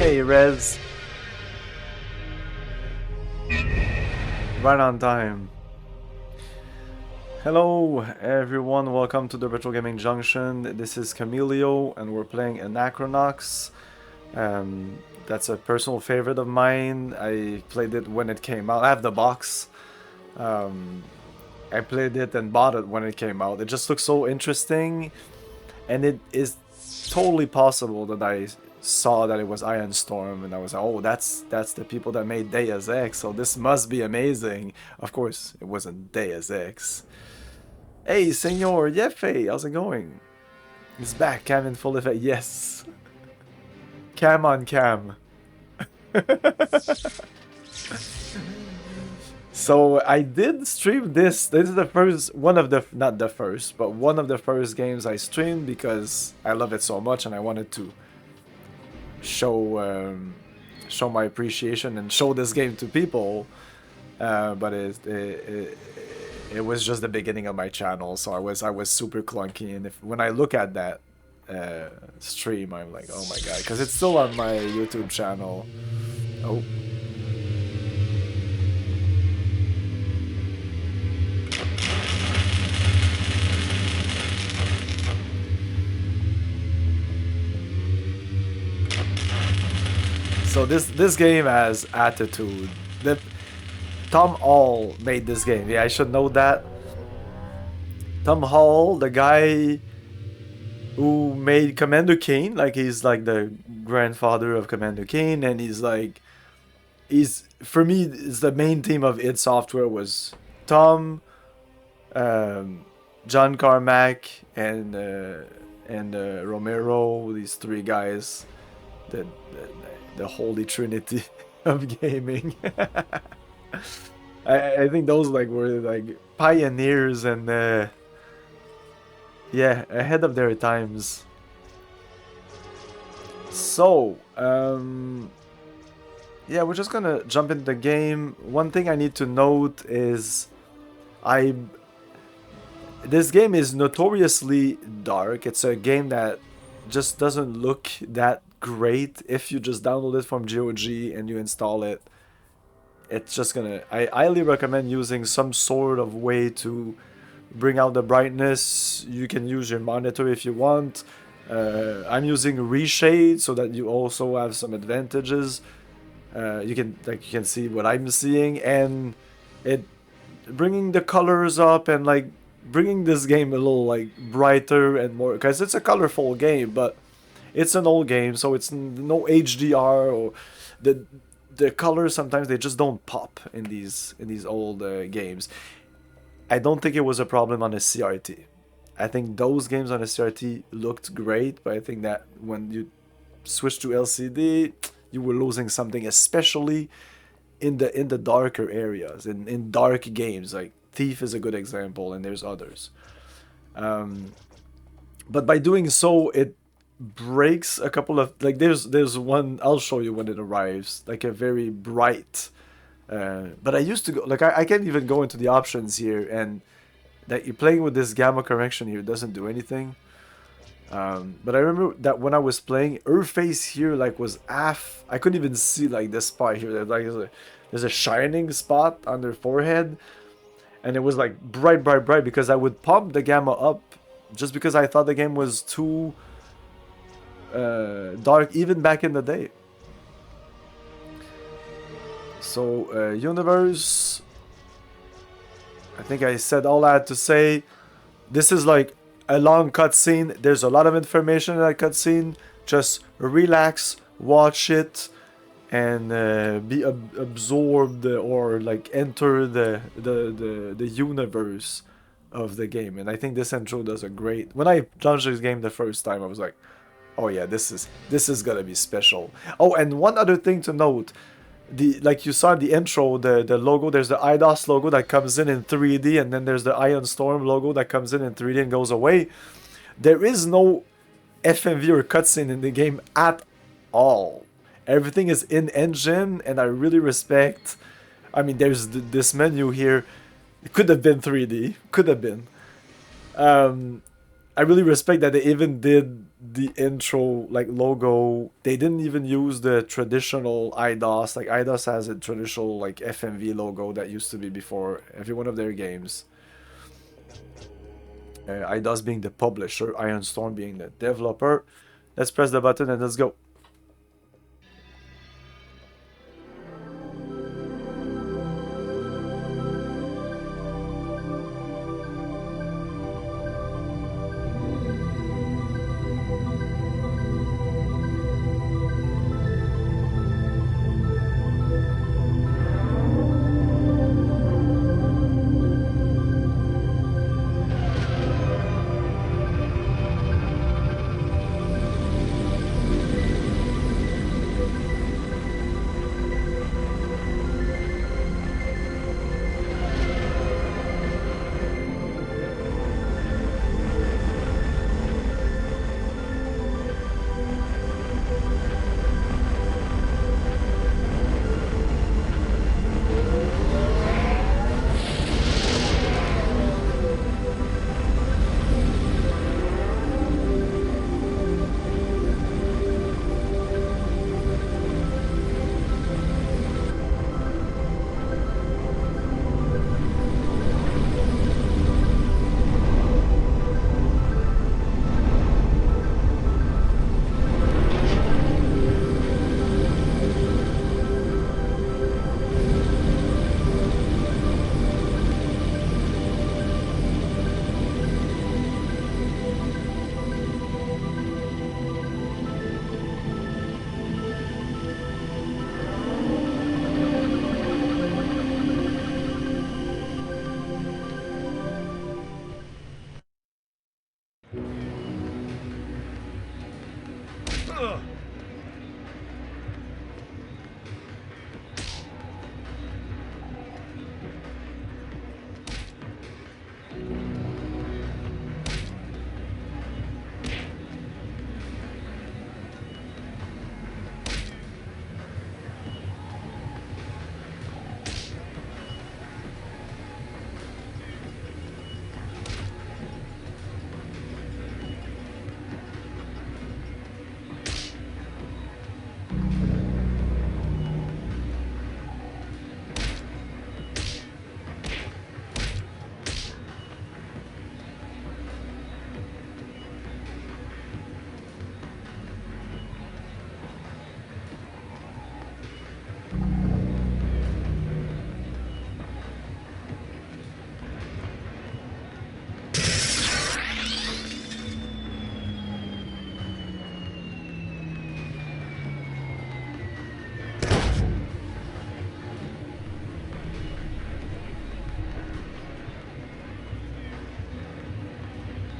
Hey, Rez. Right on time. Hello, everyone. Welcome to the Retro Gaming Junction. This is Camilio, and we're playing Anachronox. That's a personal favorite of mine. I played it when it came out. I have the box. I played it and bought it when it came out. It just looks so interesting, and it is totally possible that I saw that it was Iron Storm, and I was like, oh, that's the people that made Deus Ex, so this must be amazing. Of course, it wasn't Deus Ex. Hey, Senor Yefe, how's it going? He's back, cam in full effect. Yes. Cam on cam. So I did stream this. This is the first, one of the, not the first, but one of the first games I streamed because I love it so much and I wanted to show my appreciation and show this game to people. But it was just the beginning of my channel, so I was super clunky, and when I look at that stream, I'm like, oh my god, because it's still on my YouTube channel. Oh. So this game has attitude. Tom Hall made this game. Yeah, I should know that. Tom Hall, the guy who made Commander Keen, like he's like the grandfather of Commander Keen, and for me, it's the main team of id Software was Tom, John Carmack, and Romero. These three guys, the holy trinity of gaming. I think those were pioneers and yeah, ahead of their times. So yeah, we're just gonna jump into the game. One thing I need to note is this game is notoriously dark. It's a game that just doesn't look that great if you just download it from GOG and you install it. It's just gonna, I highly recommend using some sort of way to bring out the brightness. You can use your monitor if you want. I'm using reshade so that you also have some advantages. You can see what I'm seeing, and it bringing the colors up and bringing this game a little brighter and more, because it's a colorful game, but it's an old game, so it's no HDR, or the colors sometimes they just don't pop in these old games. I don't think it was a problem on a CRT. I think those games on a CRT looked great, but I think that when you switch to LCD, you were losing something, especially in the darker areas, in dark games. Like Thief is a good example, and there's others. But by doing so, it breaks a couple of there's one, I'll show you when it arrives, like a very bright but I used to go I can't even go into the options here, and that you're playing with this gamma correction here doesn't do anything. But I remember that when I was playing, her face here was half, I couldn't even see this spot here, there's a shining spot on her forehead, and it was bright because I would pump the gamma up just because I thought the game was too dark even back in the day. So universe, I think I said all I had to say. This is a long cutscene. There's a lot of information in that cutscene. Just relax, watch it, and be absorbed, or enter the universe of the game. And I think this intro does a great. When I launched this game the first time, I was like, oh yeah, this is gonna be special. Oh, and one other thing to note, you saw in the intro, the logo, there's the IDOS logo that comes in 3D, and then there's the Iron Storm logo that comes in 3D and goes away. There is no FMV or cutscene in the game at all. Everything is in engine, and I really respect. I mean, there's this menu here. It could have been 3D, could have been. I really respect that they even did the intro like logo. They didn't even use the traditional IDOS. Like IDOS has a traditional like FMV logo that used to be before every one of their games. IDOS being the publisher, Ironstorm being the developer. Let's press the button and let's go.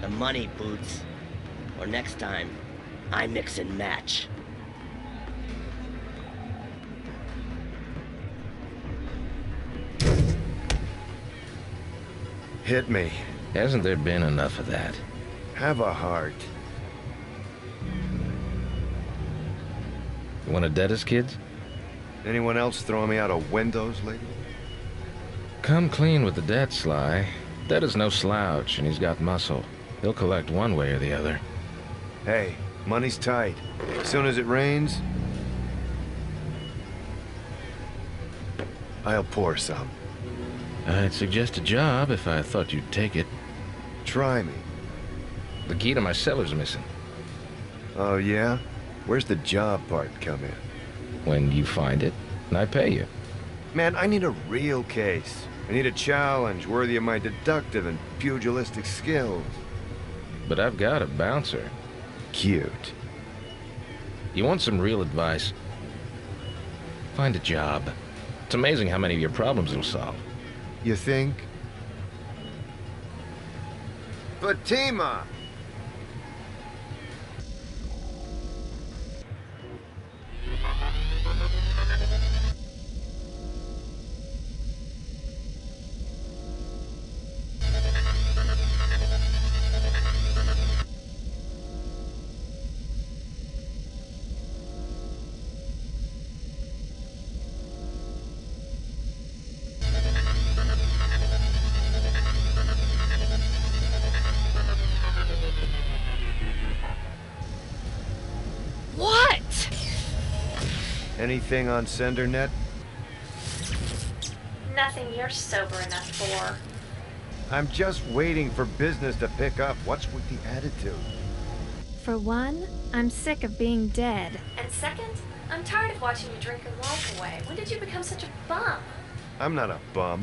The money, Boots. Or next time, I mix and match. Hit me. Hasn't there been enough of that? Have a heart. You want to dead us, kids? Anyone else throwing me out of windows lately? Come clean with the debt, Sly. Dead is no slouch, and he's got muscle. He'll collect one way or the other. Hey, money's tight. As soon as it rains, I'll pour some. I'd suggest a job if I thought you'd take it. Try me. The key to my cellar's missing. Oh, yeah? Where's the job part come in? When you find it, I pay you. Man, I need a real case. I need a challenge worthy of my deductive and pugilistic skills. But I've got a bouncer. Cute. You want some real advice? Find a job. It's amazing how many of your problems it'll solve. You think? Fatima! Anything on SenderNet? Nothing you're sober enough for. I'm just waiting for business to pick up. What's with the attitude? For one, I'm sick of being dead. And second, I'm tired of watching you drink your life away. When did you become such a bum? I'm not a bum.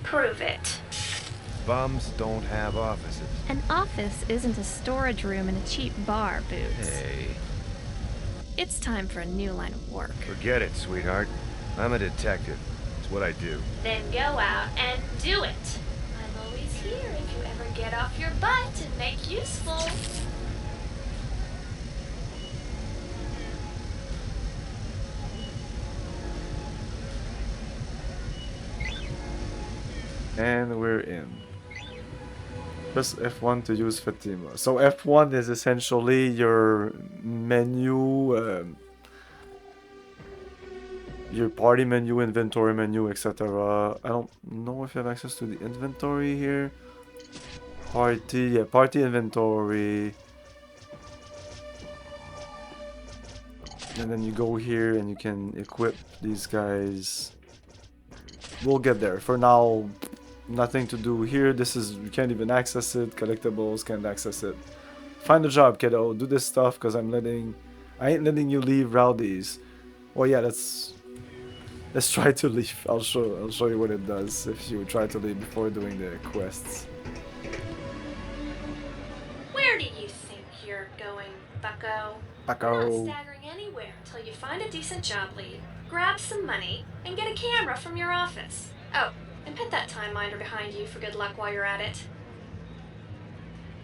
Prove it. Bums don't have offices. An office isn't a storage room in a cheap bar, Boots. Hey. It's time for a new line of work. Forget it, sweetheart. I'm a detective. It's what I do. Then go out and do it. I'm always here if you ever get off your butt and make useful. And we're in. Press F1 to use Fatima. So F1 is essentially your menu, your party menu, inventory menu, etc. I don't know if you have access to the inventory here. Party, yeah, party inventory. And then you go here and you can equip these guys. We'll get there. For now, nothing to do here. This is, you can't even access it. Collectibles, can't access it. Find a job, kiddo. Do this stuff because I ain't letting you leave rowdies. Well, yeah, let's try to leave. I'll show you what it does if you try to leave before doing the quests. Where do you think you're going, bucko? Bucko. You're not staggering anywhere until you find a decent job lead, grab some money, and get a camera from your office. Oh, and put that time minder behind you for good luck while you're at it.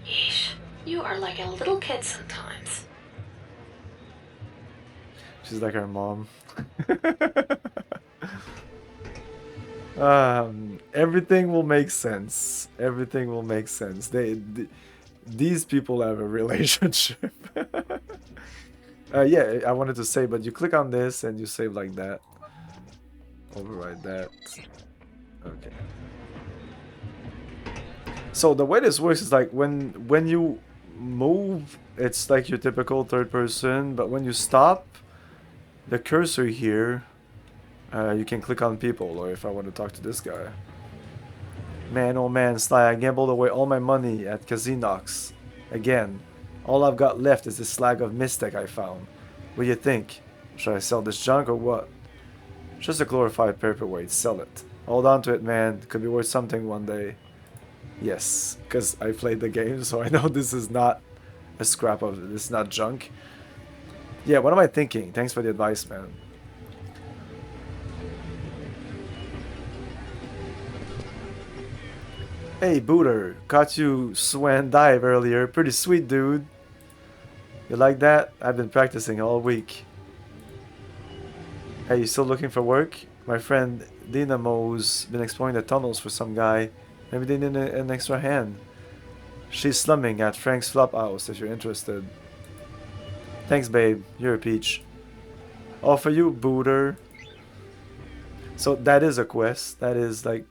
Yeesh, you are like a little kid sometimes. She's like her mom. Everything will make sense. Everything will make sense. These people have a relationship. Yeah, I wanted to say, but you click on this and you save like that. Override that. Okay. So the way this works is like when you move, it's like your typical third person, but when you stop, the cursor here, you can click on people, or if I want to talk to this guy. Man, oh man, Sly, I gambled away all my money at Anachronox. Again. All I've got left is this slag of Mystic I found. What do you think? Should I sell this junk or what? Just a glorified paperweight, sell it. Hold on to it, man. It could be worth something one day. Yes, because I played the game, so I know this is not a scrap of it. This is not junk. Yeah, what am I thinking? Thanks for the advice, man. Hey, Booter. Caught you swan dive earlier. Pretty sweet, dude. You like that? I've been practicing all week. Hey, you still looking for work? My friend Dynamo's been exploring the tunnels for some guy. Maybe they need an extra hand. She's slumming at Frank's flop house if you're interested. Thanks, babe. You're a peach. Oh, for you, Booter. So that is a quest. That is like...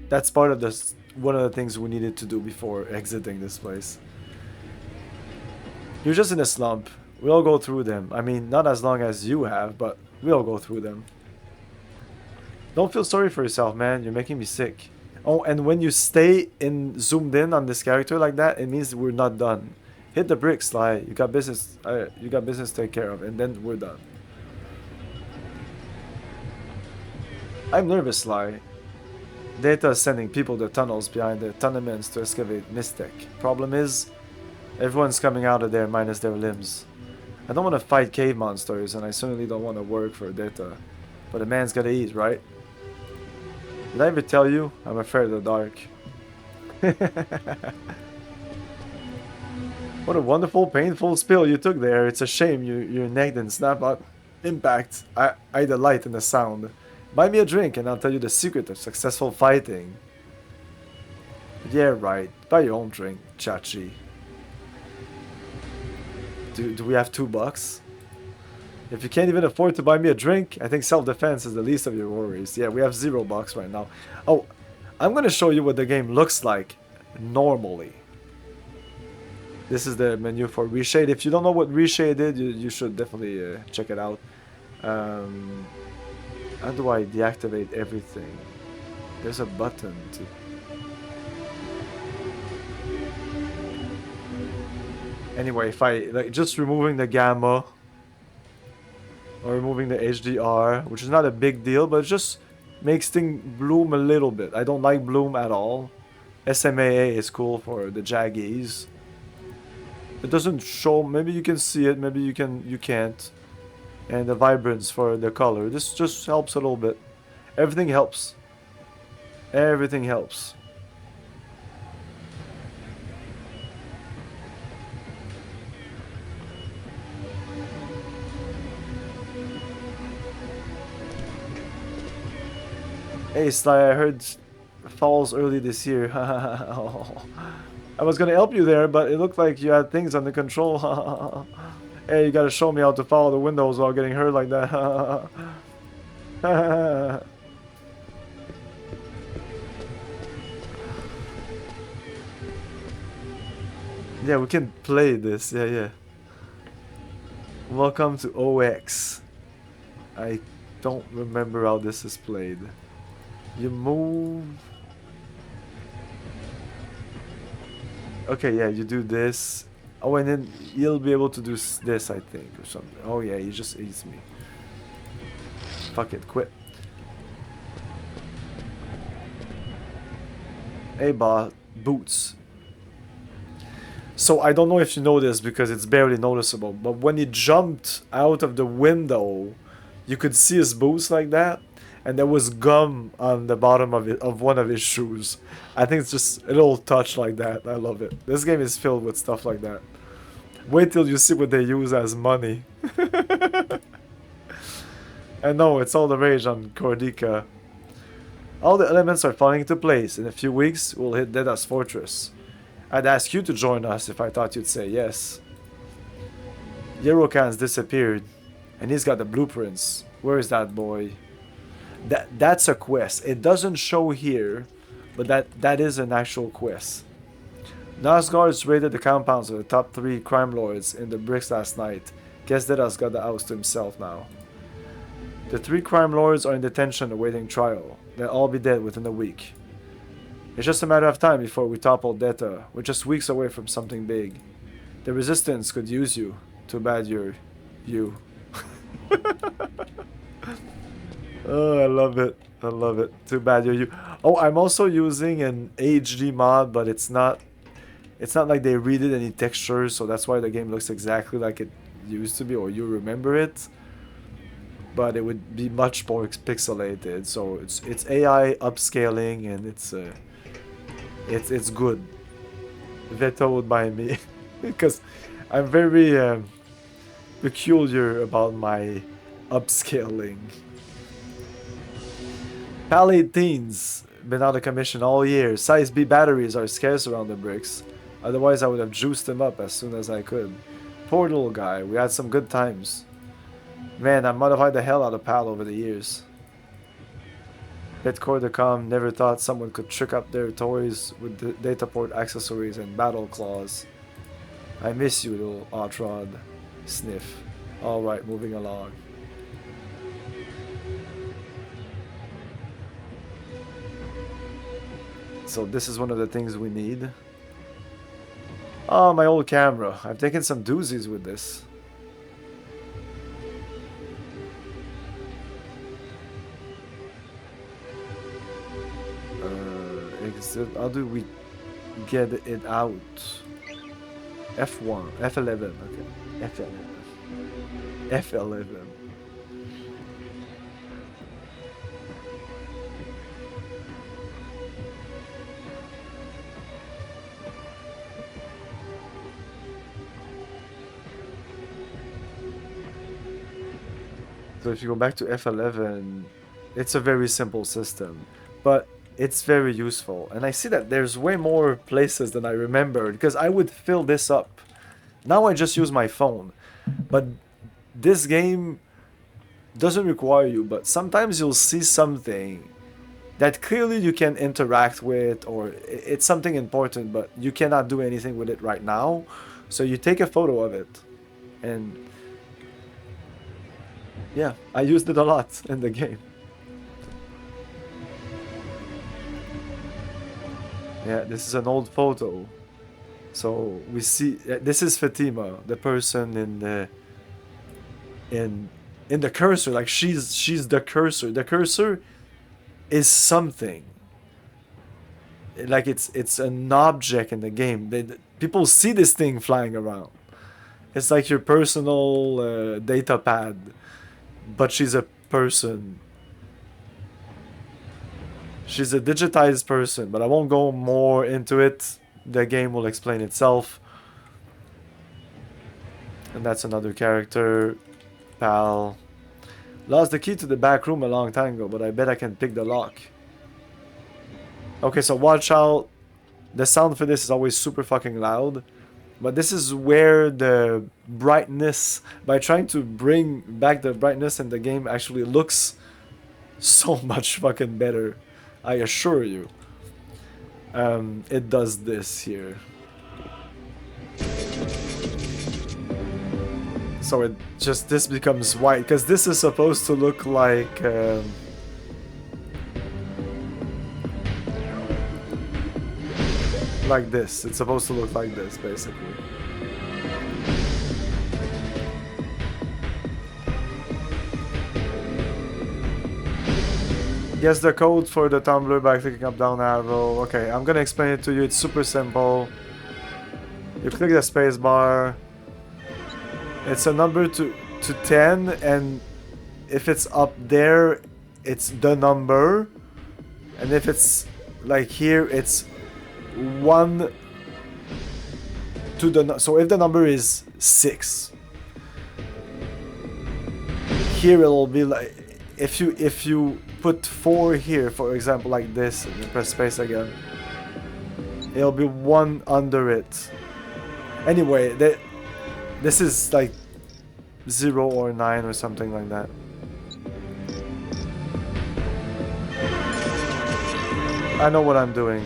That's part of this, one of the things we needed to do before exiting this place. You're just in a slump. We all go through them. I mean, not as long as you have, but we all go through them. Don't feel sorry for yourself, man. You're making me sick. Oh, and when you stay zoomed in on this character like that, it means we're not done. Hit the bricks, Sly. You got business. You got business to take care of, and then we're done. I'm nervous, Sly. Data is sending people to tunnels behind the tenements to excavate Mystic. Problem is, everyone's coming out of there minus their limbs. I don't want to fight cave monsters, and I certainly don't want to work for Data. But a man's gotta eat, right? Did I ever tell you? I'm afraid of the dark. What a wonderful, painful spill you took there. It's a shame your neck didn't snap up. Impact. I delight in the sound. Buy me a drink and I'll tell you the secret of successful fighting. Yeah, right. Buy your own drink, Chachi. Do we have $2? If you can't even afford to buy me a drink, I think self-defense is the least of your worries. Yeah, we have $0 right now. Oh, I'm gonna show you what the game looks like normally. This is the menu for reshade. If you don't know what reshade is, you should definitely check it out. How do I deactivate everything? There's a button to... Anyway, if I like just removing the gamma or removing the HDR, which is not a big deal, but it just makes things bloom a little bit. I don't like bloom at all. SMAA is cool for the jaggies. It doesn't show, maybe you can see it, maybe you can't. And the vibrance for the color. This just helps a little bit. Everything helps. Everything helps. Hey Sly, I heard falls early this year. I was gonna help you there, but it looked like you had things under control. Hey, you gotta show me how to follow the windows while getting hurt like that. Yeah, we can play this. Yeah, yeah. Welcome to OX. I don't remember how this is played. You move. Okay, yeah, you do this. Oh, and then you'll be able to do this, I think, or something. Oh, yeah, he just eats me. Fuck it, quit. Hey, boots. So, I don't know if you know this because it's barely noticeable, but when he jumped out of the window, you could see his boots like that, and there was gum on the bottom of one of his shoes. I think it's just a little touch like that. I love it. This game is filled with stuff like that. Wait till you see what they use as money. And no, it's all the rage on Cordica. All the elements are falling into place. In a few weeks, we'll hit Deda's fortress. I'd ask you to join us if I thought you'd say yes. Yerokan's disappeared, and he's got the blueprints. Where is that boy? That's a quest. It doesn't show here, but that is an actual quest. Nosguards raided the compounds of the top 3 crime lords in the bricks last night. Guess Deda's got the house to himself now. The 3 crime lords are in detention awaiting trial. They'll all be dead within a week. It's just a matter of time before we topple Deta. We're just weeks away from something big. The Resistance could use you. Too bad you're you. Oh, I love it. I love it. Too bad you're you. Oh, I'm also using an HD mod, but it's not like they redid any textures, so that's why the game looks exactly like it used to be, or you remember it. But it would be much more pixelated. So it's AI upscaling, and it's good. Vetoed by me because I'm very peculiar about my upscaling. PAL 18's been out of commission all year. Size B batteries are scarce around the bricks. Otherwise, I would have juiced them up as soon as I could. Poor little guy. We had some good times. Man, I modified the hell out of PAL over the years. Bitcore.com never thought someone could trick up their toys with the dataport accessories and battle claws. I miss you, little Outrod. Sniff. Alright, moving along. So this is one of the things we need. Oh, my old camera. I've taken some doozies with this. Exit. How do we get it out? F1. F11. Okay. F11. F11. So if you go back to F11, it's a very simple system, but it's very useful. And I see that there's way more places than I remembered, because I would fill this up. Now I just use my phone, but this game doesn't require you, but sometimes you'll see something that clearly you can interact with, or it's something important, but you cannot do anything with it right now. So you take a photo of it, and yeah, I used it a lot in the game. Yeah, this is an old photo. So we see this is Fatima, the person in the in the cursor. Like she's the cursor. The cursor is something. Like it's an object in the game. People see this thing flying around. It's like your personal data pad, but she's a person. She's a digitized person, but I won't go more into it. The game will explain itself. And that's another character. Pal. Lost the key to the back room a long time ago, but I bet I can pick the lock. Okay, so watch out. The sound for this is always super fucking loud. But this is where the brightness, by trying to bring back the brightness in the game, actually looks so much fucking better. I assure you. It does this here. So it just, this becomes white, because this is supposed to look like this. It's supposed to look like this, basically. Guess the code for the tumbler by clicking up down arrow. Okay, I'm gonna explain it to you. It's super simple. You click the space bar. It's a number to 10, and if it's up there, it's the number. And if it's like here, it's 1 to the... So if the number is 6, here it'll be like... If you put 4 here, for example, like this, and press space again, it'll be 1 under it. Anyway, this is like 0 or 9 or something like that. I know what I'm doing.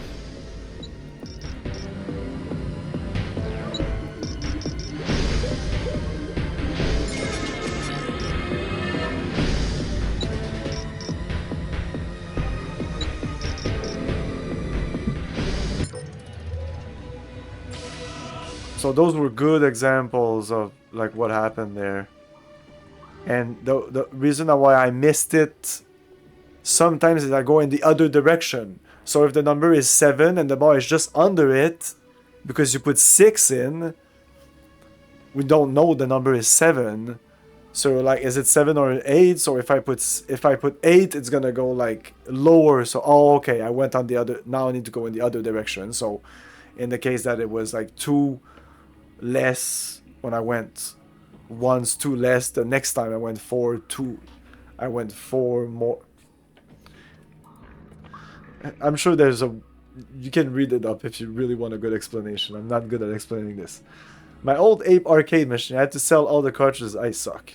So those were good examples of like what happened there. And the reason why I missed it sometimes is I go in the other direction. So if the number is 7 and the bar is just under it, because you put 6 in, we don't know the number is 7. So like, is it 7 or 8? So if I put 8, it's gonna go like lower. So okay, I went on the other. Now I need to go in the other direction. So in the case that it was like 2 less when I went once, 2 less, the next time I went 4, 2, I went 4 more. I'm sure there's you can read it up if you really want a good explanation. I'm not good at explaining this. My old Ape arcade machine, I had to sell all the cartridges. I suck.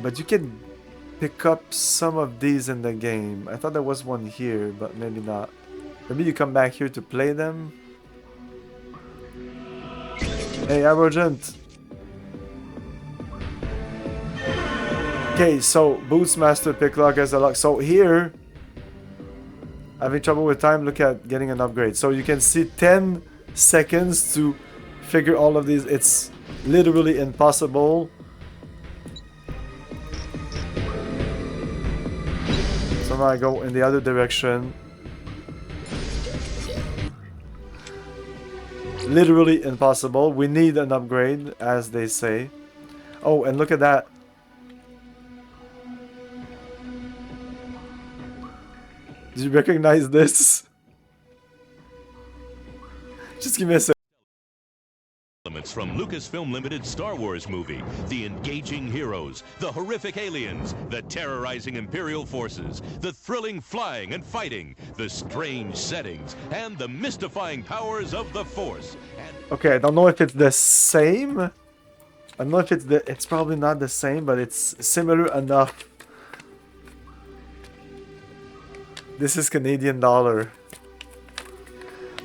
But you can pick up some of these in the game. I thought there was one here, but maybe not. Maybe you come back here to play them. Hey, Arrogant. Okay, so Boots Master Picklock as a lock. So here, having trouble with time, look at getting an upgrade. So you can see 10 seconds to figure all of these. It's literally impossible. So now I go in the other direction. Literally impossible. We need an upgrade, as they say. Oh, and look at that. Do you recognize this? Just give me a second. Elements from Lucasfilm Limited Star Wars movie. The engaging heroes, the horrific aliens, the terrorizing Imperial forces, the thrilling flying and fighting, the strange settings, and the mystifying powers of the Force. Okay, I don't know if it's the same. I don't know if it's probably not the same, but it's similar enough. This is Canadian dollar.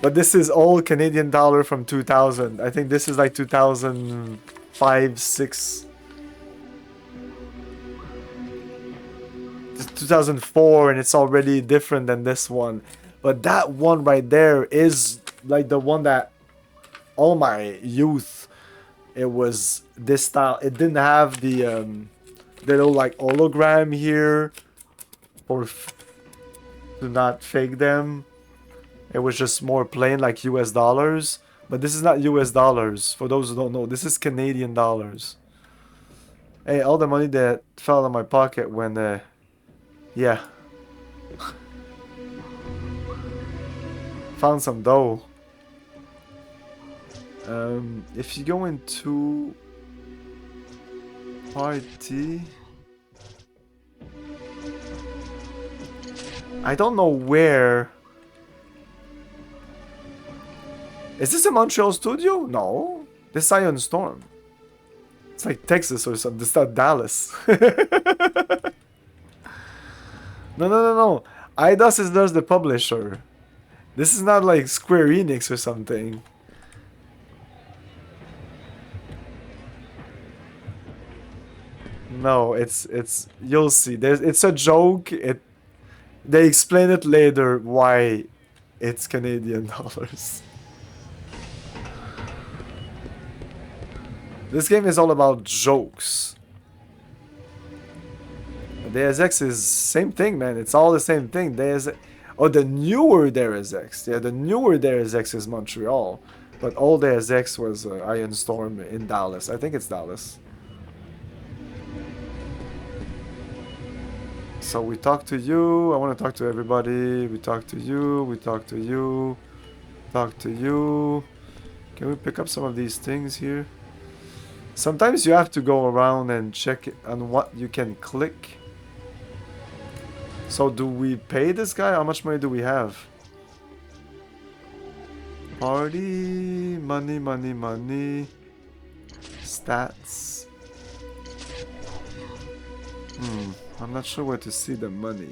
But this is all Canadian dollar from 2000. I think this is like 2005, 6. 2004, and it's already different than this one. But that one right there is like the one that all my youth, it was this style. It didn't have the little like hologram here or to not fake them. It was just more plain like US dollars. But this is not US dollars. For those who don't know, this is Canadian dollars. Hey, all the money that fell out of my pocket when yeah. Found some dough. If you go into party, I don't know where. Is this a Montreal studio? No. This is Iron Storm. It's like Texas or something. This is not Dallas. No. Eidos is just the publisher. This is not like Square Enix or something. No, it's you'll see. It's a joke. They explain it later why it's Canadian dollars. This game is all about jokes. Deus Ex is same thing, man. It's all the same thing. Oh, the newer Deus Ex. Yeah, the newer Deus Ex is Montreal. But old Deus Ex was Iron Storm in Dallas. I think it's Dallas. So we talk to you. I want to talk to everybody. We talk to you. We talk to you. Talk to you. Can we pick up some of these things here? Sometimes you have to go around and check on what you can click. So do we pay this guy? How much money do we have? Party, money. Stats. I'm not sure where to see the money.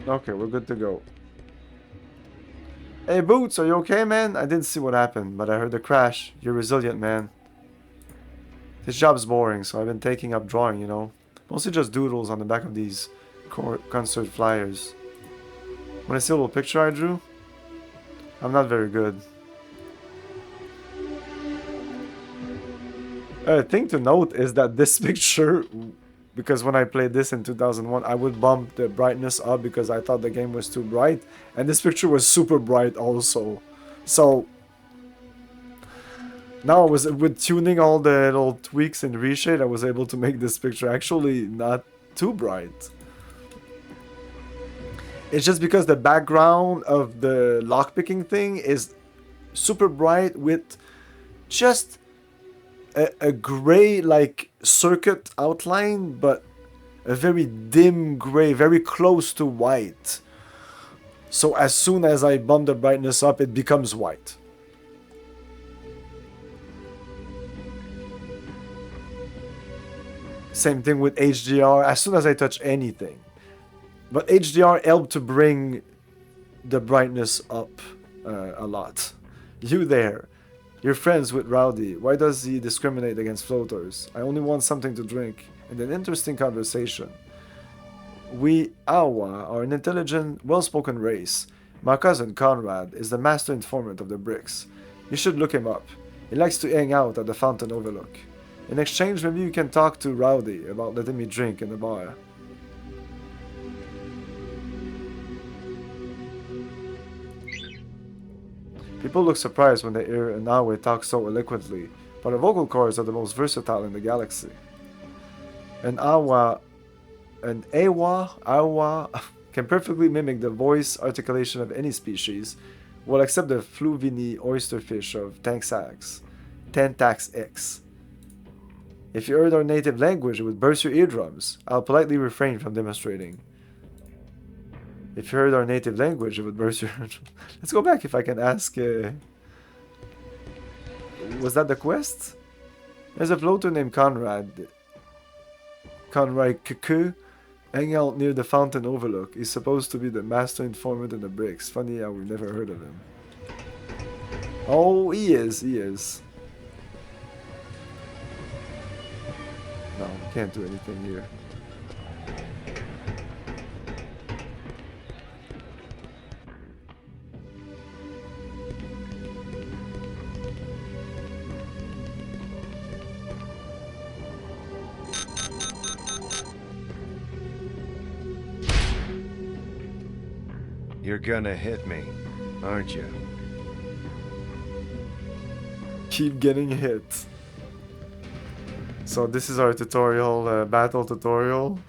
Okay, we're good to go. Hey Boots, are you okay, man? I didn't see what happened, but I heard the crash. You're resilient, man. This job's boring, so I've been taking up drawing, you know. Mostly just doodles on the back of these concert flyers. When I see a little picture I drew, I'm not very good. A thing to note is that this picture, because when I played this in 2001, I would bump the brightness up because I thought the game was too bright. And this picture was super bright also. So now with tuning all the little tweaks and reshade, I was able to make this picture actually not too bright. It's just because the background of the lockpicking thing is super bright with just a gray like circuit outline, but a very dim gray, very close to white. So as soon as I bump the brightness up, it becomes white. Same thing with HDR, as soon as I touch anything. But HDR helped to bring the brightness up a lot. You there. You're friends with Rowdy. Why does he discriminate against floaters? I only want something to drink and an interesting conversation. We Awa are an intelligent, well-spoken race. My cousin Conrad is the master informant of the bricks. You should look him up. He likes to hang out at the Fountain Overlook. In exchange, maybe you can talk to Rowdy about letting me drink in the bar. People look surprised when they hear an Awe talk so eloquently, but her vocal cords are the most versatile in the galaxy. An Awa can perfectly mimic the voice articulation of any species, well except the Fluvini oysterfish of Tanksax. Tentax X. If you heard our native language, it would burst your eardrums. I'll politely refrain from demonstrating. If you heard our native language, it would burst your eardrums. Let's go back if I can ask... Was that the quest? There's a floater named Conrad. Conrad Cuckoo, hanging out near the fountain overlook. He's supposed to be the master informant in the bricks. Funny how we've never heard of him. Oh, he is. No, we can't do anything here. You're gonna hit me, aren't you? Keep getting hit. So this is our tutorial, battle tutorial.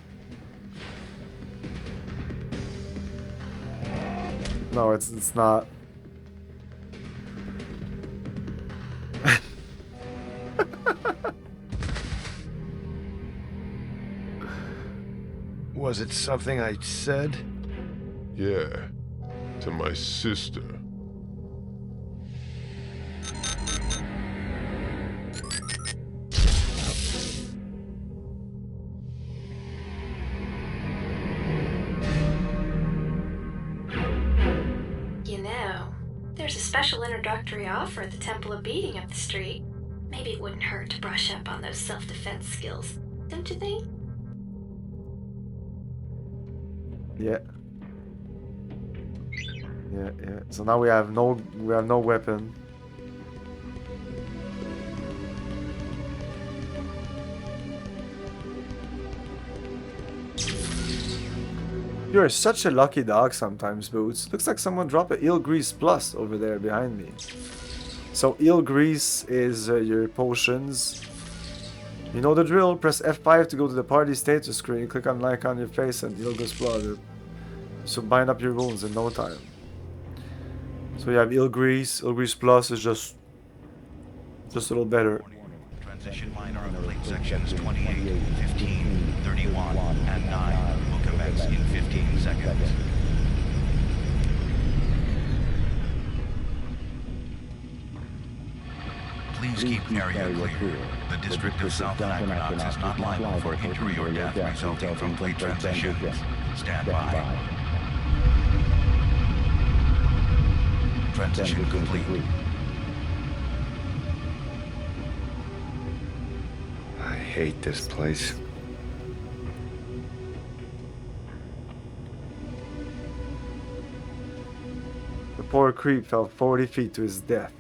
No, it's not. Was it something I said? Yeah, to my sister. You know, there's a special introductory offer at the Temple of Beating up the street. Maybe it wouldn't hurt to brush up on those self-defense skills, don't you think? Yeah. Yeah. So now we have no weapon. You're such a lucky dog sometimes, Boots. Looks like someone dropped a eel grease plus over there behind me. So eel grease is your potions. You know the drill. Press F5 to go to the party status screen. Click on like on your face and eel goes blood. So bind up your wounds in no time. So you have eel grease. Eel grease plus is just a little better. Transition minor of plate sections 28, 15, 31, and 9 will commence in 15 seconds. Please keep area clear. The district of South Anachronox is not liable for injury or death resulting from plate transitions. Stand by. Transition complete. I hate this place. The poor creep fell 40 feet to his death.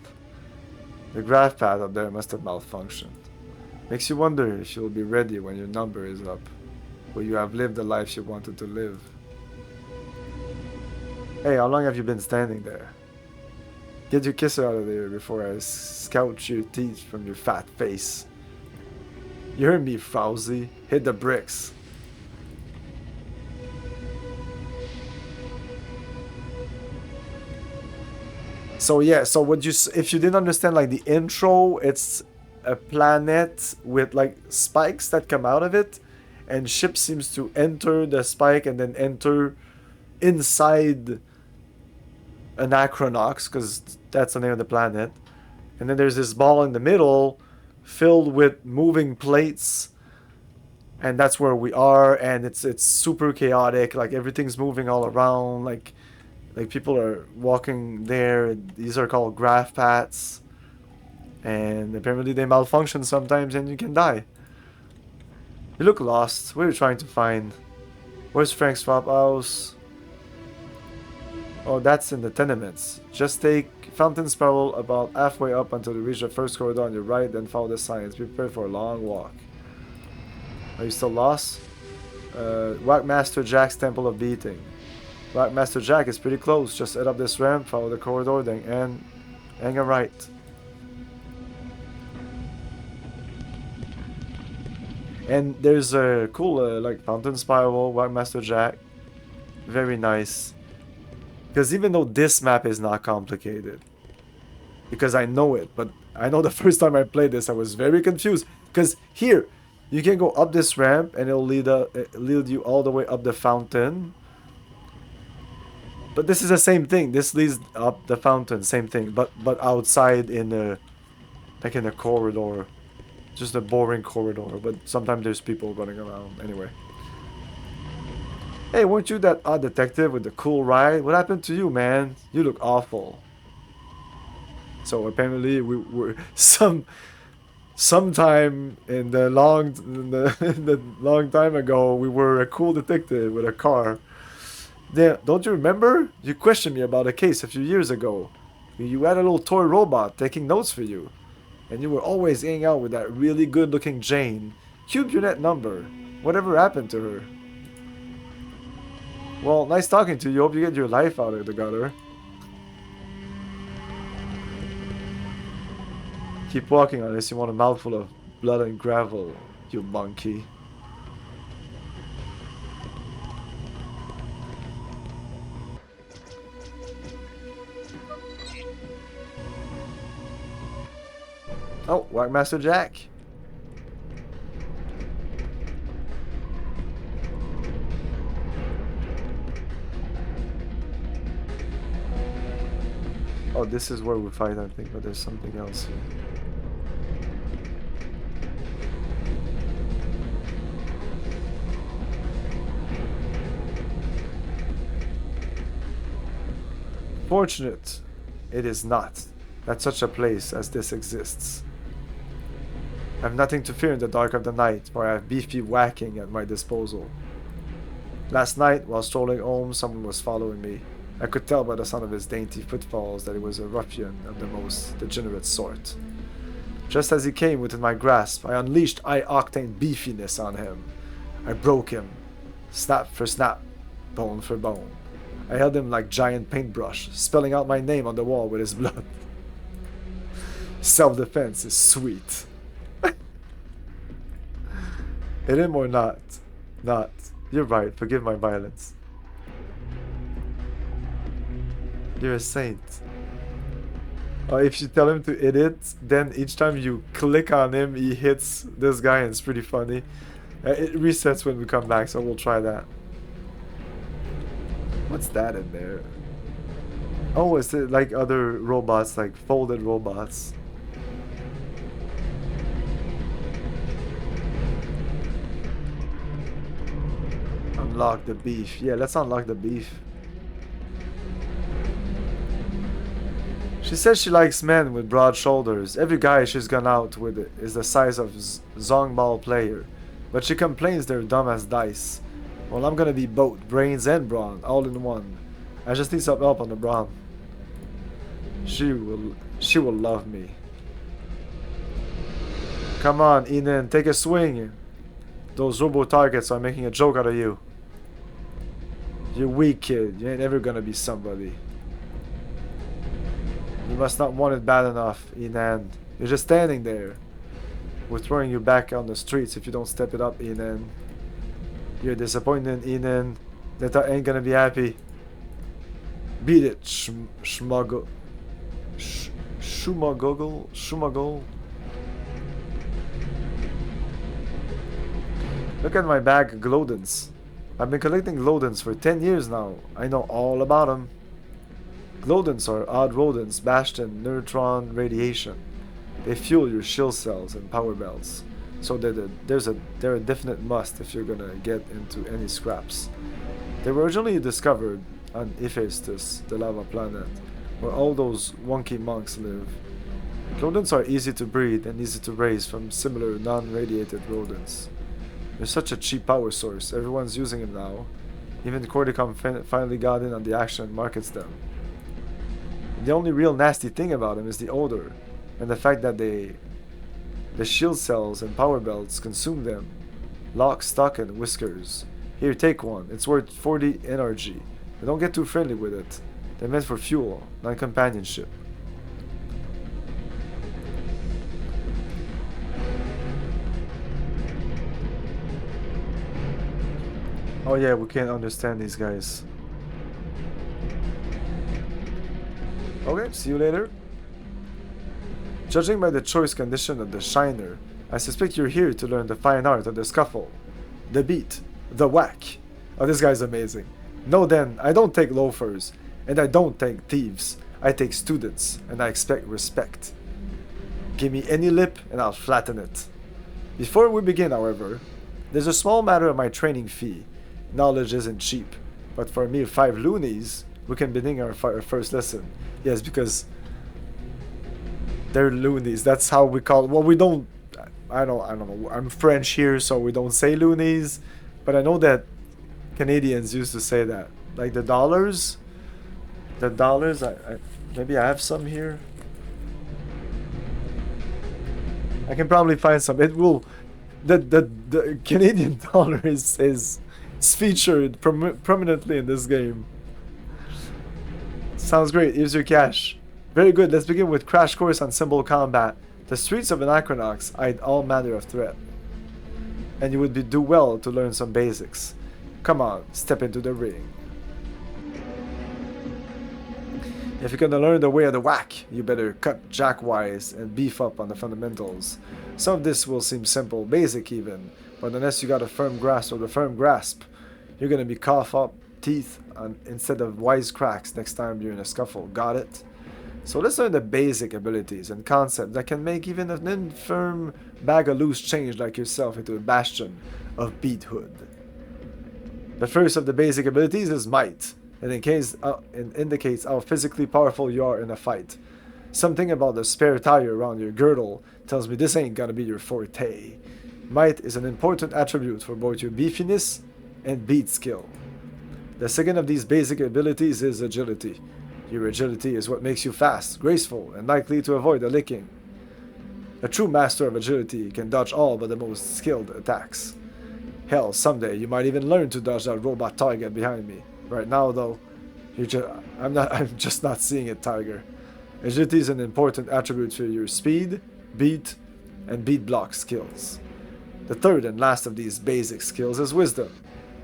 The graph pad up there must have malfunctioned. Makes you wonder if you'll be ready when your number is up. Will you have lived the life you wanted to live? Hey, how long have you been standing there? Get your kisser out of there before I scout your teeth from your fat face. You heard me, Frowsy. Hit the bricks. So yeah, so if you didn't understand like the intro, it's a planet with like spikes that come out of it, and ship seems to enter the spike and then enter inside Anachronox, because that's the name of the planet. And then there's this ball in the middle filled with moving plates, and that's where we are, and it's super chaotic, like everything's moving all around, like people are walking there. These are called graph paths, and apparently they malfunction sometimes and you can die. You look lost. What are you trying to find? Where's Frank's swap house? Oh, that's in the tenements. Just take Fountain Spiral about halfway up until you reach the first corridor on your right, then follow the signs. Be prepared for a long walk. Are you still lost? Whackmaster Jack's Temple of Beating. Whackmaster Jack is pretty close. Just head up this ramp, follow the corridor, then hang a right. And there's a cool like Fountain Spiral, Whackmaster Jack. Very nice. Because even though this map is not complicated, because I know it, but I know the first time I played this, I was very confused. Because here, you can go up this ramp and it'll lead you all the way up the fountain. But this is the same thing. This leads up the fountain, same thing. But outside in a, like in a corridor. Just a boring corridor. But sometimes there's people running around. Anyway. Hey, weren't you that odd detective with the cool ride? What happened to you, man? You look awful. So apparently we were sometime in the long time ago, we were a cool detective with a car. Don't you remember? You questioned me about a case a few years ago. You had a little toy robot taking notes for you. And you were always hanging out with that really good looking Jane. Cube your net number. Whatever happened to her? Well, nice talking to you. Hope you get your life out of the gutter. Keep walking unless you want a mouthful of blood and gravel, you monkey. Oh, Whackmaster Jack. Oh, this is where we fight, I think, but there's something else here. Fortunate it is not that such a place as this exists. I have nothing to fear in the dark of the night, for I have beefy whacking at my disposal. Last night, while strolling home, someone was following me. I could tell by the sound of his dainty footfalls that he was a ruffian of the most degenerate sort. Just as he came within my grasp, I unleashed high-octane beefiness on him. I broke him, snap for snap, bone for bone. I held him like giant paintbrush, spelling out my name on the wall with his blood. Self-defense is sweet. Hit him or not? Not. You're right, forgive my violence. You're a saint. If you tell him to hit it, then each time you click on him, he hits this guy, and it's pretty funny. It resets when we come back, so we'll try that. What's that in there? Oh, is it like other robots, like folded robots? Unlock the beef. Yeah, let's unlock the beef. She says she likes men with broad shoulders. Every guy she's gone out with is the size of Zongball player. But she complains they're dumb as dice. Well, I'm gonna be both brains and brawn, all in one. I just need some help on the brawn. She will love me. Come on, Enan, take a swing. Those robo targets are making a joke out of you. You weak kid, you ain't ever gonna be somebody. You must not want it bad enough, Enan. You're just standing there. We're throwing you back on the streets if you don't step it up, Enan. You're disappointed, Enan. That I ain't gonna be happy. Beat it, Schmuggle. Schmuggle. Look at my bag of Glodens. I've been collecting Glodens for 10 years now. I know all about them. Glodens are odd rodents bashed in neutron radiation. They fuel your shield cells and power belts. So they're a definite must if you're gonna get into any scraps. They were originally discovered on Hephaestus, the lava planet, where all those wonky monks live. Glodens are easy to breed and easy to raise from similar non-radiated rodents. They're such a cheap power source, everyone's using them now. Even Cordicom finally got in on the action and markets them. The only real nasty thing about them is the odor, and the fact that the shield cells and power belts consume them. Lock, stock, and whiskers. Here, take one. It's worth 40 energy. But don't get too friendly with it. They're meant for fuel, not companionship. Oh yeah, we can't understand these guys. Okay, see you later. Judging by the choice condition of the shiner, I suspect you're here to learn the fine art of the scuffle, the beat, the whack. Oh, this guy's amazing. No then, I don't take loafers, and I don't take thieves. I take students, and I expect respect. Give me any lip, and I'll flatten it. Before we begin, however, there's a small matter of my training fee. Knowledge isn't cheap, but for a mere 5 loonies, we can begin our first lesson. Yes, because they're loonies. That's how we call. Well, we don't. I don't know. I'm French here, so we don't say loonies, but I know that Canadians used to say that. Like the dollars. The dollars. Maybe I have some here. I can probably find some. It will. The Canadian dollar is featured prominently in this game. Sounds great. Here's your cash. Very good. Let's begin with crash course on symbol combat. The streets of Anachronox hide all manner of threat, and you would do well to learn some basics. Come on, step into the ring. If you're gonna learn the way of the whack, you better cut jackwise and beef up on the fundamentals. Some of this will seem simple, basic even, but unless you got a firm grasp of the firm grasp, you're gonna be cough up teeth instead of wise cracks next time you're in a scuffle. Got it? So let's learn the basic abilities and concepts that can make even an infirm bag of loose change like yourself into a bastion of beathood. The first of the basic abilities is might. It indicates how physically powerful you are in a fight. Something about the spare tire around your girdle tells me this ain't gonna be your forte. Might is an important attribute for both your beefiness and beat skill. The second of these basic abilities is agility. Your agility is what makes you fast, graceful, and likely to avoid a licking. A true master of agility can dodge all but the most skilled attacks. Hell, someday you might even learn to dodge that robot target behind me. Right now, though, I'm just not seeing it, Tiger. Agility is an important attribute for your speed, beat, and beat block skills. The third and last of these basic skills is wisdom.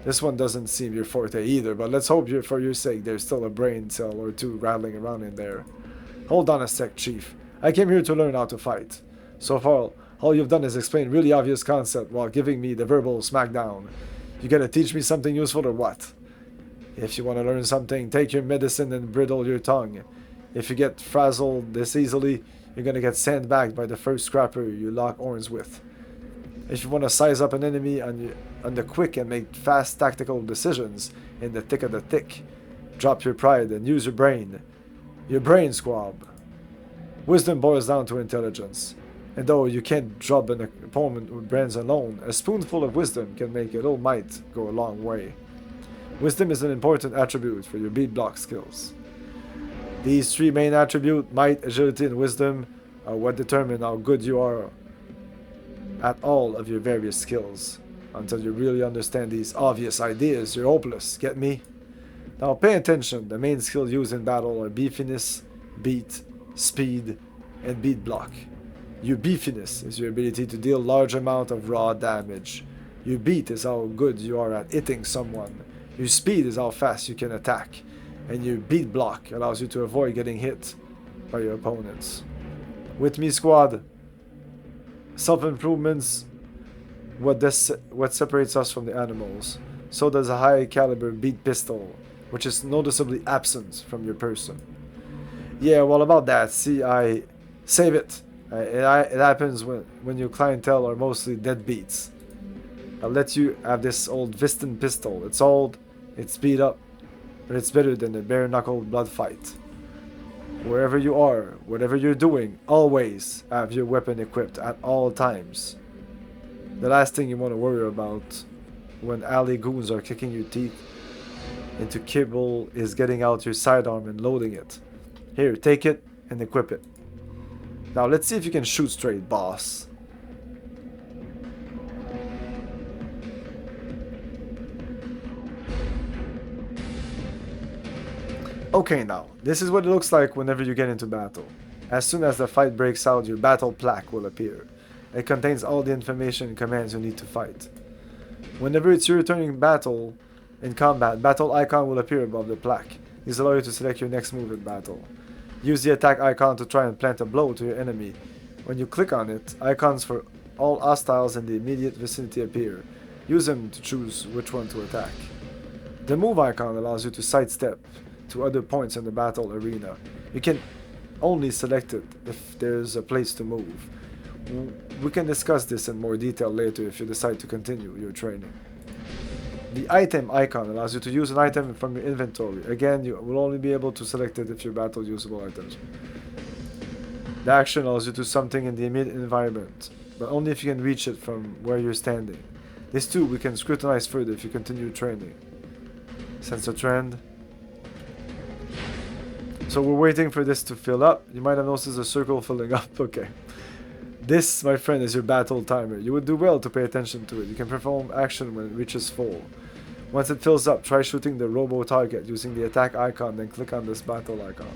This one doesn't seem your forte either, but let's hope for your sake there's still a brain cell or two rattling around in there. Hold on a sec, Chief. I came here to learn how to fight. So far, all you've done is explain really obvious concept while giving me the verbal smackdown. You gonna teach me something useful or what? If you want to learn something, take your medicine and bridle your tongue. If you get frazzled this easily, you're gonna get sandbagged by the first scrapper you lock horns with. If you want to size up an enemy on the quick and make fast tactical decisions in the thick of the thick, drop your pride and use your brain. Your brain, squab. Wisdom boils down to intelligence. And though you can't drop an opponent with brains alone, a spoonful of wisdom can make a little might go a long way. Wisdom is an important attribute for your beat block skills. These three main attributes, might, agility, and wisdom, are what determine how good you are at all of your various skills. Until you really understand these obvious ideas, you're hopeless, get me? Now pay attention, the main skills used in battle are beefiness, beat, speed, and beat block. Your beefiness is your ability to deal large amount of raw damage. Your beat is how good you are at hitting someone. Your speed is how fast you can attack. And your beat block allows you to avoid getting hit by your opponents. With me, squad. Self-improvements, what separates us from the animals. So does a high caliber beat pistol, which is noticeably absent from your person. Yeah, well about that, see, I save it. It happens when your clientele are mostly deadbeats. I'll let you have this old Viston pistol. It's old, it's beat up, but it's better than a bare-knuckled blood fight. Wherever you are, whatever you're doing, always have your weapon equipped at all times. The last thing you want to worry about when alley goons are kicking your teeth into kibble is getting out your sidearm and loading it. Here, take it and equip it. Now let's see if you can shoot straight, boss. Okay, now, this is what it looks like whenever you get into battle. As soon as the fight breaks out, your battle plaque will appear. It contains all the information and commands you need to fight. Whenever it's your turn in combat, battle icon will appear above the plaque. These allow you to select your next move in battle. Use the attack icon to try and plant a blow to your enemy. When you click on it, icons for all hostiles in the immediate vicinity appear. Use them to choose which one to attack. The move icon allows you to sidestep to other points in the battle arena. You can only select it if there's a place to move. We can discuss this in more detail later if you decide to continue your training. The item icon allows you to use an item from your inventory. Again, you will only be able to select it if you battle usable items. The action allows you to do something in the immediate environment, but only if you can reach it from where you're standing. This too we can scrutinize further if you continue training. Sense a trend. So we're waiting for this to fill up. You might have noticed a circle filling up. Okay. This, my friend, is your battle timer. You would do well to pay attention to it. You can perform action when it reaches full. Once it fills up, try shooting the robo target using the attack icon, then click on this battle icon.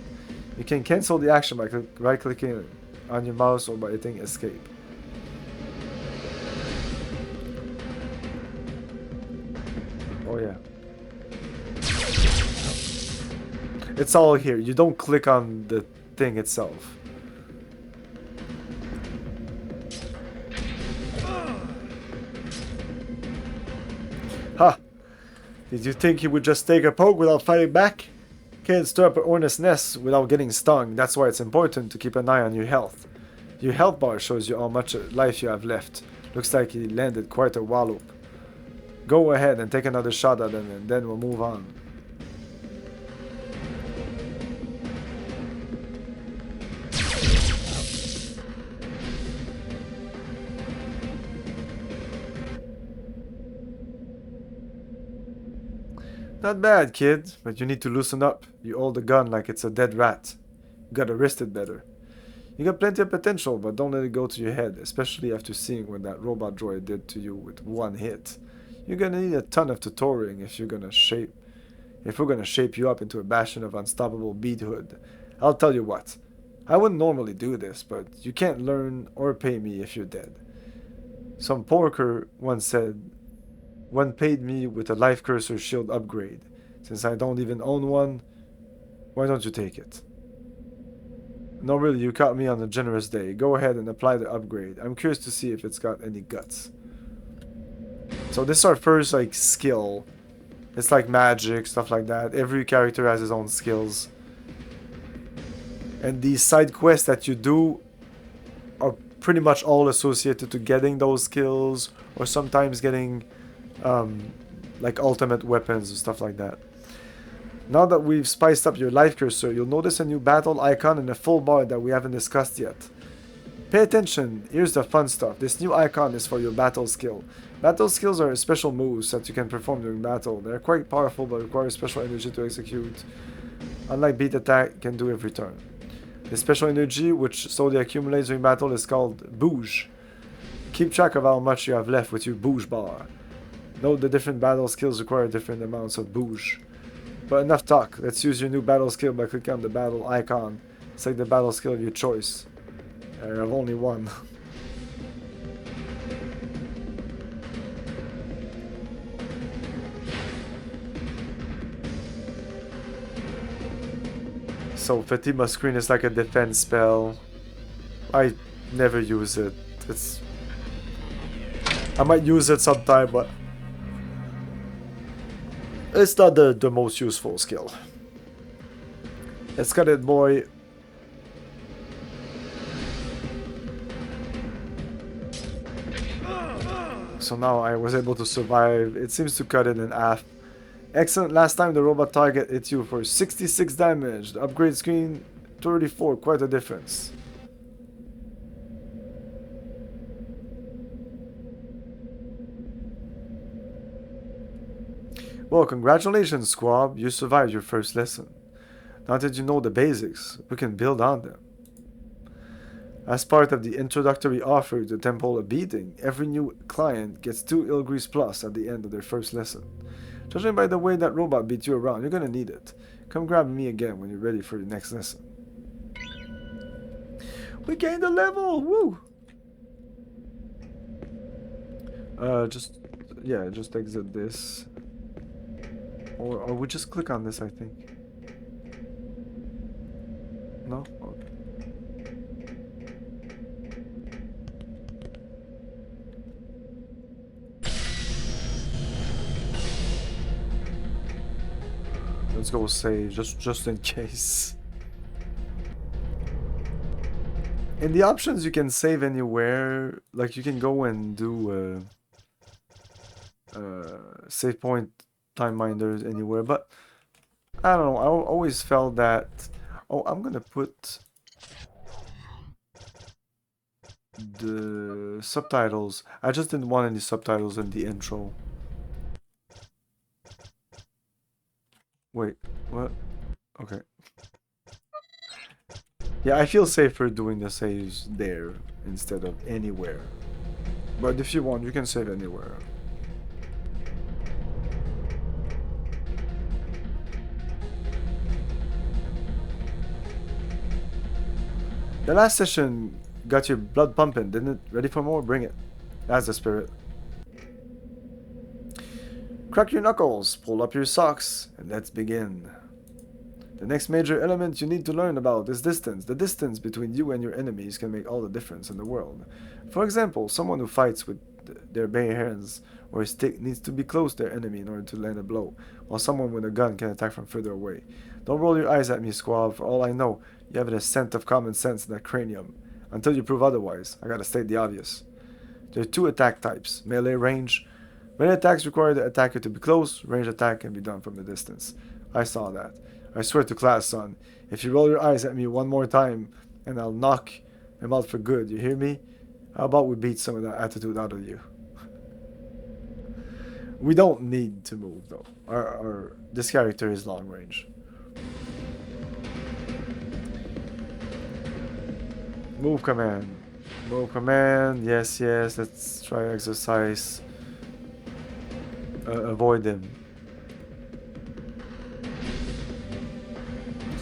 You can cancel the action by right-clicking on your mouse or by hitting escape. Oh yeah. It's all here. You don't click on the thing itself. Ha! Did you think you would just take a poke without fighting back? Can't stir up an hornet's nest without getting stung. That's why it's important to keep an eye on your health. Your health bar shows you how much life you have left. Looks like he landed quite a wallop. Go ahead and take another shot at him and then we'll move on. Not bad, kid, but you need to loosen up. You hold the gun like it's a dead rat. You gotta wrist it better. You got plenty of potential, but don't let it go to your head, especially after seeing what that robot droid did to you with one hit. You're gonna need a ton of tutoring if we're gonna shape you up into a bastion of unstoppable beadhood. I'll tell you what. I wouldn't normally do this, but you can't learn or pay me if you're dead. Some porker once said, one paid me with a life cursor shield upgrade. Since I don't even own one, why don't you take it? No, really, you caught me on a generous day. Go ahead and apply the upgrade. I'm curious to see if it's got any guts. So this is our first, like, skill. It's like magic, stuff like that. Every character has his own skills. And these side quests that you do are pretty much all associated to getting those skills, or sometimes getting like ultimate weapons and stuff like that. Now that we've spiced up your life cursor, you'll notice a new battle icon and a full bar that we haven't discussed yet. Pay attention, here's the fun stuff. This new icon is for your battle skill. Battle skills are special moves that you can perform during battle. They're quite powerful but require special energy to execute. Unlike beat attack, can do every turn. The special energy, which slowly accumulates during battle, is called Bouge. Keep track of how much you have left with your Bouge bar. Note the different battle skills require different amounts of Bouge. But enough talk, let's use your new battle skill by clicking on the battle icon. Select the battle skill of your choice. I have only one. So Fatima Screen is like a defense spell. I never use it. I might use it sometime, but it's not the most useful skill. Let's cut it, boy. So now I was able to survive. It seems to cut it in half. Excellent. Last time the robot target hit you for 66 damage. The upgrade screen 34. Quite a difference. Well, congratulations, Squab. You survived your first lesson. Now that you know the basics, we can build on them. As part of the introductory offer to Temple of Beating, every new client gets 2 Ilgris Plus at the end of their first lesson. Judging by the way that robot beat you around, you're gonna need it. Come grab me again when you're ready for your next lesson. We gained a level! Woo! Just exit this. Or we just click on this, I think. No? Okay. Let's go save, just in case. In the options, you can save anywhere. Like, you can go and do save point time minders anywhere. But, I don't know, I always felt that... Oh, I'm gonna put the subtitles. I just didn't want any subtitles in the intro. Wait, what? Okay. Yeah, I feel safer doing the saves there instead of anywhere. But if you want, you can save anywhere. The last session got your blood pumping, didn't it? Ready for more? Bring it. That's the spirit. Crack your knuckles, pull up your socks, and let's begin. The next major element you need to learn about is distance. The distance between you and your enemies can make all the difference in the world. For example, someone who fights with their bare hands or a stick needs to be close to their enemy in order to land a blow, while someone with a gun can attack from further away. Don't roll your eyes at me, squab. For all I know, you have an ascent of common sense in that cranium. Until you prove otherwise, I gotta state the obvious. There are two attack types, melee range. Melee attacks require the attacker to be close, ranged attack can be done from the distance. I saw that. I swear to class, son, if you roll your eyes at me one more time, and I'll knock him out for good, you hear me? How about we beat some of that attitude out of you? We don't need to move, though. This character is long range. Move command. Move command. Yes, yes. Let's try exercise. Avoid them.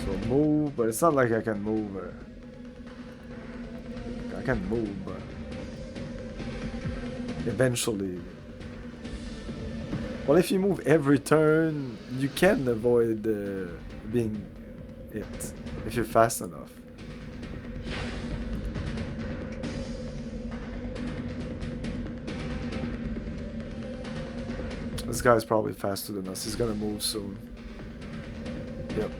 So move, but it's not like I can move. I can move, but eventually. Well, if you move every turn, you can avoid being hit if you're fast enough. This guy's probably faster than us. He's gonna move soon. Yep.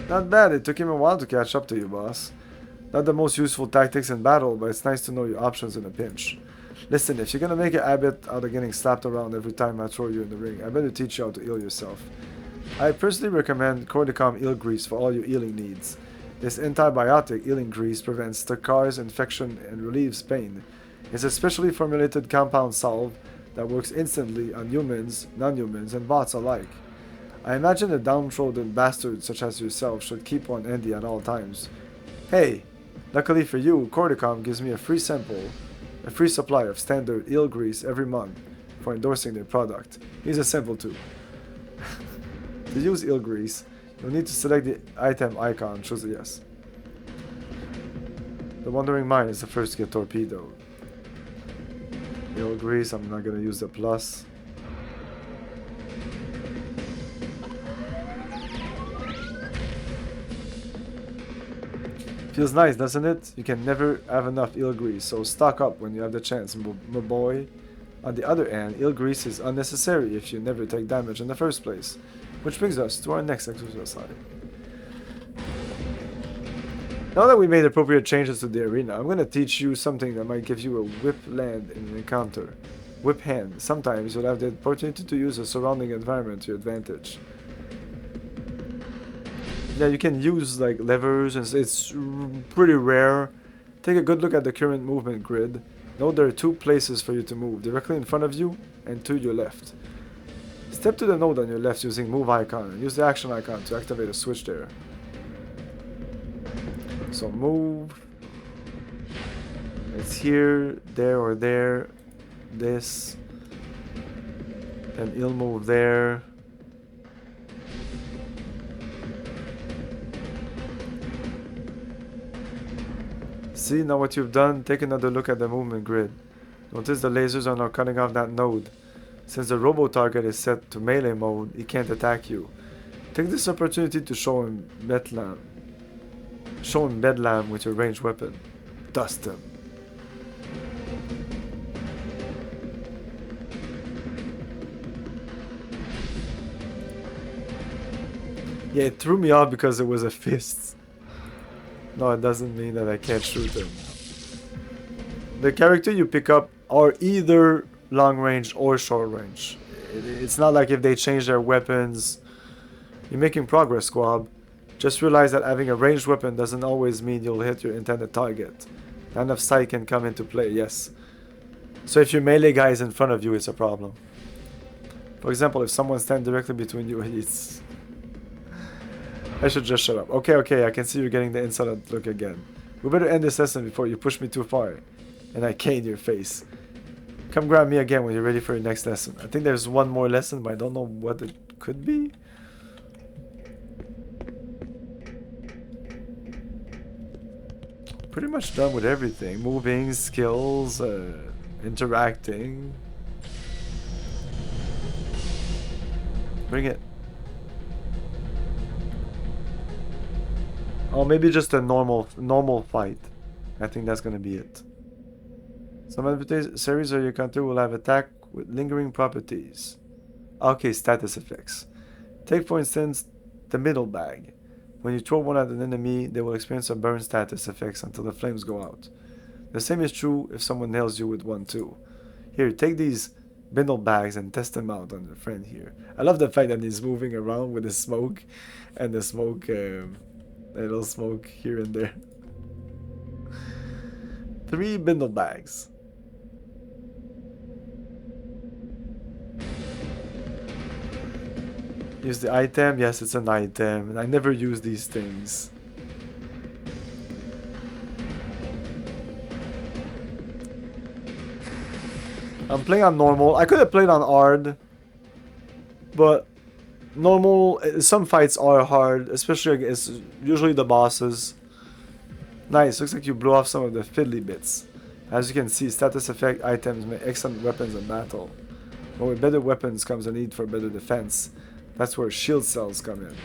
Not bad. It took him a while to catch up to you, boss. Not the most useful tactics in battle, but it's nice to know your options in a pinch. Listen, if you're gonna make a habit out of getting slapped around every time I throw you in the ring, I better teach you how to heal yourself. I personally recommend Cordycom Eel Grease for all your healing needs. This antibiotic healing grease prevents scars, infection, and relieves pain. It's a specially formulated compound salve that works instantly on humans, non-humans, and bots alike. I imagine a downtrodden bastard such as yourself should keep one handy at all times. Hey, luckily for you, Cordycom gives me a free supply of standard eel grease every month for endorsing their product. Here's a sample too. To use eel grease, you'll need to select the item icon, choose a yes. The Wandering Mind is the first to get torpedoed. Eel grease, I'm not gonna use the plus. Feels nice, doesn't it? You can never have enough eel grease, so stock up when you have the chance, my boy. On the other hand, eel grease is unnecessary if you never take damage in the first place. Which brings us to our next exercise. Now that we made appropriate changes to the arena, I'm going to teach you something that might give you a whip land in an encounter. Whip hand. Sometimes you'll have the opportunity to use the surrounding environment to your advantage. Yeah, you can use like levers, and it's pretty rare. Take a good look at the current movement grid. Note there are two places for you to move, directly in front of you and to your left. Step to the node on your left using move icon and use the action icon to activate a switch there. So move. It's here, there or there. This. And he'll move there. See now what you've done? Take another look at the movement grid. Notice the lasers are now cutting off that node. Since the robo target is set to melee mode, he can't attack you. Take this opportunity to show him Bedlam. Show him Bedlam with your ranged weapon. Dust him. Yeah, it threw me off because it was a fist. No, it doesn't mean that I can't shoot him. The character you pick up are either long range or short range. It's not like if they change their weapons. You're making progress, Squab. Just realize that having a ranged weapon doesn't always mean you'll hit your intended target. Line of sight can come into play, yes. So if your melee guy is in front of you, it's a problem. For example, if someone stands directly between you, it's... I should just shut up. Okay, I can see you're getting the insolent look again. We better end this lesson before you push me too far. And I cane your face. Come grab me again when you're ready for your next lesson. I think there's one more lesson, but I don't know what it could be. Pretty much done with everything. Moving, skills, interacting. Bring it. Oh, maybe just a normal fight. I think that's gonna be it. Some adversaries of your country will have attack with lingering properties. Okay, status effects. Take for instance the middle bag. When you throw one at an enemy, they will experience a burn status effects until the flames go out. The same is true if someone nails you with one too. Here, take these bindle bags and test them out on your friend here. I love the fact that he's moving around with the smoke, and the smoke, a little smoke here and there. 3 bindle bags. Use the item. Yes, it's an item. And I never use these things. I'm playing on normal. I could have played on hard. But normal, some fights are hard. Especially against usually the bosses. Nice. Looks like you blew off some of the fiddly bits. As you can see, status effect items make excellent weapons in battle. But with better weapons comes a need for better defense. That's where shield cells come in.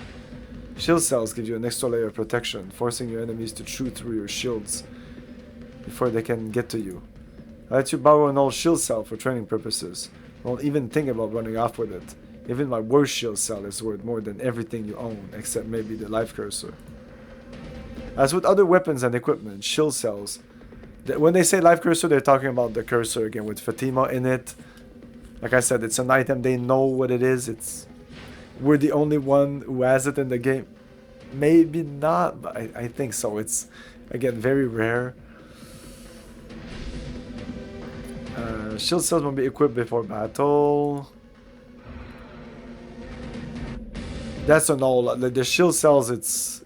Shield cells give you an extra layer of protection, forcing your enemies to chew through your shields before they can get to you. I let you borrow an old shield cell for training purposes. Don't even think about running off with it. Even my worst shield cell is worth more than everything you own, except maybe the life cursor. As with other weapons and equipment, shield cells... When they say life cursor, they're talking about the cursor again with Fatima in it. Like I said, it's an item, they know what it is. We're the only one who has it in the game. Maybe not, but I think so. It's, again, very rare. Shield cells will be equipped before battle. That's an all. The shield cells, it's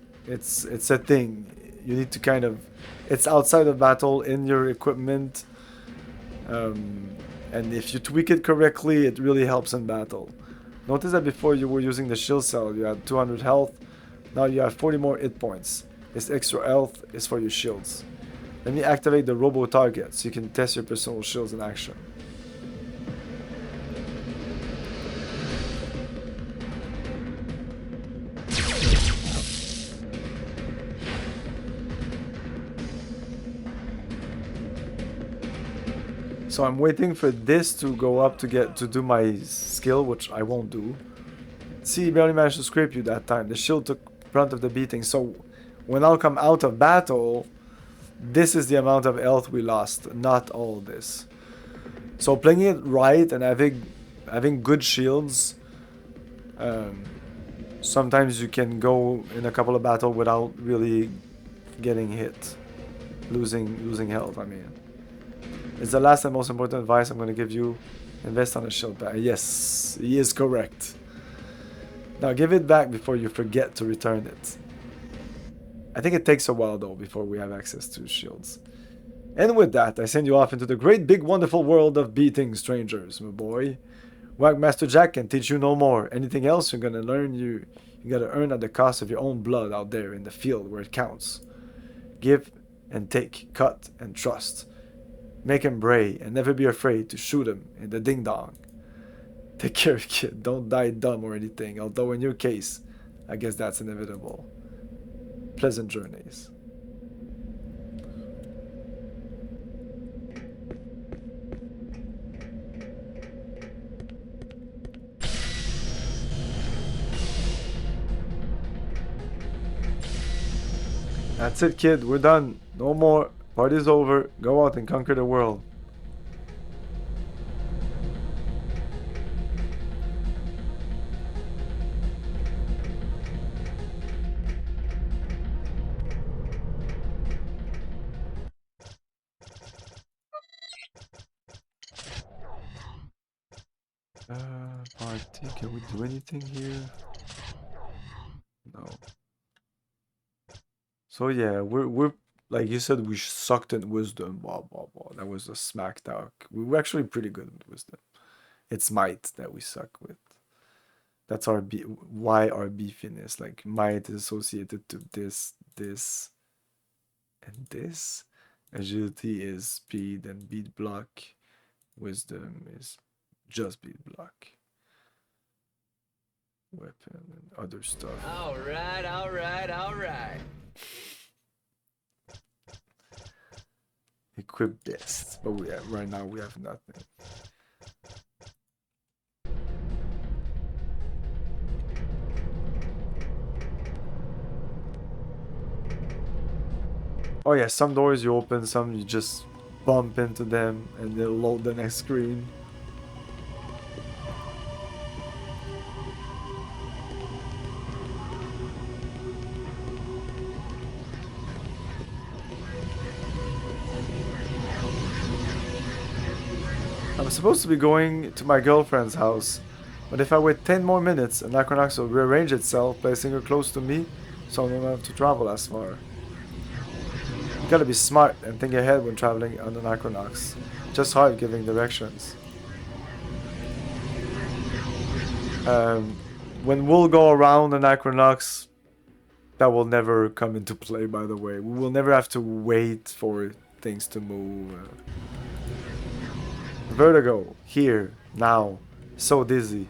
a thing. You need to kind of... It's outside of battle in your equipment. And if you tweak it correctly, it really helps in battle. Notice that before you were using the shield cell, you had 200 health. Now you have 40 more hit points. This extra health is for your shields. Let me activate the robo target so you can test your personal shields in action. So I'm waiting for this to go up to do my skill, which I won't do. See, he barely managed to scrape you that time. The shield took brunt of the beating. So when I'll come out of battle, this is the amount of health we lost, not all this. So playing it right and having good shields, sometimes you can go in a couple of battles without really getting hit, losing health. I mean. It's the last and most important advice I'm going to give you. Invest on a shield bag. Yes, he is correct. Now give it back before you forget to return it. I think it takes a while though before we have access to shields. And with that, I send you off into the great big wonderful world of beating strangers, my boy. Wagmaster Jack can teach you no more. Anything else you're going to learn, you got to earn at the cost of your own blood out there in the field where it counts. Give and take, cut and trust. Make him bray and never be afraid to shoot him in the ding-dong. Take care, kid. Don't die dumb or anything, although in your case, I guess that's inevitable. Pleasant journeys. That's it, kid. We're done. No more. Party's over. Go out and conquer the world. Party. Can we do anything here? No. So yeah, we're like you said, we sucked in wisdom. Blah blah blah. That was a smack talk. We were actually pretty good at wisdom. It's might that we suck with. That's our why our beefiness. Like might is associated to this, and this. Agility is speed and beat block. Wisdom is just beat block. Weapon and other stuff. All right, all right, all right. Equip this, but right now we have nothing. Oh yeah, some doors you open, some you just bump into them and they'll load the next screen. I'm supposed to be going to my girlfriend's house, but if I wait 10 more minutes, Anachronox will rearrange itself, placing her close to me, so I don't have to travel as far. You gotta be smart and think ahead when traveling on Anachronox. Just hard giving directions. When we'll go around Anachronox, that will never come into play, by the way. We will never have to wait for things to move. Vertigo, here, now, so dizzy.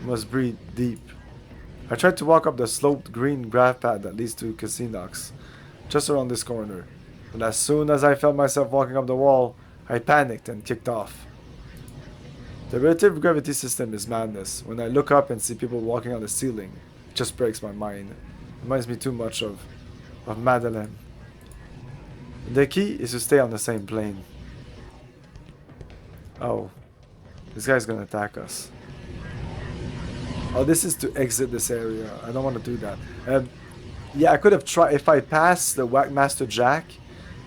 Must breathe deep. I tried to walk up the sloped green grass path that leads to Casinox, just around this corner. But as soon as I felt myself walking up the wall, I panicked and kicked off. The relative gravity system is madness. When I look up and see people walking on the ceiling, it just breaks my mind. It reminds me too much of Madeleine. The key is to stay on the same plane. Oh, this guy's gonna attack us. Oh, this is to exit this area. I don't want to do that. Yeah, I could have tried, if I passed the Whackmaster Jack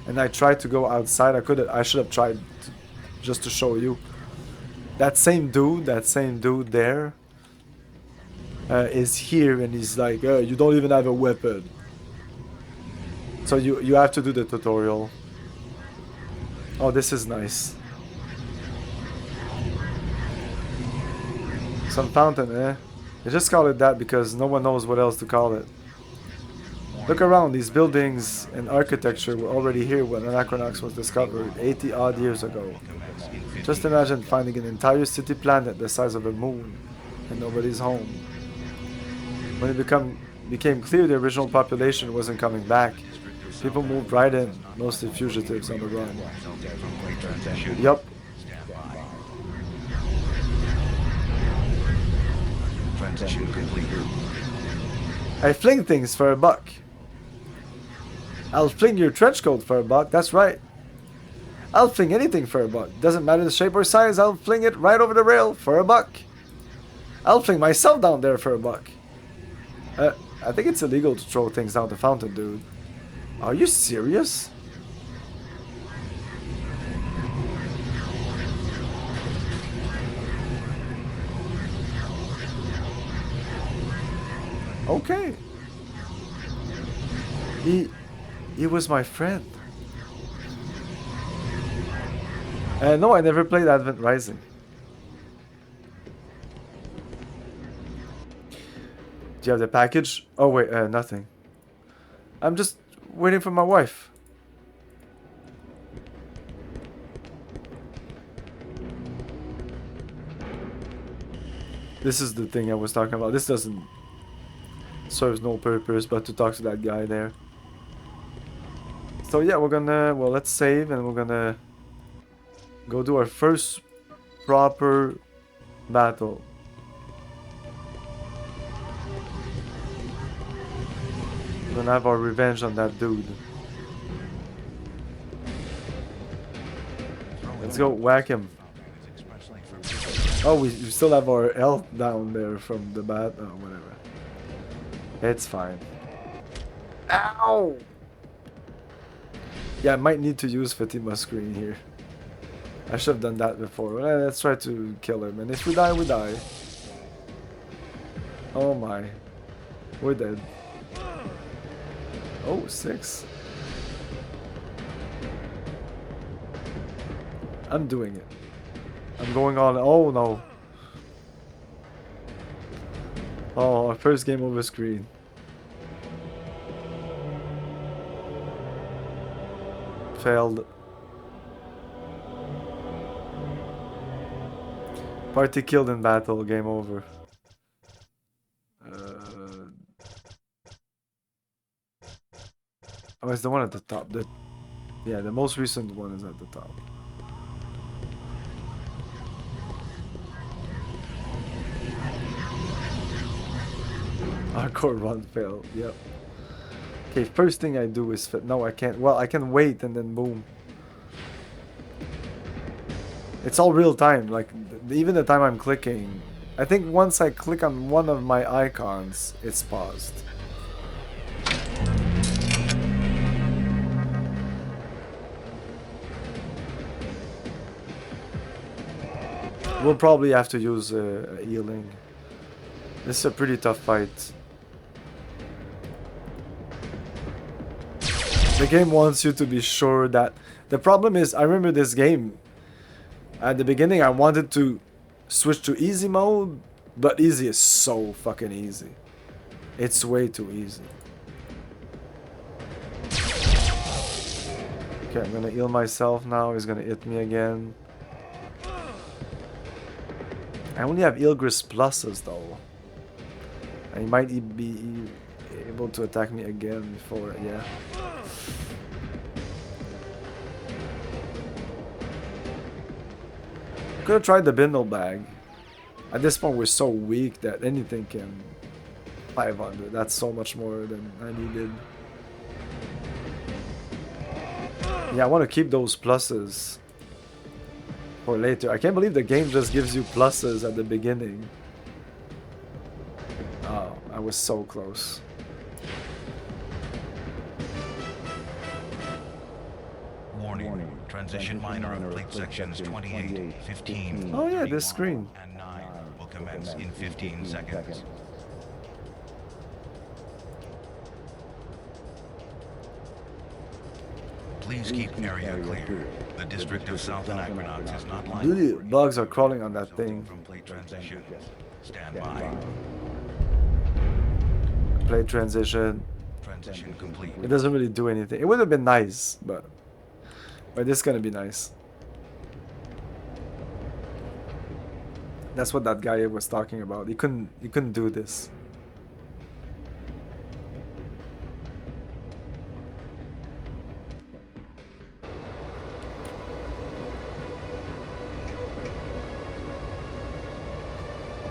and I tried to go outside, I should have tried just to show you. That same dude there is here and he's like, you don't even have a weapon. So you have to do the tutorial. Oh, this is nice. Some fountain, eh? They just call it that because no one knows what else to call it. Look around, these buildings and architecture were already here when Anachronox was discovered 80 odd years ago. Just imagine finding an entire city planet the size of a moon and nobody's home. When it became clear the original population wasn't coming back, people moved right in, mostly fugitives on the run. Yup. Transition complete. I fling things for $1. I'll fling your trench coat for $1, that's right. I'll fling anything for $1. Doesn't matter the shape or size, I'll fling it right over the rail for $1. I'll fling myself down there for $1. I think it's illegal to throw things down the fountain, dude. Are you serious? Okay. He was my friend. No, I never played Advent Rising. Do you have the package? Oh wait, nothing. I'm just waiting for my wife. This is the thing I was talking about. This doesn't... serves no purpose but to talk to that guy there. So yeah, we're gonna, well, let's save and we're gonna go do our first proper battle. We're gonna have our revenge on that dude. Let's go whack him. Oh, we still have our health down there from the bat. Oh, whatever. It's fine. Ow! Yeah, I might need to use Fatima screen here. I should have done that before. Well, let's try to kill him. And if we die, we die. Oh my. We're dead. Oh, 6. I'm doing it. I'm going on. Oh no. Oh, our first game over screen. Failed. Party killed in battle. Game over. Oh, it's the one at the top. Yeah, the most recent one is at the top. Hardcore run failed. Yep. Okay, first thing I do is fit. No, I can't. Well, I can wait and then boom. It's all real time. Like even the time I'm clicking. I think once I click on one of my icons, it's paused. We'll probably have to use healing. This is a pretty tough fight. The game wants you to be sure that... The problem is, I remember this game. At the beginning, I wanted to switch to easy mode, but easy is so fucking easy. It's way too easy. Okay, I'm gonna heal myself now. He's gonna hit me again. I only have Ilgris pluses though. And he might be able to attack me again before, yeah. Could have tried the bindle bag. At this point we're so weak that anything can 500. That's so much more than I needed. Yeah, I want to keep those pluses for later. I can't believe the game just gives you pluses at the beginning. Oh, I was so close. Warning. Transition minor of plate sections 28, 15, oh yeah, this screen. And 9 will commence in 15 seconds. Please keep area clear. The district of South Anachronox is not likely. Bugs are crawling on that thing. From plate transition. Stand by. Plate transition. Transition complete. It doesn't really do anything. It would have been nice, but this is gonna be nice. That's what that guy was talking about. He couldn't do this.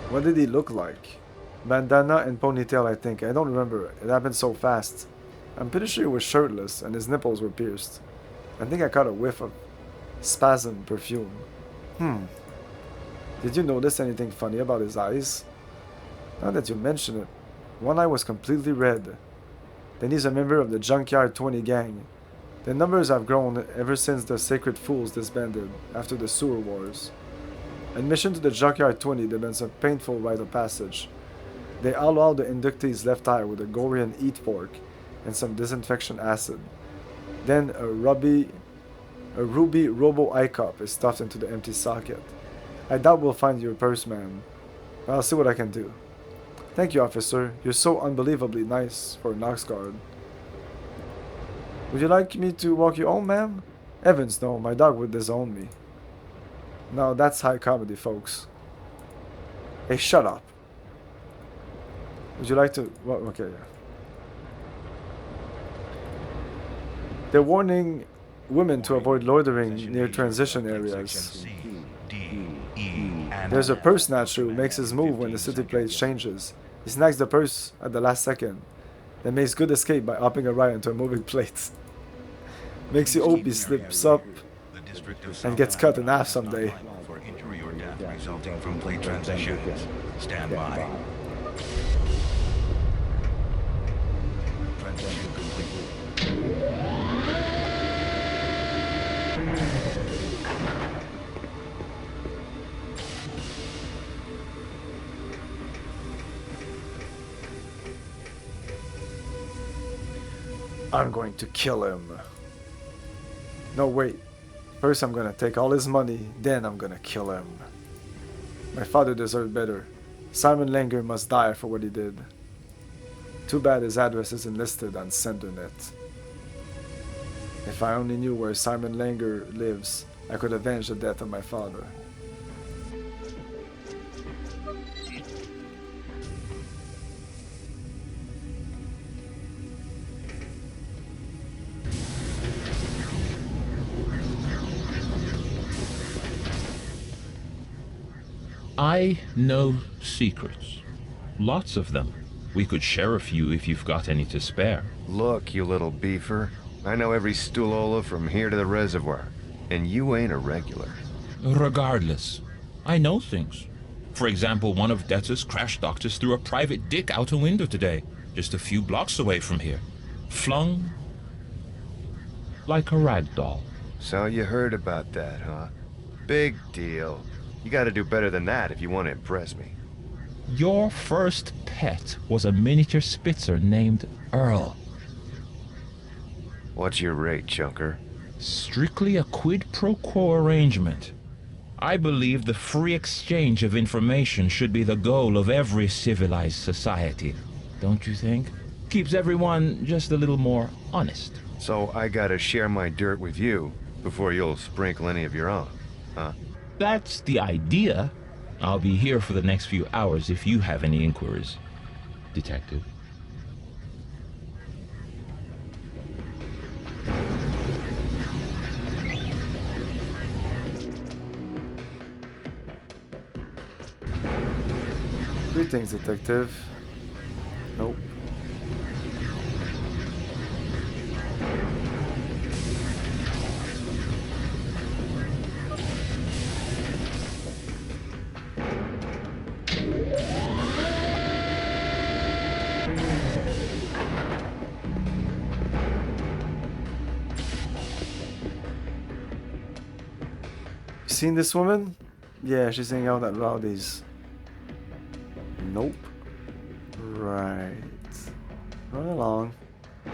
What did he look like? Bandana and ponytail, I think. I don't remember. It happened so fast. I'm pretty sure he was shirtless and his nipples were pierced. I think I caught a whiff of spasm perfume. Did you notice anything funny about his eyes? Now that you mention it, one eye was completely red. Then he's a member of the Junkyard 20 gang. The numbers have grown ever since the Sacred Fools disbanded after the sewer wars. Admission to the Junkyard 20 demands a painful rite of passage. They allow the inductee's left eye with a Gorian eat fork and some disinfection acid. Then a ruby robo eye cup is stuffed into the empty socket. I doubt we'll find your purse, man. But I'll see what I can do. Thank you, officer. You're so unbelievably nice for a Knox guard. Would you like me to walk you home, ma'am? Evans, no. My dog would disown me. Now that's high comedy, folks. Hey, shut up. Would you like to? Well, okay, yeah. They're warning women to avoid loitering near transition areas. There's a purse snatcher who makes his move when the city plate changes. He snags the purse at the last second, then makes good escape by hopping a ride into a moving plate. Makes you hope he slips up and gets cut in half someday. For injury or death resulting from plate transitions. Stand by. Transition complete. I'm going to kill him. No, wait. First I'm gonna take all his money, then I'm gonna kill him. My father deserved better. Simon Langer must die for what he did. Too bad his address isn't listed on SenderNet. If I only knew where Simon Langer lives, I could avenge the death of my father. I know secrets. Lots of them. We could share a few if you've got any to spare. Look, you little beefer. I know every Stulola from here to the reservoir. And you ain't a regular. Regardless, I know things. For example, one of Detz's crash doctors threw a private dick out a window today, just a few blocks away from here. Flung like a rag doll. So you heard about that, huh? Big deal. You gotta do better than that if you want to impress me. Your first pet was a miniature Spitzer named Earl. What's your rate, chunker? Strictly a quid pro quo arrangement. I believe the free exchange of information should be the goal of every civilized society. Don't you think? Keeps everyone just a little more honest. So I gotta share my dirt with you before you'll sprinkle any of your own, huh? That's the idea. I'll be here for the next few hours if you have any inquiries, Detective. Greetings, Detective. Nope. Seen this woman? Yeah, she's hanging out at Rowdy's. Nope. Right. Run along. I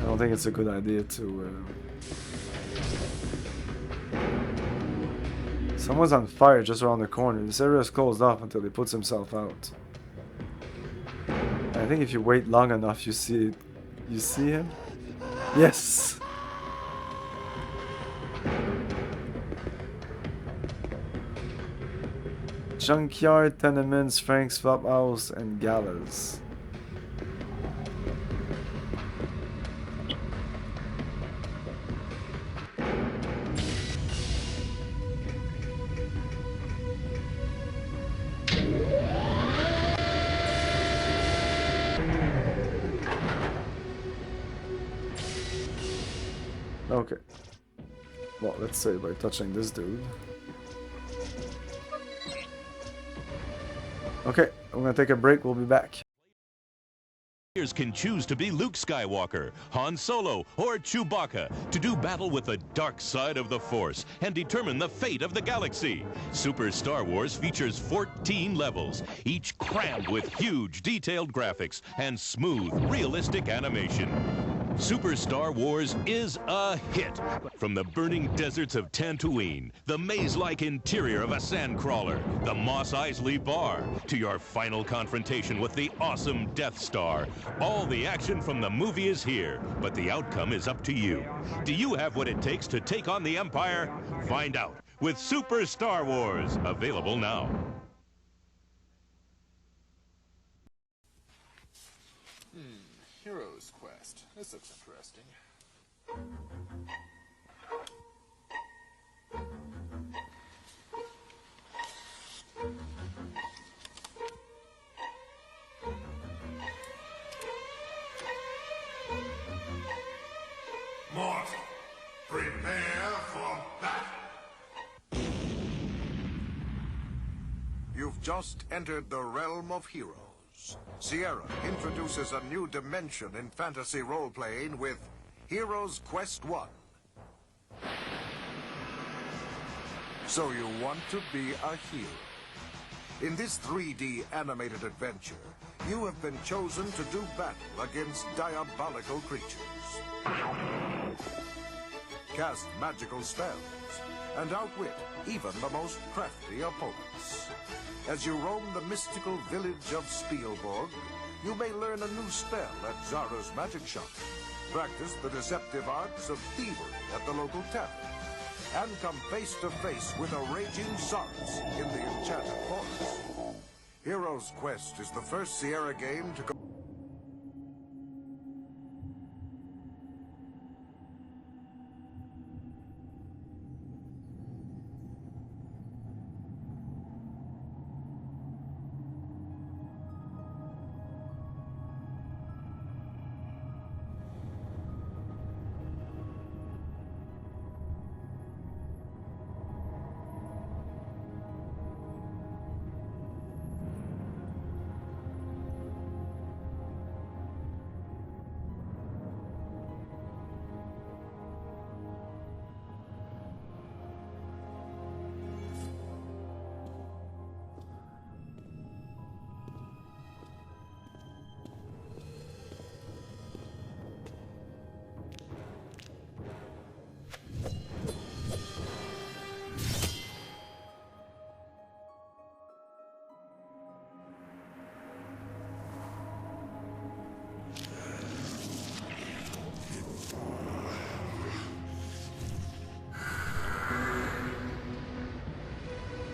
don't think it's a good idea to... Someone's on fire just around the corner. This area is closed off until he puts himself out. I think if you wait long enough, you see it. You see him? Yes! Junkyard, tenements, Frank's Flop House, and galas. Okay. Well, let's say by touching this dude. Okay, I'm gonna take a break. We'll be back. Players can choose to be Luke Skywalker, Han Solo, or Chewbacca to do battle with the dark side of the Force and determine the fate of the galaxy. Super Star Wars features 14 levels, each crammed with huge, detailed graphics and smooth, realistic animation. Super Star Wars is a hit. From the burning deserts of Tatooine, the maze-like interior of a sandcrawler, the Mos Eisley Bar, to your final confrontation with the awesome Death Star. All the action from the movie is here, but the outcome is up to you. Do you have what it takes to take on the Empire? Find out with Super Star Wars, available now. This looks interesting. Mortal, prepare for battle. You've just entered the realm of heroes. Sierra introduces a new dimension in fantasy role-playing with Heroes Quest 1. So you want to be a hero. In this 3D animated adventure, you have been chosen to do battle against diabolical creatures. Cast magical spells, and outwit even the most crafty opponents. As you roam the mystical village of Spielborg, you may learn a new spell at Zara's magic shop, practice the deceptive arts of thievery at the local tavern, and come face to face with a raging Saurus in the enchanted forest. Heroes Quest is the first Sierra game to go.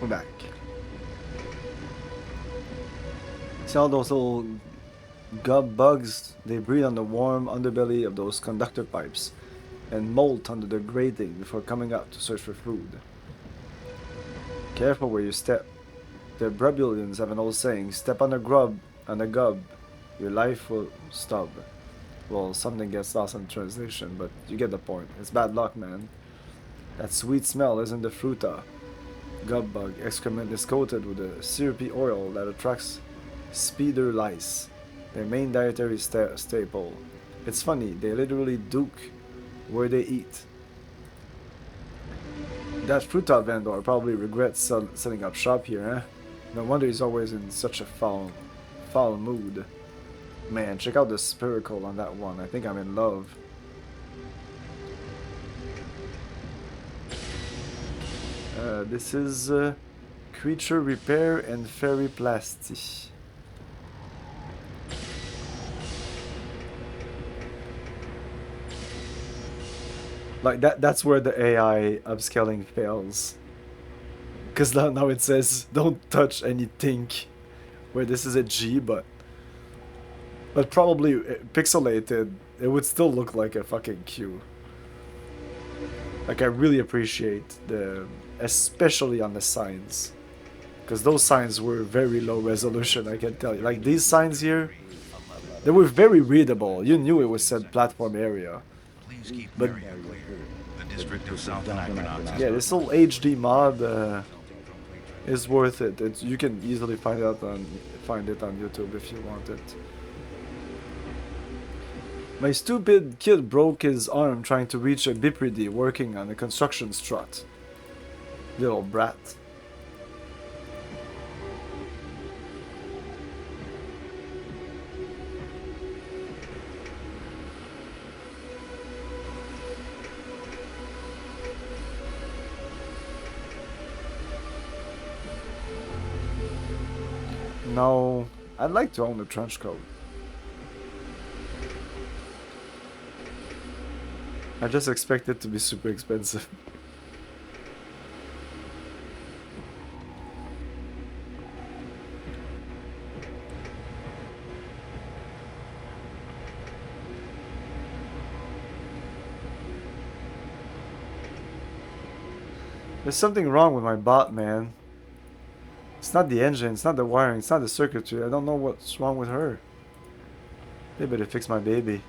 We're back. See all those little gub bugs? They breathe on the warm underbelly of those conductor pipes and molt under the grating before coming out to search for food. Careful where you step. The Brebulians have an old saying, step on a grub, on a gub, your life will stub. Well, something gets lost in translation, but you get the point. It's bad luck, man. That sweet smell isn't the fruta. Gub bug excrement is coated with a syrupy oil that attracts speeder lice, their main dietary staple. It's funny, they literally duke where they eat. That fruta vendor probably regrets setting up shop here, eh? No wonder he's always in such a foul mood. Man, check out the spherical on that one. I think I'm in love. This is creature repair and fairy plastic. Like that's where the AI upscaling fails. Because now it says don't touch anything. Where this is a G, but probably pixelated, it would still look like a fucking Q. Like I really appreciate especially on the signs, because those signs were very low resolution. I can tell you, like these signs here, they were very readable. You knew it was said platform area. But the district of South Anachronox. Yeah, this little HD mod is worth it. You can easily find it on YouTube if you want it. My stupid kid broke his arm trying to reach a Bipridi working on a construction strut. Little brat. No, I'd like to own a trench coat. I just expect it to be super expensive. There's something wrong with my bot, man. It's not the engine, it's not the wiring, it's not the circuitry. I don't know what's wrong with her. They better fix my baby.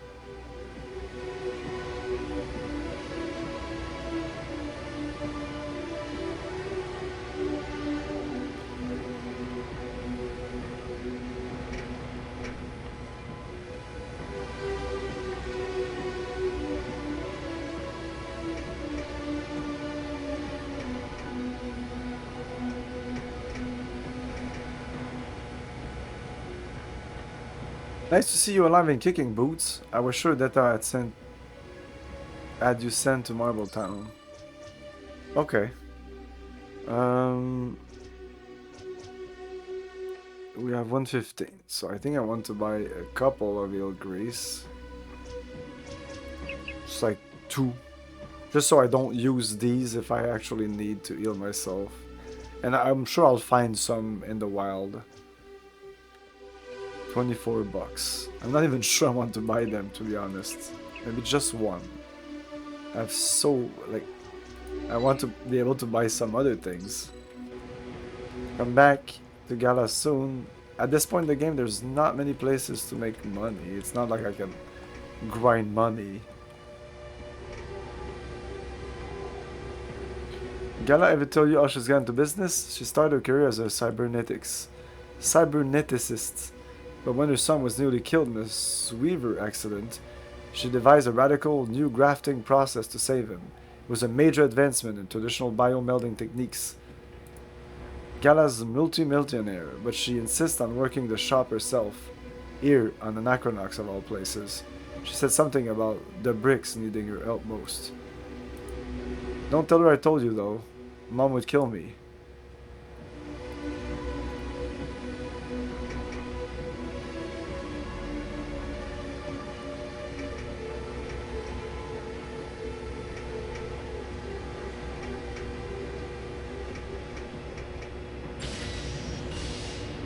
Nice to see you alive and kicking, Boots. I was sure that I had you sent to Marble Town. Okay. We have 115, so I think I want to buy a couple of eel grease. Just like 2. Just so I don't use these if I actually need to heal myself. And I'm sure I'll find some in the wild. 24 bucks. I'm not even sure I want to buy them, to be honest. Maybe just one. I've so, like, I want to be able to buy some other things. Come back to Gala soon. At this point in the game, there's not many places to make money. It's not like I can grind money. Gala ever tell you how she's got into business? She started her career as a cyberneticist. But when her son was nearly killed in a Sweaver accident, she devised a radical new grafting process to save him. It was a major advancement in traditional biomelding techniques. Gala's multi-millionaire, but she insists on working the shop herself, here on Anachronox of all places. She said something about the bricks needing her help most. Don't tell her I told you though. Mom would kill me.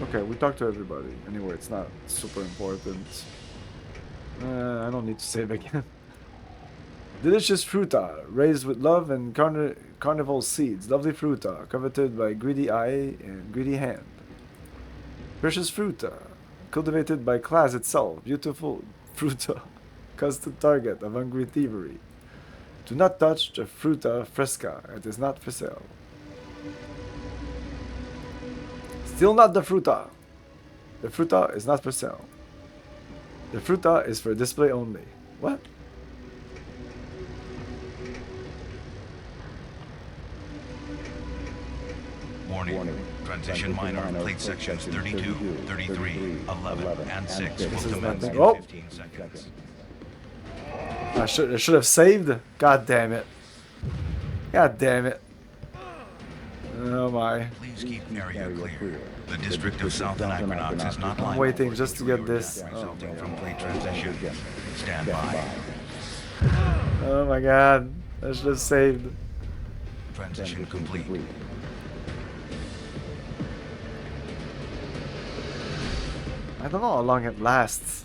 Okay, we talked to everybody. Anyway, it's not super important. I don't need to save again. Delicious fruta, raised with love and carnival seeds. Lovely fruta, coveted by greedy eye and greedy hand. Precious fruta, cultivated by class itself. Beautiful fruta, constant target of hungry thievery. Do not touch the fruta fresca. It is not for sale. Still not the fruta. The fruta is not for sale. The fruta is for display only. What? Warning. Transition minor plate sections 32, 33, 11, and 6 will commence in 15 seconds. I should have saved. God damn it. God damn it. Oh my. Please keep area clear. The district of South Anachronox is not liable. I'm waiting just to get this. Resulting from plate transition. Stand by. Oh my god. I should have saved. Transition complete. I don't know how long it lasts.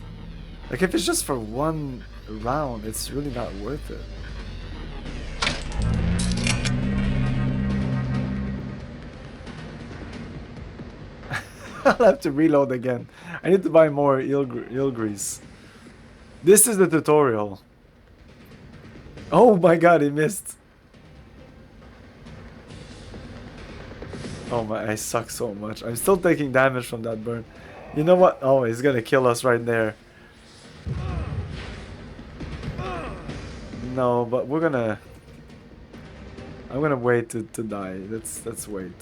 Like if it's just for one round, it's really not worth it. I'll have to reload again. I need to buy more eel grease. This is the tutorial. Oh my god, he missed. Oh my, I suck so much. I'm still taking damage from that burn. You know what? Oh, he's gonna kill us right there. No, but we're gonna... I'm gonna wait to die. Let's wait.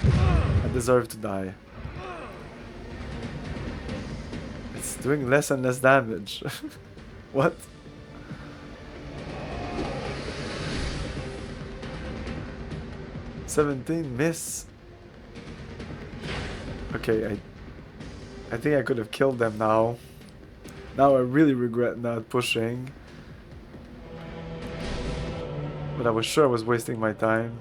I deserve to die. It's doing less and less damage. What? $17 miss. Okay, I think I could have killed them now. Now I really regret not pushing. But I was sure I was wasting my time.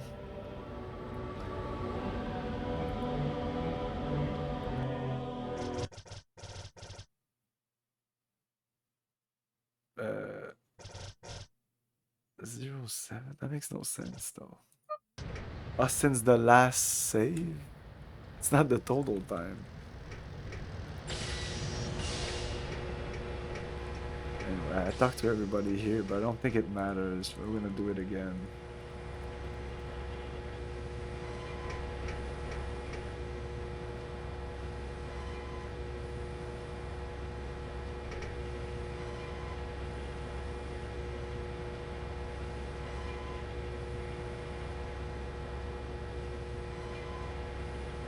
07? That makes no sense though. Since the last save? It's not the total time. Anyway, I talked to everybody here, but I don't think it matters. We're gonna do it again.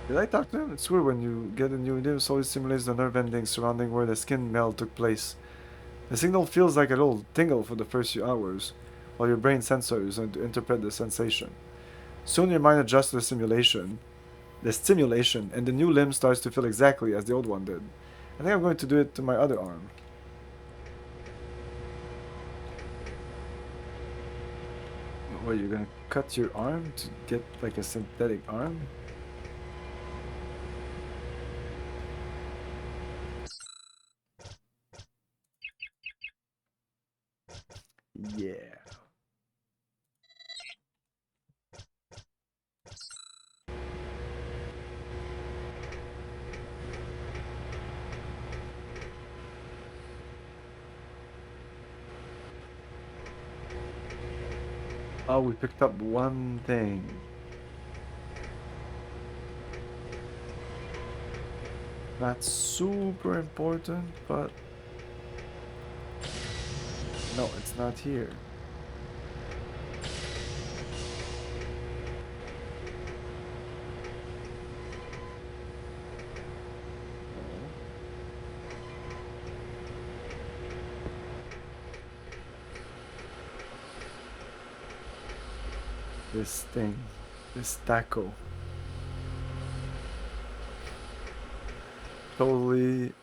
Did I talk to him? It's weird when you get a new idea, it always simulates the nerve endings surrounding where the skin melt took place. The signal feels like a little tingle for the first few hours, while your brain sensors interpret the sensation. Soon your mind adjusts to the stimulation, and the new limb starts to feel exactly as the old one did. I think I'm going to do it to my other arm. What, you're gonna cut your arm to get like a synthetic arm? Yeah. Oh, we picked up one thing. Not super important, but... No, it's not here. This thing. This taco. Totally...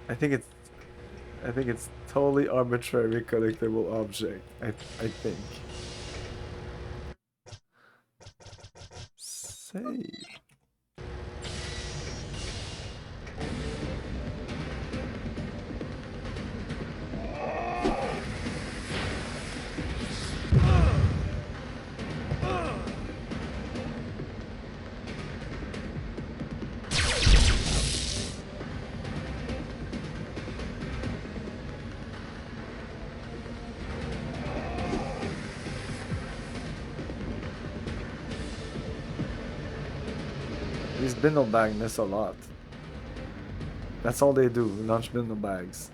I think it's totally arbitrary collectible object. I think. Save. These bindle bags miss a lot. That's all they do, launch bindle bags.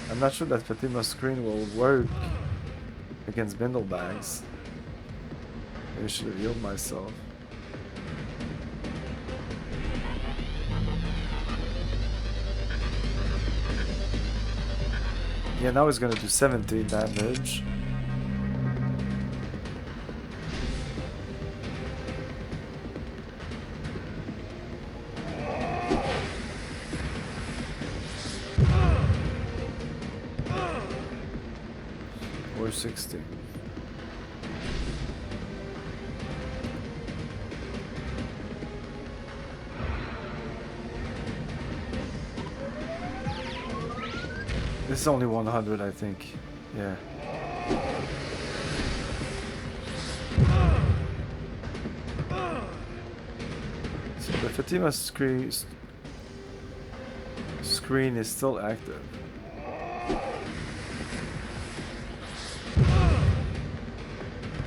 I'm not sure that Fatima's screen will work against bindle bags. Maybe I should have healed myself. Yeah, now he's gonna do 17 damage. Or 16. This is only 100, I think. Yeah. So the Fatima screen is still active.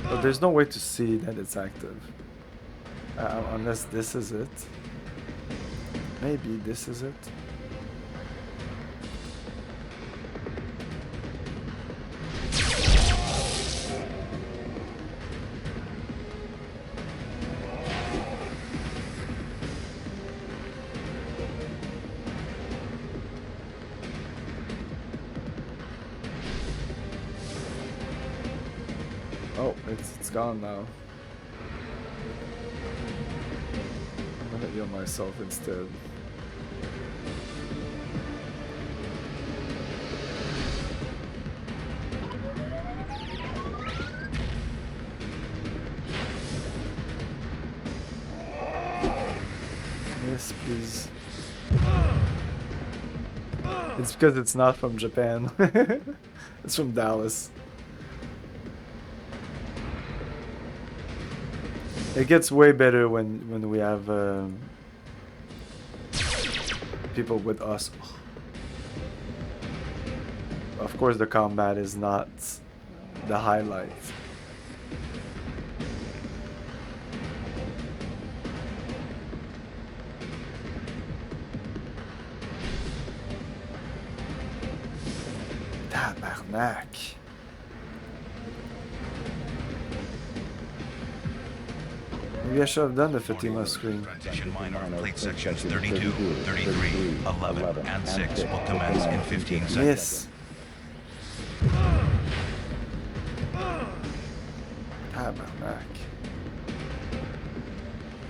But there's no way to see that it's active. Unless this is it. Maybe this is it. Oh, it's gone now. I'm gonna heal myself instead. Yes, please. It's because it's not from Japan. It's from Dallas. It gets way better when we have people with us. Of course, the combat is not the highlight. Tabarnak. Maybe I should have done the Fatima screen. Transition minor. Plate sections 32, 33, 11, and 6 will commence in 15 seconds. Yes. Tabarnak.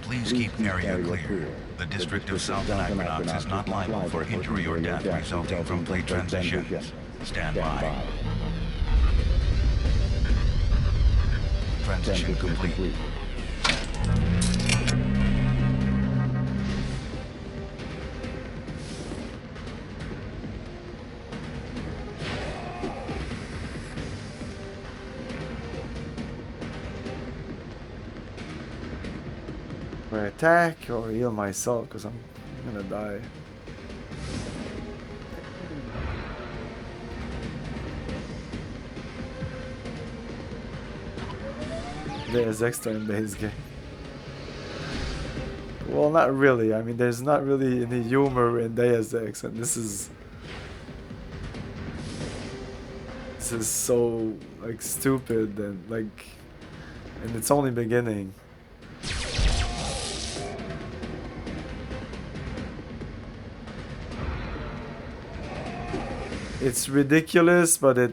Please keep area clear. The district of South Anachronox is not liable for injury or death resulting from plate transitions. Stand by. Transition complete. Or attack or heal myself because I'm gonna die. There's extra in base game. Well, not really. I mean, there's not really any humor in Deus Ex, and this is so like stupid and like, and it's only beginning. It's ridiculous, but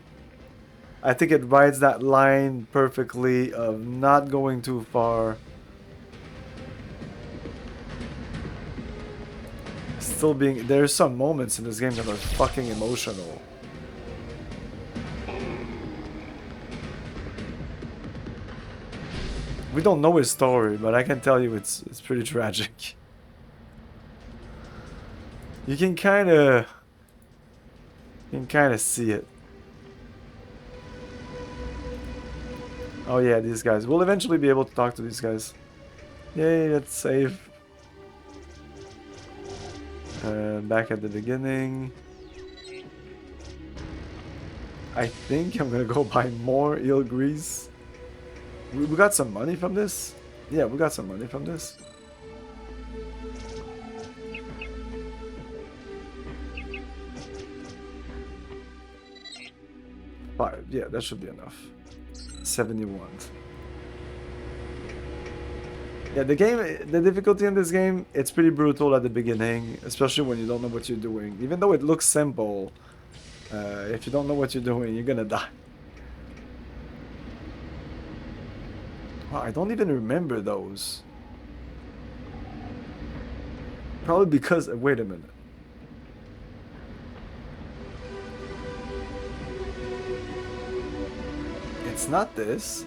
I think it rides that line perfectly of not going too far. Still being, there's some moments in this game that are fucking emotional. We don't know his story, but I can tell you it's pretty tragic. You can kind of see it. Oh yeah, these guys. We'll eventually be able to talk to these guys. Yay, let's save. Back at the beginning. I think I'm gonna go buy more eel grease. We got some money from this? Yeah, we got some money from this. Five. Yeah, that should be enough. 71. Yeah, the difficulty in this game, it's pretty brutal at the beginning, especially when you don't know what you're doing. Even though it looks simple, if you don't know what you're doing, you're gonna die. Wow, I don't even remember those. Probably because... wait a minute. It's not this.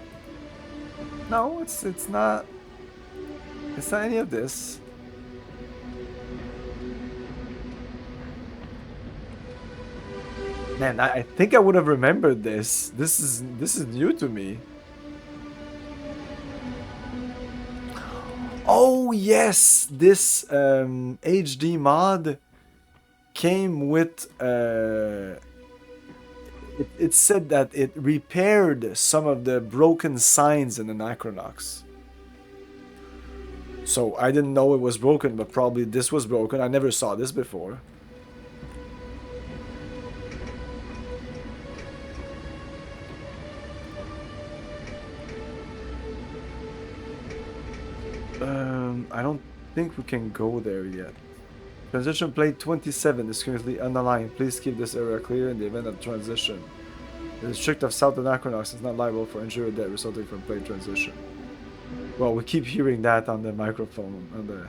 No, it's not. It's not any of this. Man, I think I would have remembered this. This is new to me. Oh yes, this HD mod came with it said that it repaired some of the broken signs in Anachronox. So I didn't know it was broken, but probably this was broken. I never saw this before. I don't think we can go there yet. Transition plate 27 is currently unaligned. Please keep this area clear in the event of transition. The district of South Anachronox is not liable for injury or death resulting from plate transition. Well, we keep hearing that on the microphone. On the...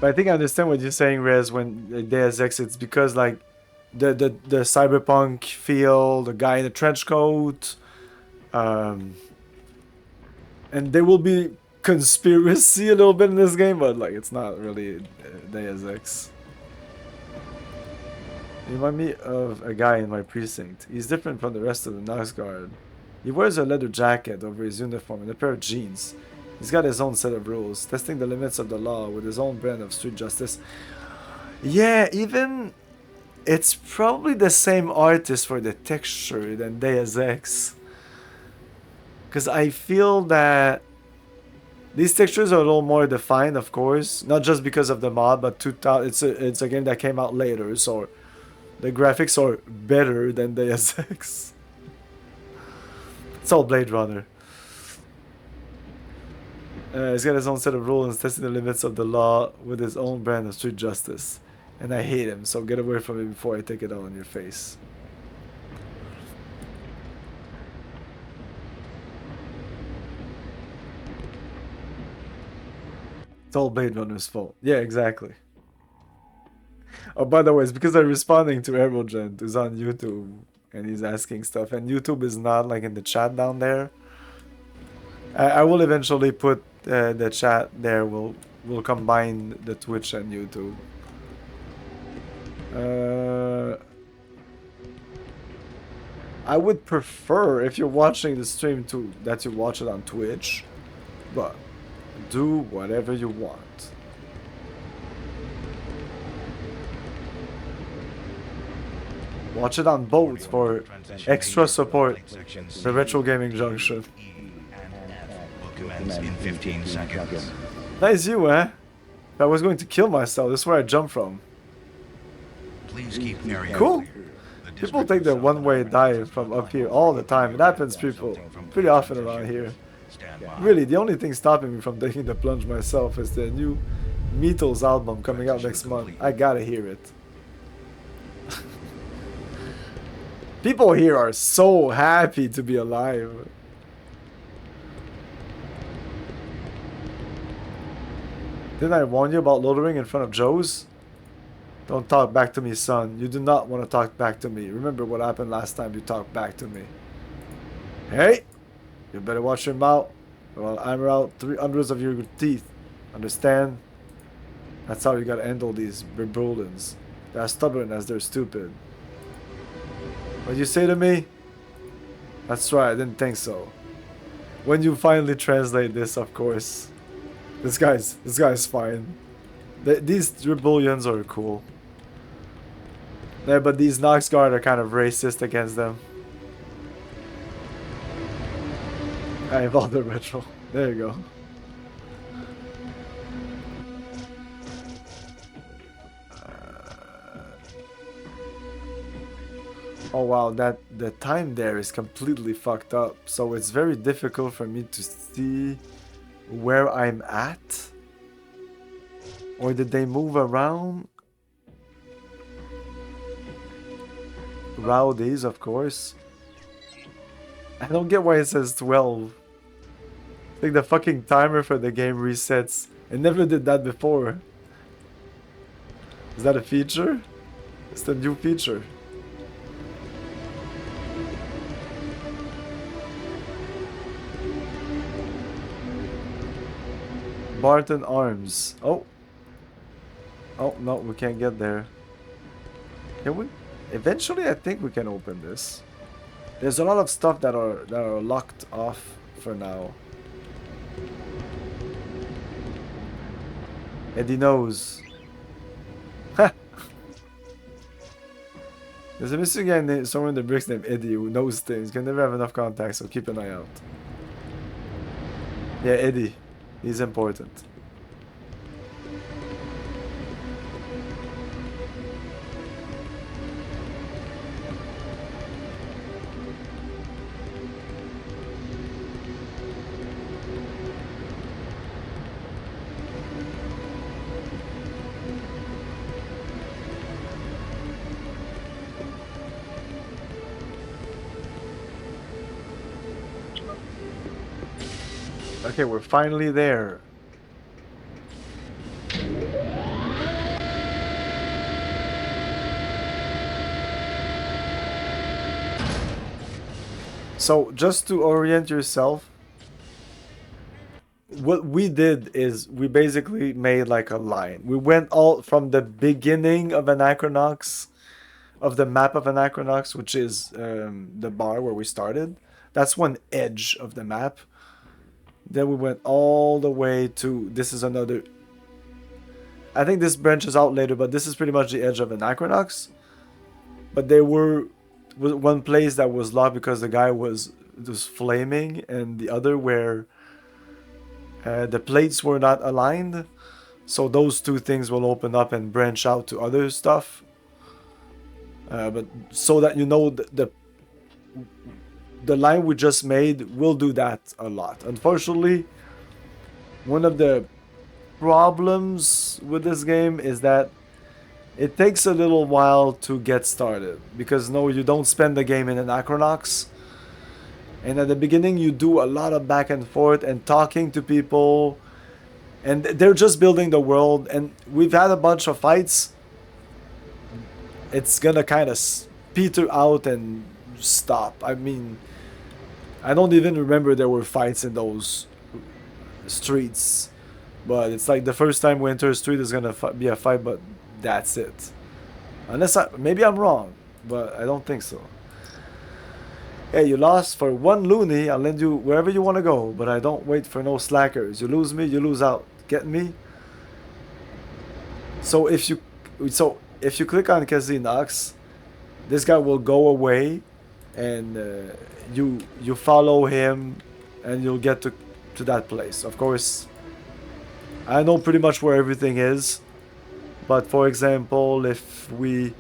But I think I understand what you're saying, Rez, when Deus Ex, it's because like the cyberpunk feel, the guy in the trench coat, and there will be conspiracy a little bit in this game, but like it's not really Deus Ex. You remind me of a guy in my precinct. He's different from the rest of the Knox Guard. He wears a leather jacket over his uniform and a pair of jeans. He's got his own set of rules, testing the limits of the law with his own brand of street justice. Yeah, even it's probably the same artist for the texture than Deus Ex. Because I feel that these textures are a little more defined, of course. Not just because of the mod, but 2000, it's a game that came out later, so the graphics are better than Deus Ex. It's all Blade Runner. He's got his own set of rules, testing the limits of the law with his own brand of street justice. And I hate him, so get away from me before I take it all in your face. It's all Blade Runner's fault. Yeah, exactly. Oh, by the way, it's because I'm responding to Aerogent, who's on YouTube, and he's asking stuff, and YouTube is not like in the chat down there. I will eventually put the chat there. We'll combine the Twitch and YouTube. I would prefer if you're watching the stream that you watch it on Twitch, but do whatever you want. Watch it on both for extra support. The Retro Gaming Junction. Commence in 15 seconds. Nice you, eh? If I was going to kill myself, this is where I jump from. Please keep area Cool. clear. People take the one-way dive from up here all the time. It happens pretty often around here. Really, the only thing stopping me from taking the plunge myself is the new Beatles album coming out next month. I gotta hear it. People here are so happy to be alive. Didn't I warn you about loitering in front of Joe's? Don't talk back to me, son. You do not want to talk back to me. Remember what happened last time you talked back to me. Hey! You better watch your mouth, or I'll hammer out 300 of your teeth. Understand? That's how you gotta handle these Berbolins. They're as stubborn as they're stupid. What you say to me? That's right, I didn't think so. When you finally translate this, of course. This guy's fine. These rebellions are cool. Yeah, but these Knox Guard are kind of racist against them. I involved the retro. There you go. Oh wow, the time there is completely fucked up. So it's very difficult for me to see where I'm at. Or did they move around? Rowdies, of course. I don't get why it says 12. I think the fucking timer for the game resets. It never did that before. Is that a feature? It's the new feature. Barton Arms. Oh. Oh, no, we can't get there. Can we? Eventually, I think we can open this. There's a lot of stuff that are locked off for now. Eddie knows. Ha! There's a missing guy named, somewhere in the bricks named Eddie who knows things. Can never have enough contacts, so keep an eye out. Yeah, Eddie. He's important. Okay, we're finally there. So, just to orient yourself, what we did is we basically made like a line. We went all from the beginning of Anachronox, of the map of Anachronox, which is the bar where we started. That's one edge of the map. Then we went all the way to, this is another, I think this branches out later, but this is pretty much the edge of Anachronox. But there was one place that was locked because the guy was flaming, and the other where the plates were not aligned. So those two things will open up and branch out to other stuff. But so that you know, the line we just made will do that a lot. Unfortunately, one of the problems with this game is that it takes a little while to get started, because no, you don't spend the game in Anachronox, and at the beginning you do a lot of back and forth and talking to people, and they're just building the world, and we've had a bunch of fights. It's gonna kind of peter out and stop. I mean, I don't even remember there were fights in those streets, but it's like the first time we enter a street is gonna be a fight, but that's it. Unless maybe I'm wrong, but I don't think so. Hey, you lost for 1 loony. I'll lend you wherever you want to go, but I don't wait for no slackers. You lose me, you lose out. Get me? So if you click on Casinox, this guy will go away, and you follow him, and you'll get to that place. Of course, I know pretty much where everything is, but for example, if we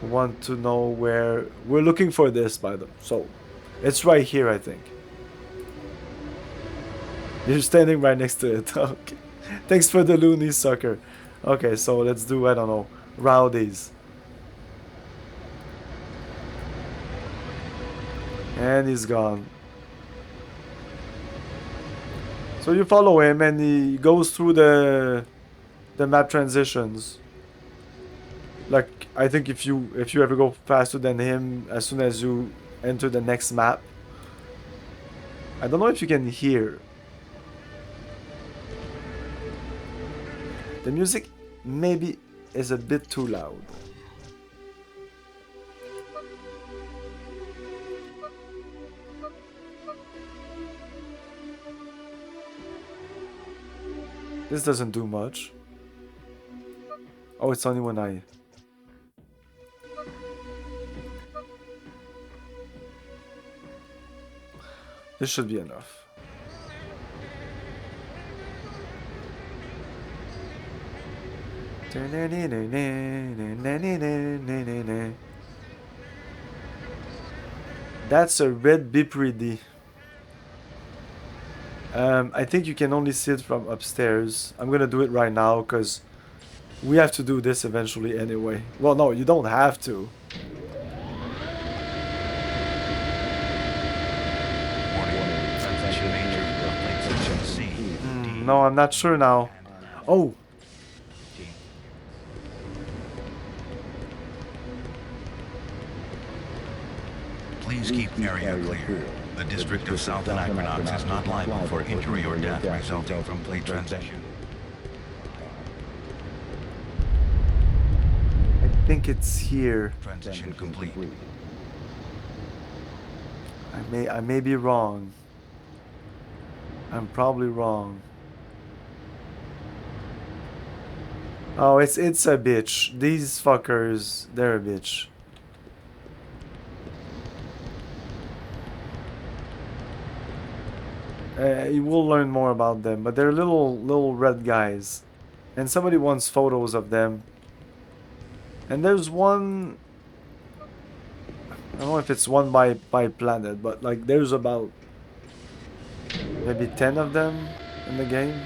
want to know where we're looking for this, by the so it's right here, I think. You're standing right next to it. Okay, thanks for the loony, sucker. Okay, so let's do, I don't know, rowdies. And he's gone. So you follow him, and he goes through the map transitions. Like, I think if you ever go faster than him, as soon as you enter the next map. I don't know if you can hear. The music maybe is a bit too loud. This doesn't do much. Oh, it's only when I... This should be enough. That's a red Bipridi. I think you can only see it from upstairs. I'm gonna do it right now because we have to do this eventually anyway. Well, no, you don't have to. No, I'm not sure now. Oh! Please keep area clear. The district of South Anachronox is not liable for injury or death resulting from plate transition. I think it's here. Transition complete. I may be wrong. I'm probably wrong. Oh, it's a bitch. These fuckers, they're a bitch. You will learn more about them, but they're little red guys, and somebody wants photos of them. And there's one. I don't know if it's one by planet, but like there's about maybe 10 of them in the game.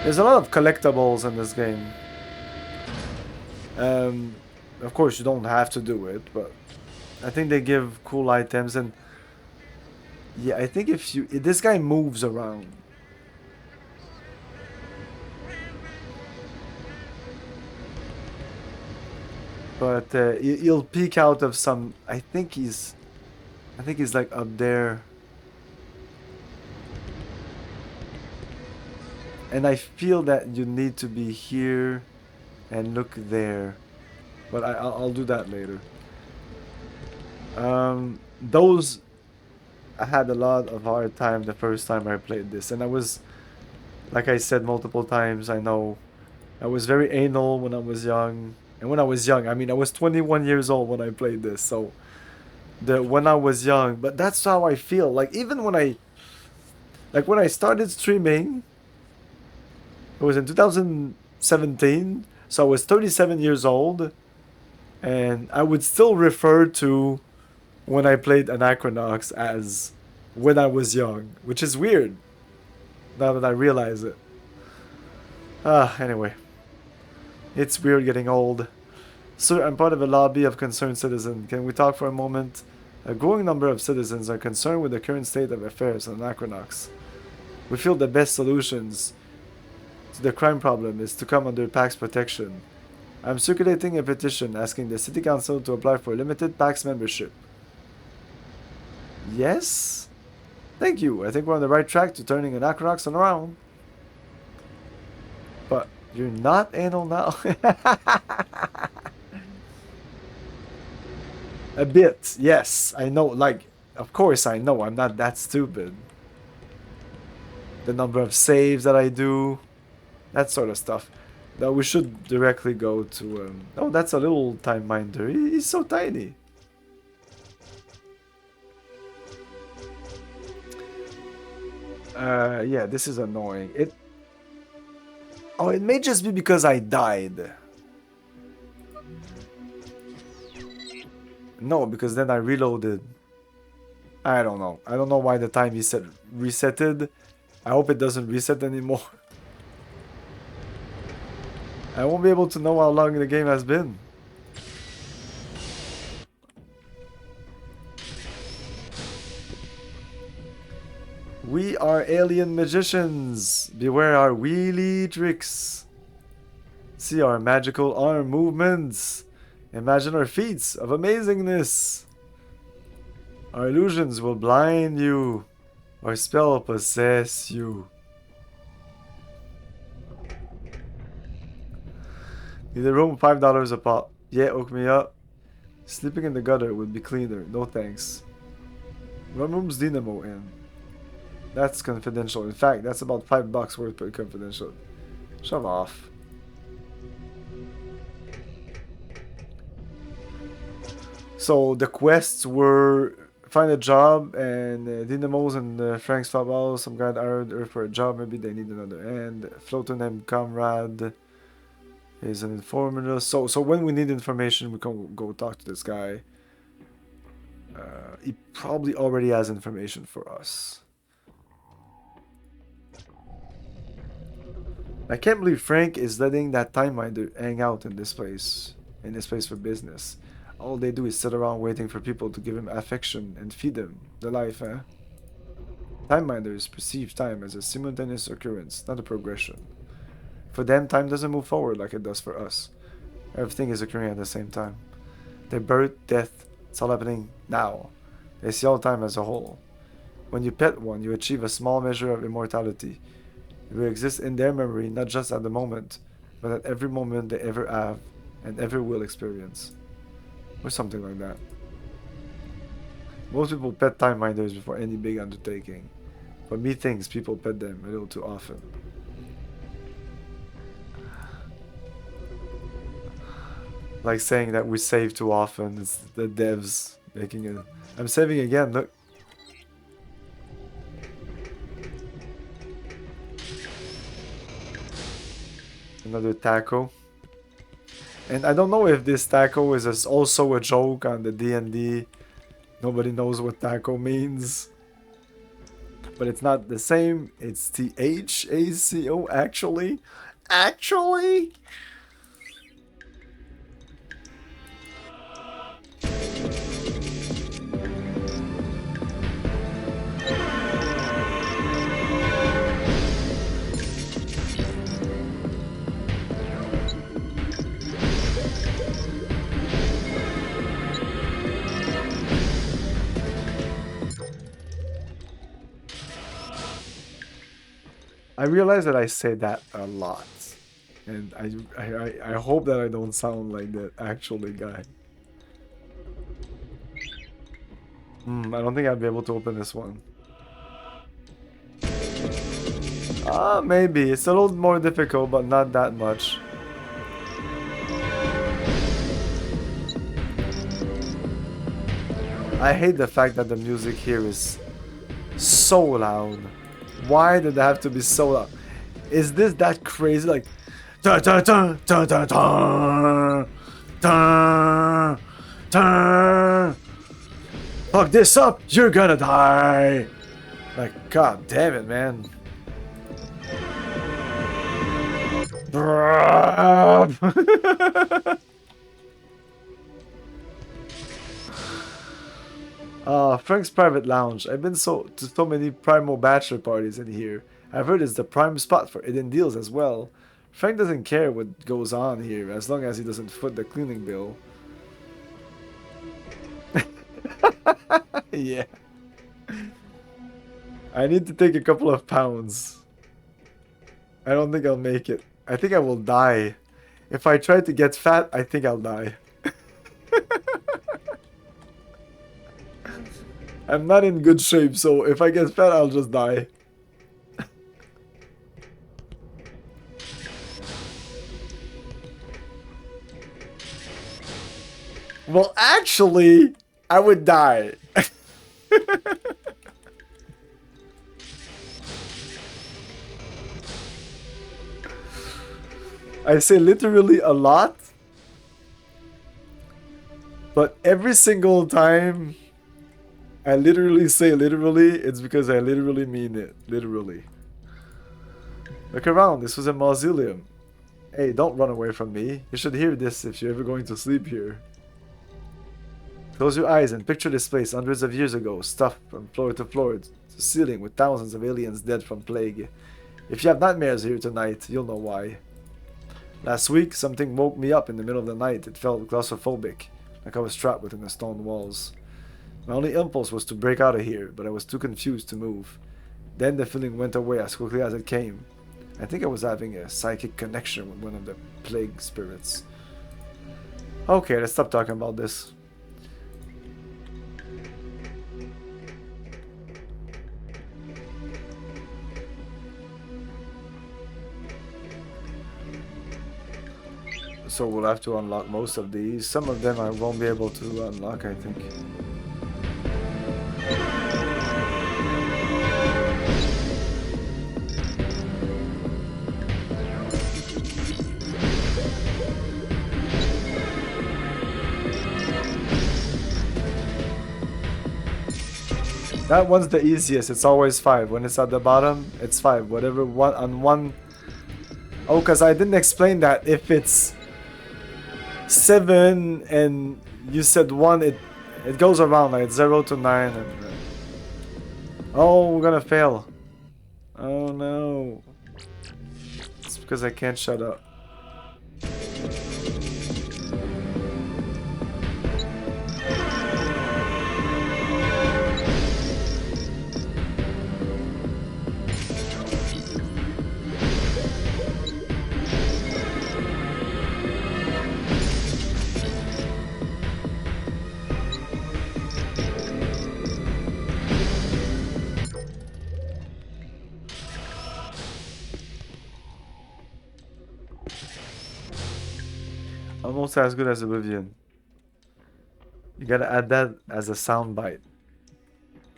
There's a lot of collectibles in this game. Of course, you don't have to do it, but I think they give cool items. And yeah, I think if this guy moves around. But he'll peek out of some. I think he's like up there. And I feel that you need to be here and look there. But I'll do that later. Those... I had a lot of hard time the first time I played this. And I was, like I said multiple times, I know, I was very anal when I was young. And when I was young, I mean, I was 21 years old when I played this. So, when I was young. But that's how I feel. Like, even when I... Like, when I started streaming... It was in 2017, so I was 37 years old, and I would still refer to when I played Anachronox as when I was young, which is weird, now that I realize it. Anyway. It's weird getting old. Sir, I'm part of a lobby of concerned citizens. Can we talk for a moment? A growing number of citizens are concerned with the current state of affairs on Anachronox. We feel the best solutions to the crime problem is to come under PAX protection. I'm circulating a petition asking the City Council to apply for limited PAX membership. Yes? Thank you. I think we're on the right track to turning Anachronox around. But you're not anal now? A bit, yes. I know, like, of course I know. I'm not that stupid. The number of saves that I do. That sort of stuff. Now we should directly go to... oh, that's a little time minder. He's so tiny. Yeah, this is annoying. Oh, it may just be because I died. No, because then I reloaded. I don't know. I don't know why the time he said resetted. I hope it doesn't reset anymore. I won't be able to know how long the game has been. We are alien magicians. Beware our wheelie tricks. See our magical arm movements. Imagine our feats of amazingness. Our illusions will blind you. Our spell possess you. Need a room, $5 a pop. Yeah, hook me up. Sleeping in the gutter would be cleaner. No thanks. What room's Dynamo in? That's confidential. In fact, that's about $5 worth per confidential. Shove off. So the quests were find a job, and Dynamo's and Frank's Fabal, some guy hired Earth for a job. Maybe they need another end. Floater named Comrade is an informant. So when we need information, we can go talk to this guy. He probably already has information for us. I can't believe Frank is letting that time minder hang out in this place for business. All they do is sit around waiting for people to give him affection and feed him the life, eh? Time minders perceive time as a simultaneous occurrence, not a progression. For them, time doesn't move forward like it does for us. Everything is occurring at the same time. Their birth, death, it's all happening now. They see all time as a whole. When you pet one, you achieve a small measure of immortality. It will exist in their memory, not just at the moment, but at every moment they ever have and ever will experience. Or something like that. Most people pet time minders before any big undertaking. But methinks people pet them a little too often. Like saying that we save too often. It's the devs making it. I'm saving again, look. Another taco. And I don't know if this taco is also a joke on the D&D. Nobody knows what taco means. But it's not the same. It's THACO actually. Actually? I realize that I say that a lot. And I hope that I don't sound like that actually guy. I don't think I'd be able to open this one. Maybe. It's a little more difficult, but not that much. I hate the fact that the music here is so loud. Why did it have to be so loud? Is this that crazy? Like, dun dun dun dun dun dun dun dun. Fuck this up, you're gonna die. Like, god damn it, man. Frank's private lounge. I've been to so many Primo bachelor parties in here. I've heard it's the prime spot for hidden deals as well. Frank doesn't care what goes on here as long as he doesn't foot the cleaning bill. Yeah. I need to take a couple of pounds. I don't think I'll make it. I think I will die. If I try to get fat, I think I'll die. I'm not in good shape, so if I get fat, I'll just die. Well, actually, I would die. I say literally a lot, but every single time I literally say literally, it's because I literally mean it. Literally. Look around, this was a mausoleum. Hey, don't run away from me. You should hear this if you're ever going to sleep here. Close your eyes and picture this place hundreds of years ago, stuffed from floor to floor to ceiling with thousands of aliens dead from plague. If you have nightmares here tonight, you'll know why. Last week, something woke me up in the middle of the night. It felt claustrophobic, like I was trapped within the stone walls. My only impulse was to break out of here, but I was too confused to move. Then the feeling went away as quickly as it came. I think I was having a psychic connection with one of the plague spirits. Okay, let's stop talking about this. So we'll have to unlock most of these. Some of them I won't be able to unlock, I think. That one's the easiest. It's always 5. When it's at the bottom, it's 5. Whatever one on one. Oh, because I didn't explain that. If it's 7 and you said 1, it goes around like 0 to 9 and oh, we're gonna fail. Oh no, it's because I can't shut up. Almost as good as Oblivion. You gotta add that as a soundbite.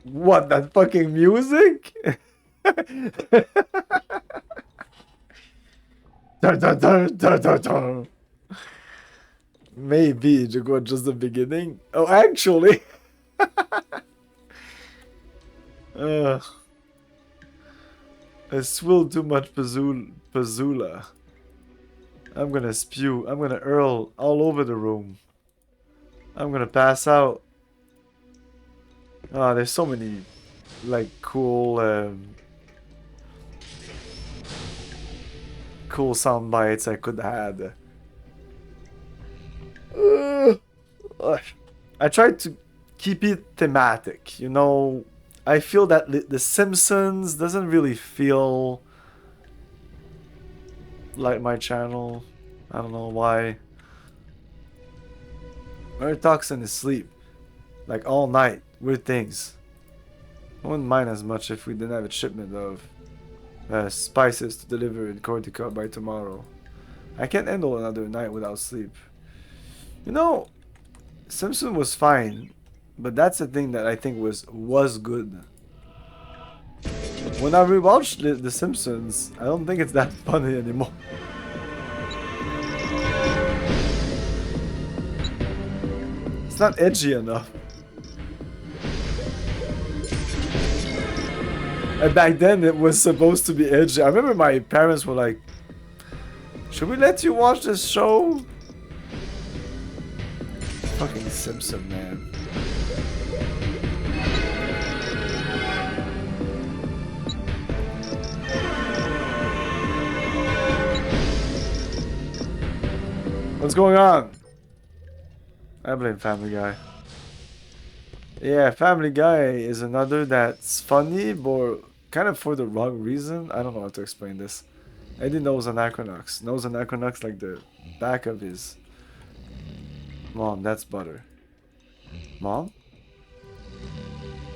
What, that fucking music? Dun, dun, dun, dun, dun, dun. Maybe just the beginning. Oh, actually. I swilled too much Pazula. I'm gonna spew. I'm gonna hurl all over the room. I'm gonna pass out. Ah, there's so many, like, cool sound bites I could have had. I tried to keep it thematic, you know. I feel that The Simpsons doesn't really feel like my channel. I don't know why. Murder talks in his sleep. Like all night. Weird things. I wouldn't mind as much if we didn't have a shipment of spices to deliver in Cortica by tomorrow. I can't handle another night without sleep. You know, Simpson was fine, but that's the thing that I think was good. When I rewatched The Simpsons, I don't think it's that funny anymore. It's not edgy enough. And back then it was supposed to be edgy. I remember my parents were like, should we let you watch this show? Fucking Simpson, man. What's going on? I blame Family Guy. Yeah, Family Guy is another that's funny, but kind of for the wrong reason. I don't know how to explain this. Eddie knows Anachronox. Knows Anachronox like the back of his... Mom, that's butter. Mom?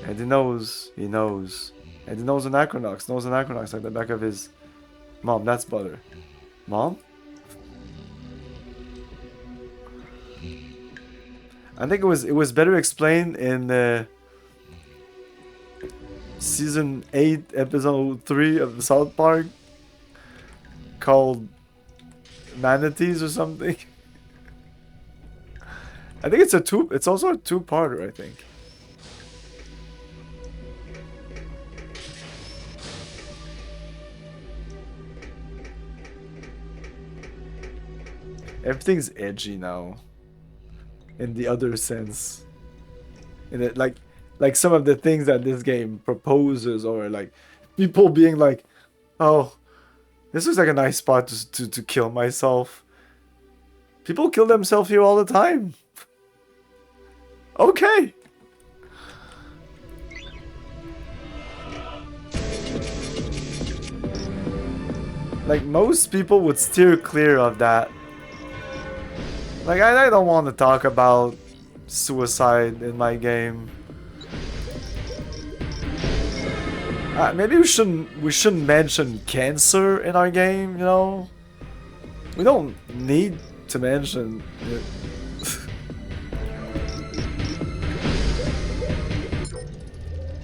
Eddie knows. He knows. Eddie knows Anachronox. Knows Anachronox like the back of his... Mom, that's butter. Mom? I think it was better explained in season 8, episode 3 of South Park, called Manatees or something. I think it's also a two-parter, I think. Everything's edgy now. In the other sense. In it, like some of the things that this game proposes, or like people being like, oh, this looks like a nice spot to kill myself. People kill themselves here all the time. Okay. Like most people would steer clear of that. Like, I don't want to talk about suicide in my game. Maybe we shouldn't mention cancer in our game, you know? We don't need to mention it.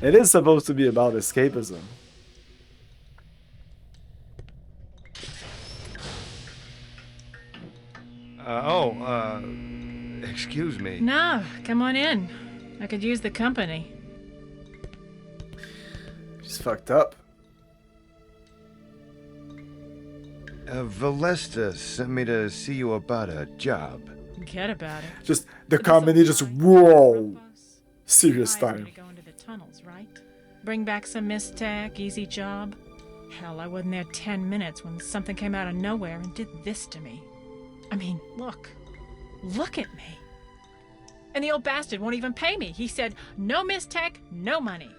It is supposed to be about escapism. Excuse me. No, come on in. I could use the company. She's fucked up. Valesta sent me to see you about a job. Forget about it. Just the company, just whoa. Serious time. Go into the tunnels, right? Bring back some mistech, easy job. Hell, I wasn't there 10 minutes when something came out of nowhere and did this to me. I mean, look at me. And the old bastard won't even pay me. He said, no mistech, no money.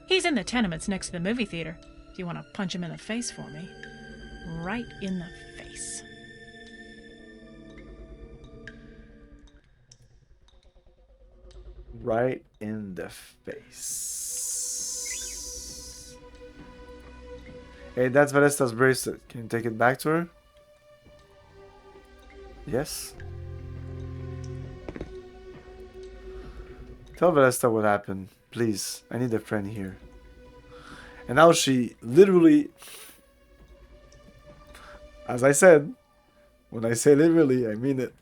He's in the tenements next to the movie theater. If you want to punch him in the face for me. Right in the face. Right in the face. Hey, that's Valesta's bracelet. Can you take it back to her? Yes. Tell Valesta what happened. Please. I need a friend here. And now she literally... As I said, when I say literally, I mean it.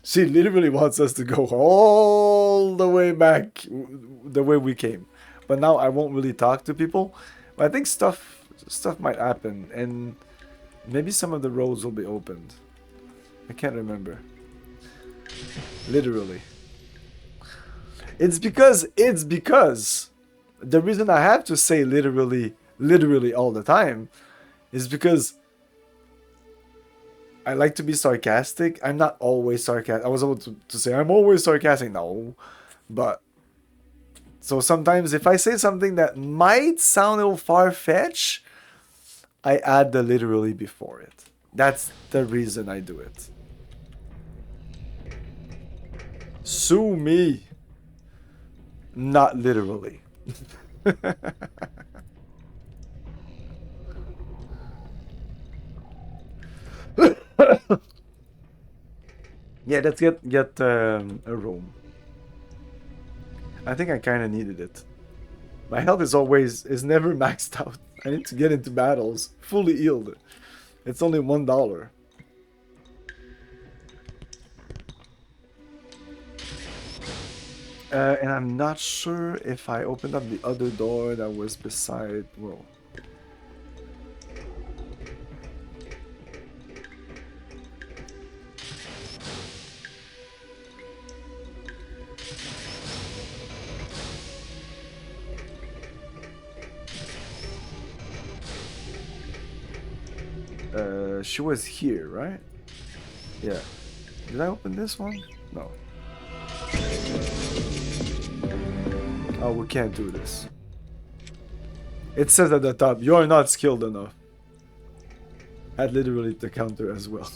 She literally wants us to go all the way back the way we came. But now I won't really talk to people. But I think stuff might happen. And maybe some of the roads will be opened. I can't remember. Literally. It's because the reason I have to say literally all the time is because I like to be sarcastic. I'm not always sarcastic. I was able to say I'm always sarcastic. No. But so sometimes if I say something that might sound a little far-fetched, I add the literally before it. That's the reason I do it. Sue me. Not literally. Yeah, let's get a room. I think I kind of needed it. My health is never maxed out. I need to get into battles fully healed. It's only $1. And I'm not sure if I opened up the other door that was beside. Whoa. She was here, right? Yeah. Did I open this one? No. Oh, we can't do this. It says at the top, you are not skilled enough. Add literally the counter as well.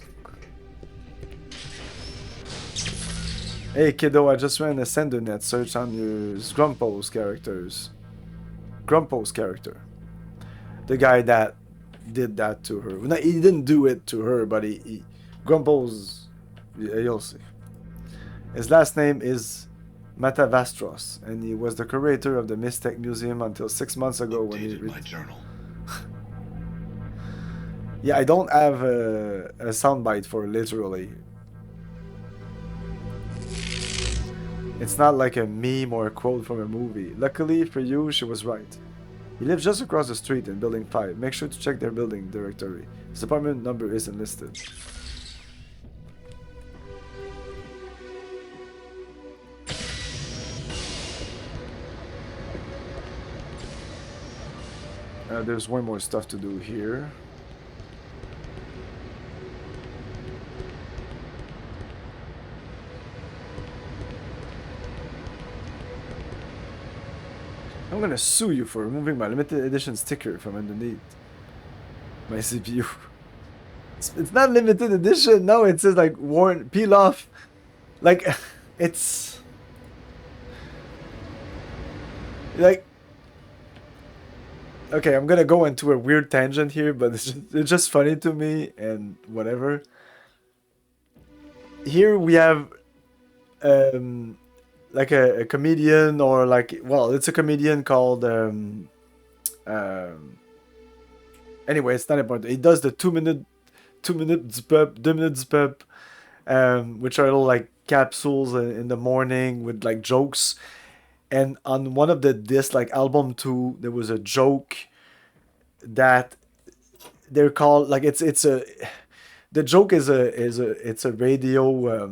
Hey kiddo, I just ran a SenderNet search on your Grumpo's characters. Grumpo's character. The guy that did that to her. No, he didn't do it to her, but he Grumpo's... Yeah, you'll see. His last name is Matavastros, and he was the curator of the Mystech Museum until 6 months ago when he... my journal. Yeah, I don't have a soundbite for literally. It's not like a meme or a quote from a movie. Luckily for you, she was right. He lives just across the street in Building 5. Make sure to check their building directory. His apartment number isn't listed. There's one more stuff to do here. I'm gonna sue you for removing my limited edition sticker from underneath my CPU. It's not limited edition. No, it says like worn, peel off. Like, it's like, okay, I'm gonna go into a weird tangent here, but it's just funny to me and whatever. Here we have like a comedian, or like, well, it's a comedian called anyway, it's not important. He does the 2 minute pub, 2 minutes pub, which are little like capsules in the morning with like jokes. And on one of the discs, like album 2, there was a joke that they're called like it's a the joke is a radio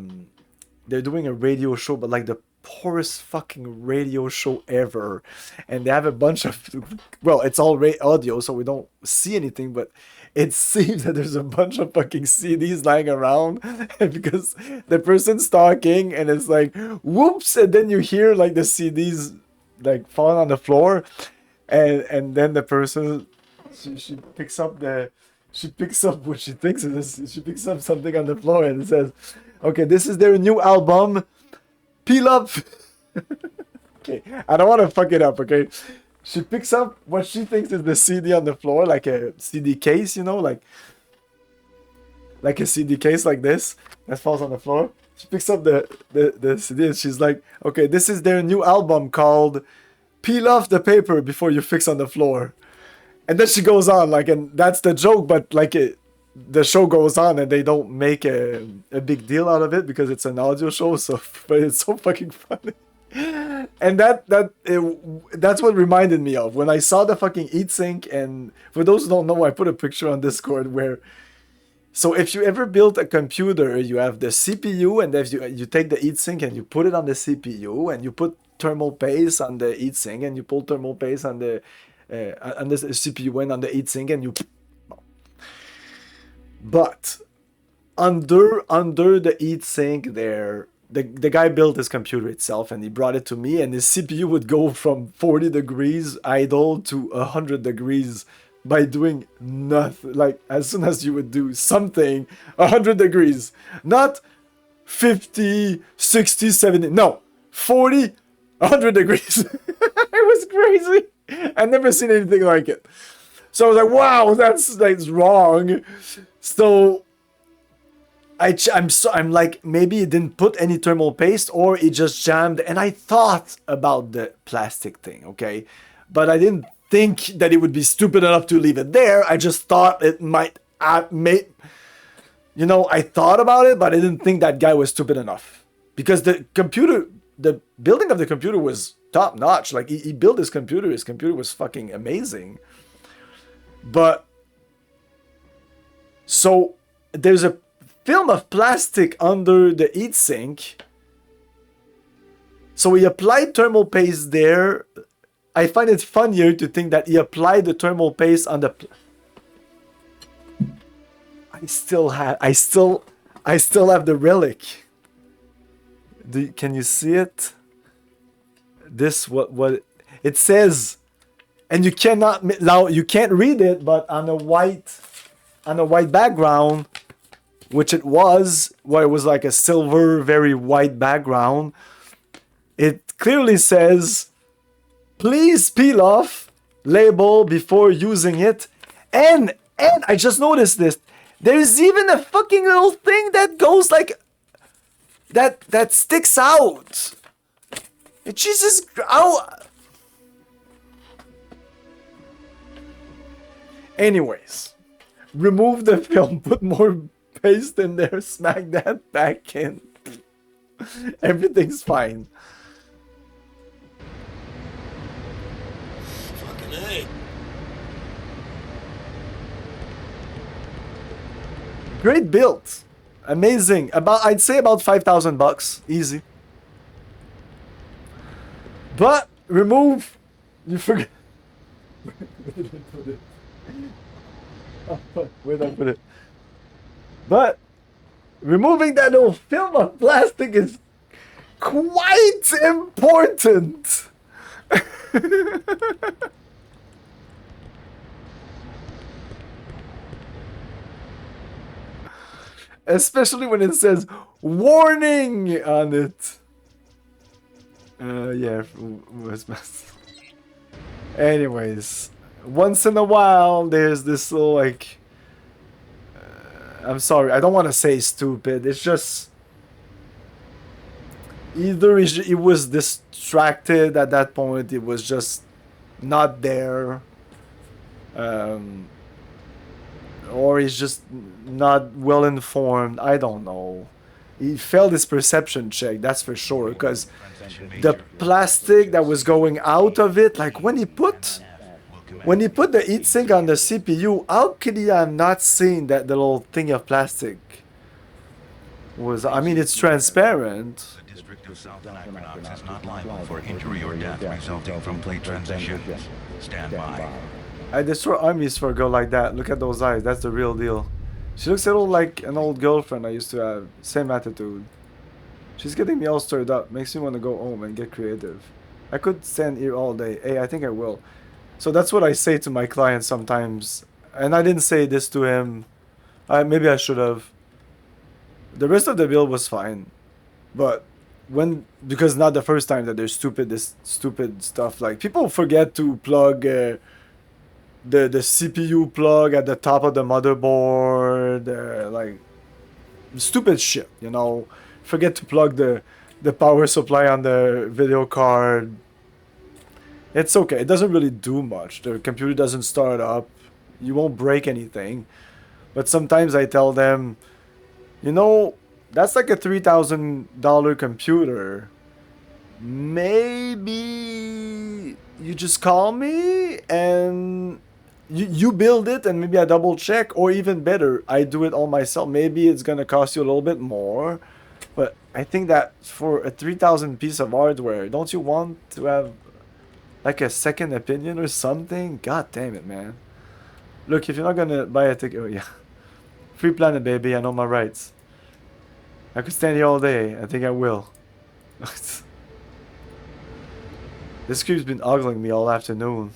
they're doing a radio show, but like the poorest fucking radio show ever, and they have a bunch of, well, it's all audio, so we don't see anything, but it seems that there's a bunch of fucking CDs lying around because the person's talking and it's like whoops, and then you hear like the CDs like falling on the floor, and then the person she picks up what she thinks it is. She picks up something on the floor and it says, okay, this is their new album, Peel Up. Okay, I don't want to fuck it up, okay? She picks up what she thinks is the CD on the floor, like a CD case, you know, like a CD case like this that falls on the floor. She picks up the CD and she's like, okay, this is their new album called Peel Off the Paper Before You Fix on the Floor. And then she goes on, like, and that's the joke, but like the show goes on and they don't make a big deal out of it because it's an audio show, so but it's so fucking funny. And that's what reminded me of when I saw the fucking heatsink. And for those who don't know, I put a picture on Discord where, so if you ever build a computer, you have the CPU, and if you take the heatsink and you put it on the CPU, and you put thermal paste on the heatsink, and you pull thermal paste on the CPU and on the heatsink, and you. But under the heatsink there, the guy built his computer itself, and he brought it to me, and his CPU would go from 40 degrees idle to 100 degrees by doing nothing. Like, as soon as you would do something, 100 degrees. Not 50, 60, 70. No, 40, 100 degrees. It was crazy. I've never seen anything like it. So I was like, wow, that's wrong. So I'm like, maybe it didn't put any thermal paste or it just jammed. And I thought about the plastic thing, okay? But I didn't think that it would be stupid enough to leave it there. I just thought it might you know, I thought about it, but I didn't think that guy was stupid enough. Because the building of the computer was top notch. Like, he built his computer was fucking amazing. But, so, there's a film of plastic under the heatsink. So he applied thermal paste there. I find it funnier to think that he applied the thermal paste on the... I still have the relic. Can you see it? This what it says, and you can't read it, but on a white background, which it was, where it was like a silver, very white background. It clearly says, "Please peel off label before using it," and I just noticed this. There's even a fucking little thing that goes like that sticks out. Jesus, ow. Anyways, remove the film, put more paste in there, smack that back in. Everything's fine. Fucking A. Great build. Amazing. I'd say about $5,000. Easy. But remove. You forget. Where did I put it? Oh, fuck. Where did I put it? But removing that old film of plastic is quite important. Especially when it says warning on it. Yeah. Anyways, once in a while, there's this little, like... I'm sorry, I don't want to say stupid. It's just... Either he was distracted at that point, it was just not there. Or he's just not well informed. I don't know. He failed his perception check, that's for sure, because the plastic that was going out of it, like when he put the heatsink on the CPU, how could he have not seen that the little thing of plastic was, I mean, it's transparent. The District of South Anachronox is not liable for injury or death resulting from plate transitions. Stand by. I destroy armies for a girl like that. Look at those eyes. That's the real deal. She looks a little like an old girlfriend I used to have. Same attitude. She's getting me all stirred up. Makes me want to go home and get creative. I could stand here all day. Hey, I think I will. So that's what I say to my clients sometimes. And I didn't say this to him. Maybe I should have. The rest of the build was fine. But because not the first time that there's this stupid stuff. Like, people forget to plug... the CPU plug at the top of the motherboard, like stupid shit, you know. Forget to plug the power supply on the video card. It's okay, it doesn't really do much. The computer doesn't start up, you won't break anything. But sometimes I tell them, you know, that's like a $3,000 computer. Maybe you just call me and you build it and maybe I double check, or even better, I do it all myself. Maybe it's gonna cost you a little bit more, but I think that for a 3,000 piece of hardware, don't you want to have like a second opinion or something? God damn it, man. Look, if you're not gonna buy a ticket, oh yeah, free planet, baby. I know my rights. I could stand here all day. I think I will. This creep's been ogling me all afternoon.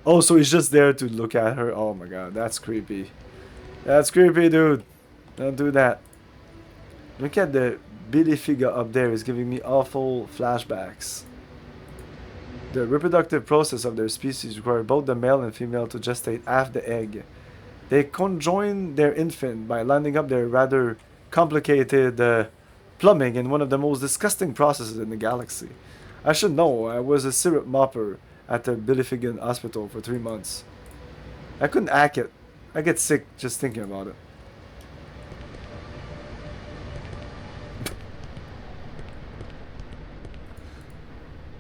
Oh, so he's just there to look at her. Oh my god, that's creepy. That's creepy, dude. Don't do that. Look at the Billy figure up there. Is giving me awful flashbacks. The reproductive process of their species requires both the male and female to gestate half the egg. They conjoin their infant by lining up their rather complicated plumbing in one of the most disgusting processes in the galaxy. I should know. I was a syrup mopper at the Billifigan Hospital for 3 months. I couldn't hack it. I get sick just thinking about it.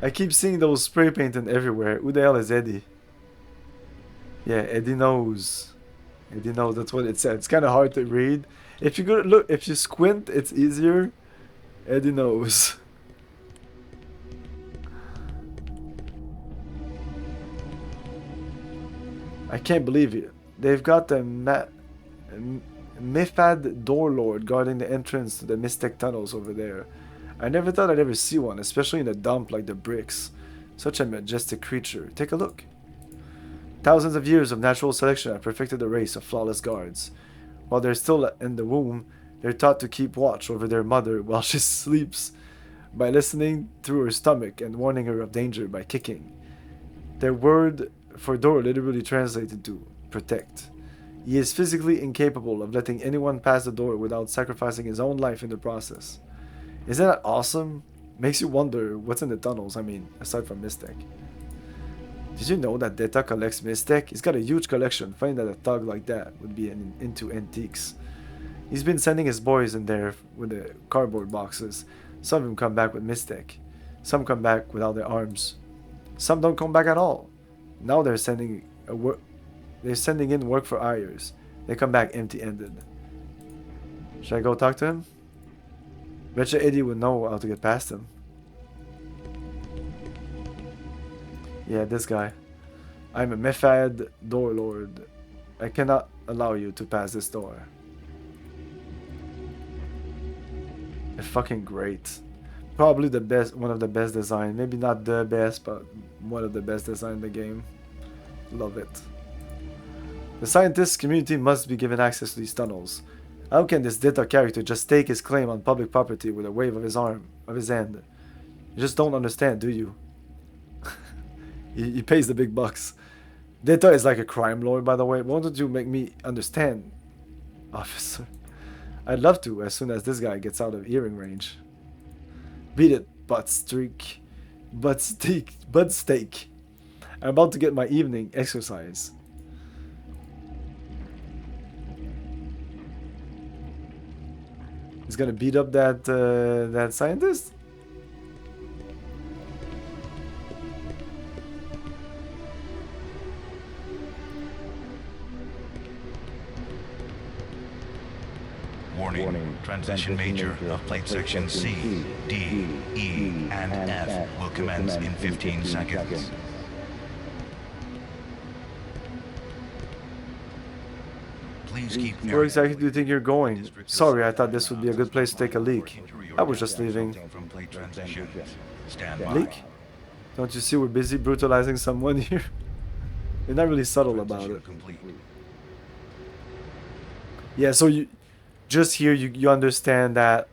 I keep seeing those spray painting everywhere. Who the hell is Eddie? Yeah, Eddie knows. Eddie knows, that's what it said. It's kind of hard to read. If you go look, if you squint, it's easier. Eddie knows. I can't believe it. They've got the Mifad Door Lord guarding the entrance to the Mystic Tunnels over there. I never thought I'd ever see one, especially in a dump like the bricks. Such a majestic creature. Take a look. Thousands of years of natural selection have perfected a race of flawless guards. While they're still in the womb, they're taught to keep watch over their mother while she sleeps by listening through her stomach and warning her of danger by kicking. Their word for door literally translated to protect. He is physically incapable of letting anyone pass the door without sacrificing his own life in the process. Isn't that awesome? Makes you wonder what's in the tunnels, I mean, aside from Mystic. Did you know that Deta collects Mystic? He's got a huge collection. Finding that a thug like that would be into antiques. He's been sending his boys in there with the cardboard boxes. Some of them come back with Mystic. Some come back without their arms. Some don't come back at all. Now they're sending in work for hires. They come back empty-handed. Should I go talk to him? Betcha Eddie would know how to get past him. Yeah, this guy. I'm a Mefad Door Lord. I cannot allow you to pass this door. They're fucking great. Probably the best, one of the best design. Maybe not the best, but one of the best design in the game. Love it. The scientist community must be given access to these tunnels. How can this Dita character just take his claim on public property with a wave of his arm, of his hand? You just don't understand, do you? He pays the big bucks. Dita is like a crime lord, by the way. Why don't you make me understand, officer? I'd love to, as soon as this guy gets out of hearing range. Beat it, butt steak. I'm about to get my evening exercise. He's gonna beat up that scientist? Warning. Transition major of plate section C, D, E, and F will commence in 15 seconds. Please keep. Where exactly do you think you're going? Sorry, I thought this would be a good place to take a leak. I was just leaving. Leak? Don't you see we're busy brutalizing someone here? You're not really subtle about it. Yeah, so you just here you understand that,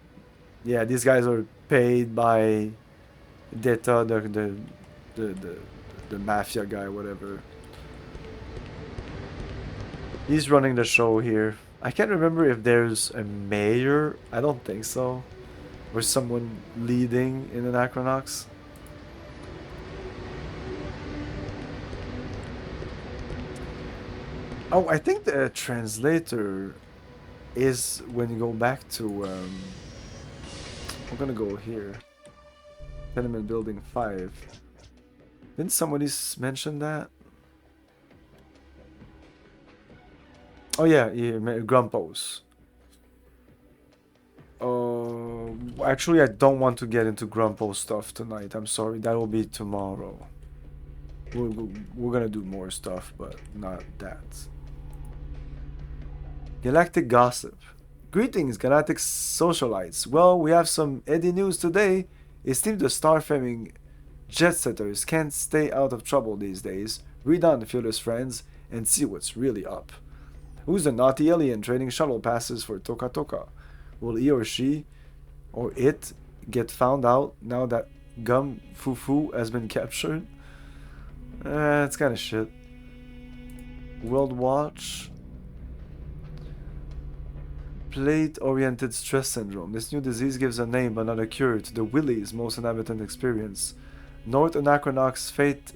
yeah, these guys are paid by Deta, the mafia guy, whatever. He's running the show here. I can't remember if there's a mayor. I don't think so. Or someone leading in Anachronox. Oh, I think the translator is when you go back to I'm gonna go here. Tenement building 5. Didn't somebody mention that? Oh yeah, Grumpos. Actually I don't want to get into Grumpo stuff tonight. I'm sorry, that will be tomorrow. We're gonna do more stuff, but not that. Galactic Gossip. Greetings, Galactic Socialites. Well, we have some Eddie news today. It seems the starfaring jet setters can't stay out of trouble these days. Read on, fearless friends, and see what's really up. Who's the naughty alien trading shuttle passes for Toka Toka? Will he or she, or it, get found out now that Gum Fufu has been captured? It's kind of shit. World Watch. Plate-oriented stress syndrome. This new disease gives a name but not a cure to the willies most inhabitants experience. North Anachronox fate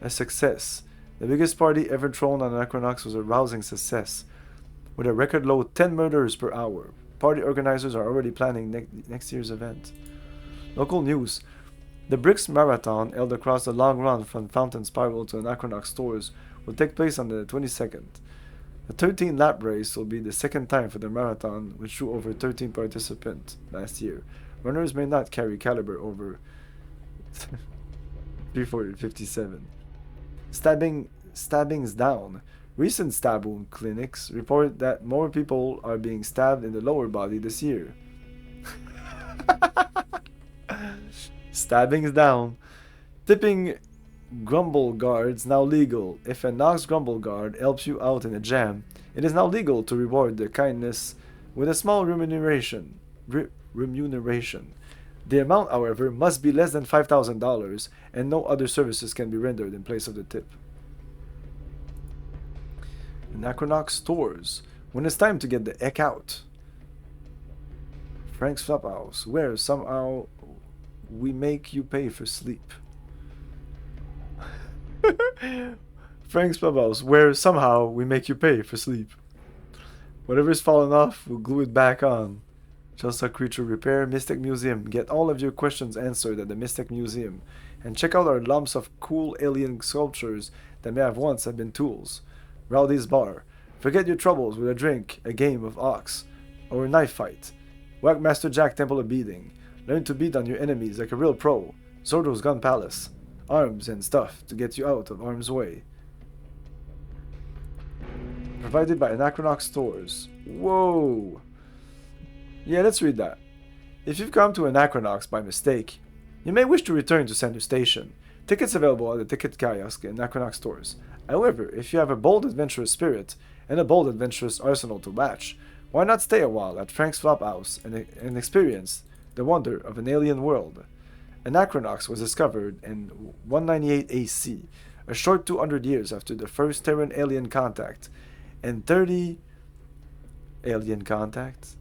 a success. The biggest party ever thrown on Anachronox was a rousing success, with a record low 10 murders per hour. Party organizers are already planning next year's event. Local news. The Bricks Marathon, held across the long run from Fountain Spiral to Anachronox stores, will take place on the 22nd. The 13-lap race will be the second time for the marathon, which drew over 13 participants last year. Runners may not carry caliber over 357. Stabbings down. Recent stab wound clinics report that more people are being stabbed in the lower body this year. Stabbings down. Tipping grumble guards now legal. If a Nox grumble guard helps you out in a jam, it is now legal to reward their kindness with a small remuneration. The amount, however, must be less than $5,000, and no other services can be rendered in place of the tip. Anachronox stores. When it's time to get the heck out. Frank's Flophouse, where somehow we make you pay for sleep. Frank's Flophouse, where somehow we make you pay for sleep. Whatever's fallen off, we'll glue it back on. Just a creature repair, Mystic Museum. Get all of your questions answered at the Mystic Museum. And check out our lumps of cool alien sculptures that may have once have been tools. Rowdy's Bar. Forget your troubles with a drink, a game of ox, or a knife fight. Whack Master Jack Temple of Beating. Learn to beat on your enemies like a real pro. Zordo's Gun Palace. Arms and stuff to get you out of harm's way. Provided by Anachronox stores. Whoa! Yeah, let's read that. If you've come to Anachronox by mistake, you may wish to return to Center Station. Tickets available at the ticket kiosk in Anachronox stores. However, if you have a bold adventurous spirit and a bold adventurous arsenal to match, why not stay a while at Frank's Flophouse and experience the wonder of an alien world? Anachronox was discovered in 198 AC, a short 200 years after the first Terran alien contact, and 30 alien contacts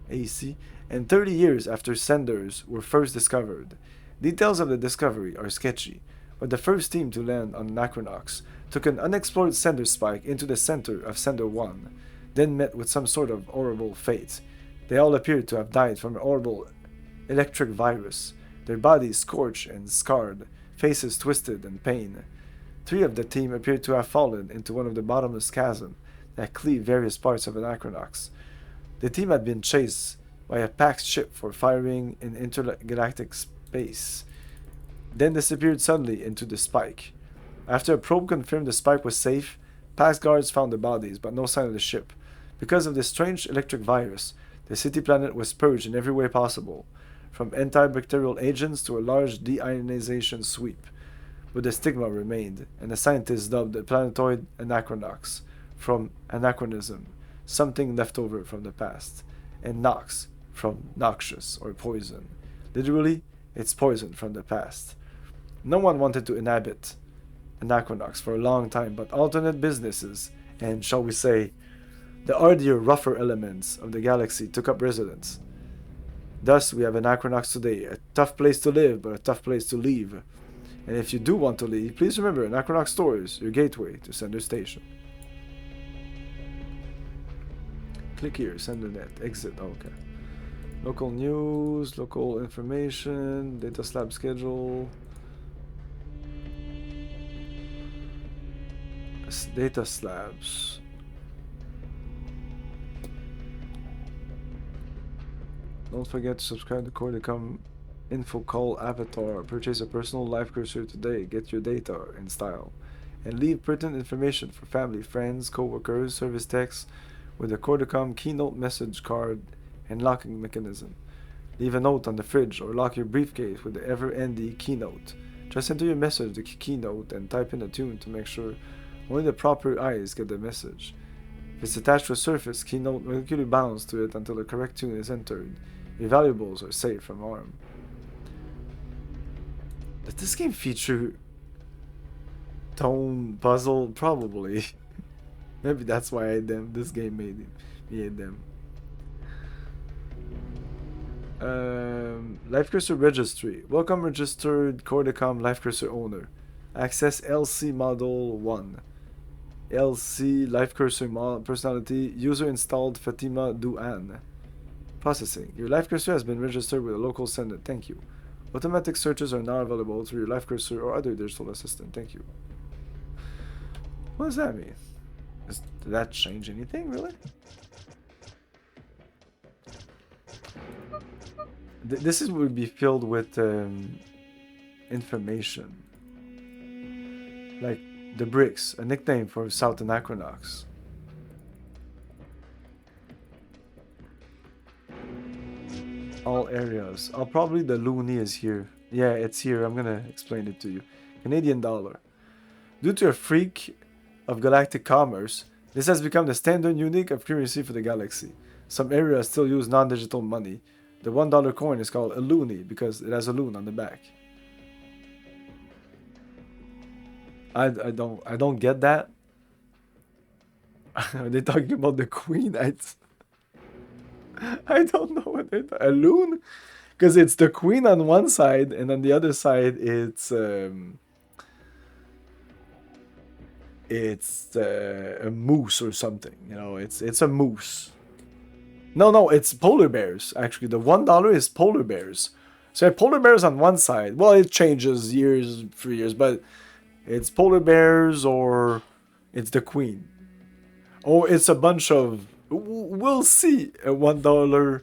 AC, and 30 years after senders were first discovered. Details of the discovery are sketchy, but the first team to land on Anachronox took an unexplored sender spike into the center of Sender 1, then met with some sort of horrible fate. They all appeared to have died from an horrible electric virus, their bodies scorched and scarred, faces twisted in pain. 3 of the team appeared to have fallen into one of the bottomless chasms that cleave various parts of Anachronox. The team had been chased by a packed ship for firing in intergalactic space, then disappeared suddenly into the spike. After a probe confirmed the spike was safe, past guards found the bodies, but no sign of the ship. Because of this strange electric virus, the city planet was purged in every way possible, from antibacterial agents to a large deionization sweep. But the stigma remained, and the scientists dubbed the planetoid Anachronox, from anachronism, something left over from the past, and Nox, from noxious or poison. Literally, it's poison from the past. No one wanted to inhabit Anachronox for a long time, but alternate businesses, and shall we say, the hardier, rougher elements of the galaxy took up residence. Thus, we have Anachronox today, a tough place to live, but a tough place to leave. And if you do want to leave, please remember Anachronox stores, your gateway to Sender Station. Click here, send the net, exit, okay. Local news, local information, data slab schedule. Data slabs. Don't forget to subscribe to Cordicom Info Call Avatar. Purchase a personal live cursor today. Get your data in style. And leave pertinent information for family, friends, co-workers, service techs with a Cordicom keynote message card and locking mechanism. Leave a note on the fridge or lock your briefcase with the ever-ending keynote. Just enter your message, the keynote, and type in a tune to make sure only the proper eyes get the message. If it's attached to a surface, keynote regularly bounce to it until the correct tune is entered. Your valuables are safe from harm. Does this game feature tone puzzle? Probably. Maybe that's why this game made them. Life Cursor Registry. Welcome registered Cordicom Life Cursor owner. Access LC Model 1. LC Life Cursor personality. User installed Fatima Duan. Processing. Your Life Cursor has been registered with a local sender. Thank you. Automatic searches are now available through your Life Cursor or other digital assistant. Thank you. What does that mean? Did that change anything, really? This would be filled with information. Like the bricks, a nickname for South Anachronox. All areas. Oh, probably the loonie is here. Yeah, it's here. I'm gonna explain it to you. Canadian dollar. Due to a freak of galactic commerce, this has become the standard unit of currency for the galaxy. Some areas still use non-digital money. The $1 coin is called a loonie because it has a loon on the back. I don't get that. Are they talking about the queen? I don't know what they're talking. A loon? Because it's the queen on one side and on the other side it's a moose or something. You know, it's a moose. No, it's polar bears. Actually, the $1 is polar bears. So you have polar bears on one side. Well, it changes years for years, but it's polar bears or it's the queen. Or it's a bunch of... We'll see. A $1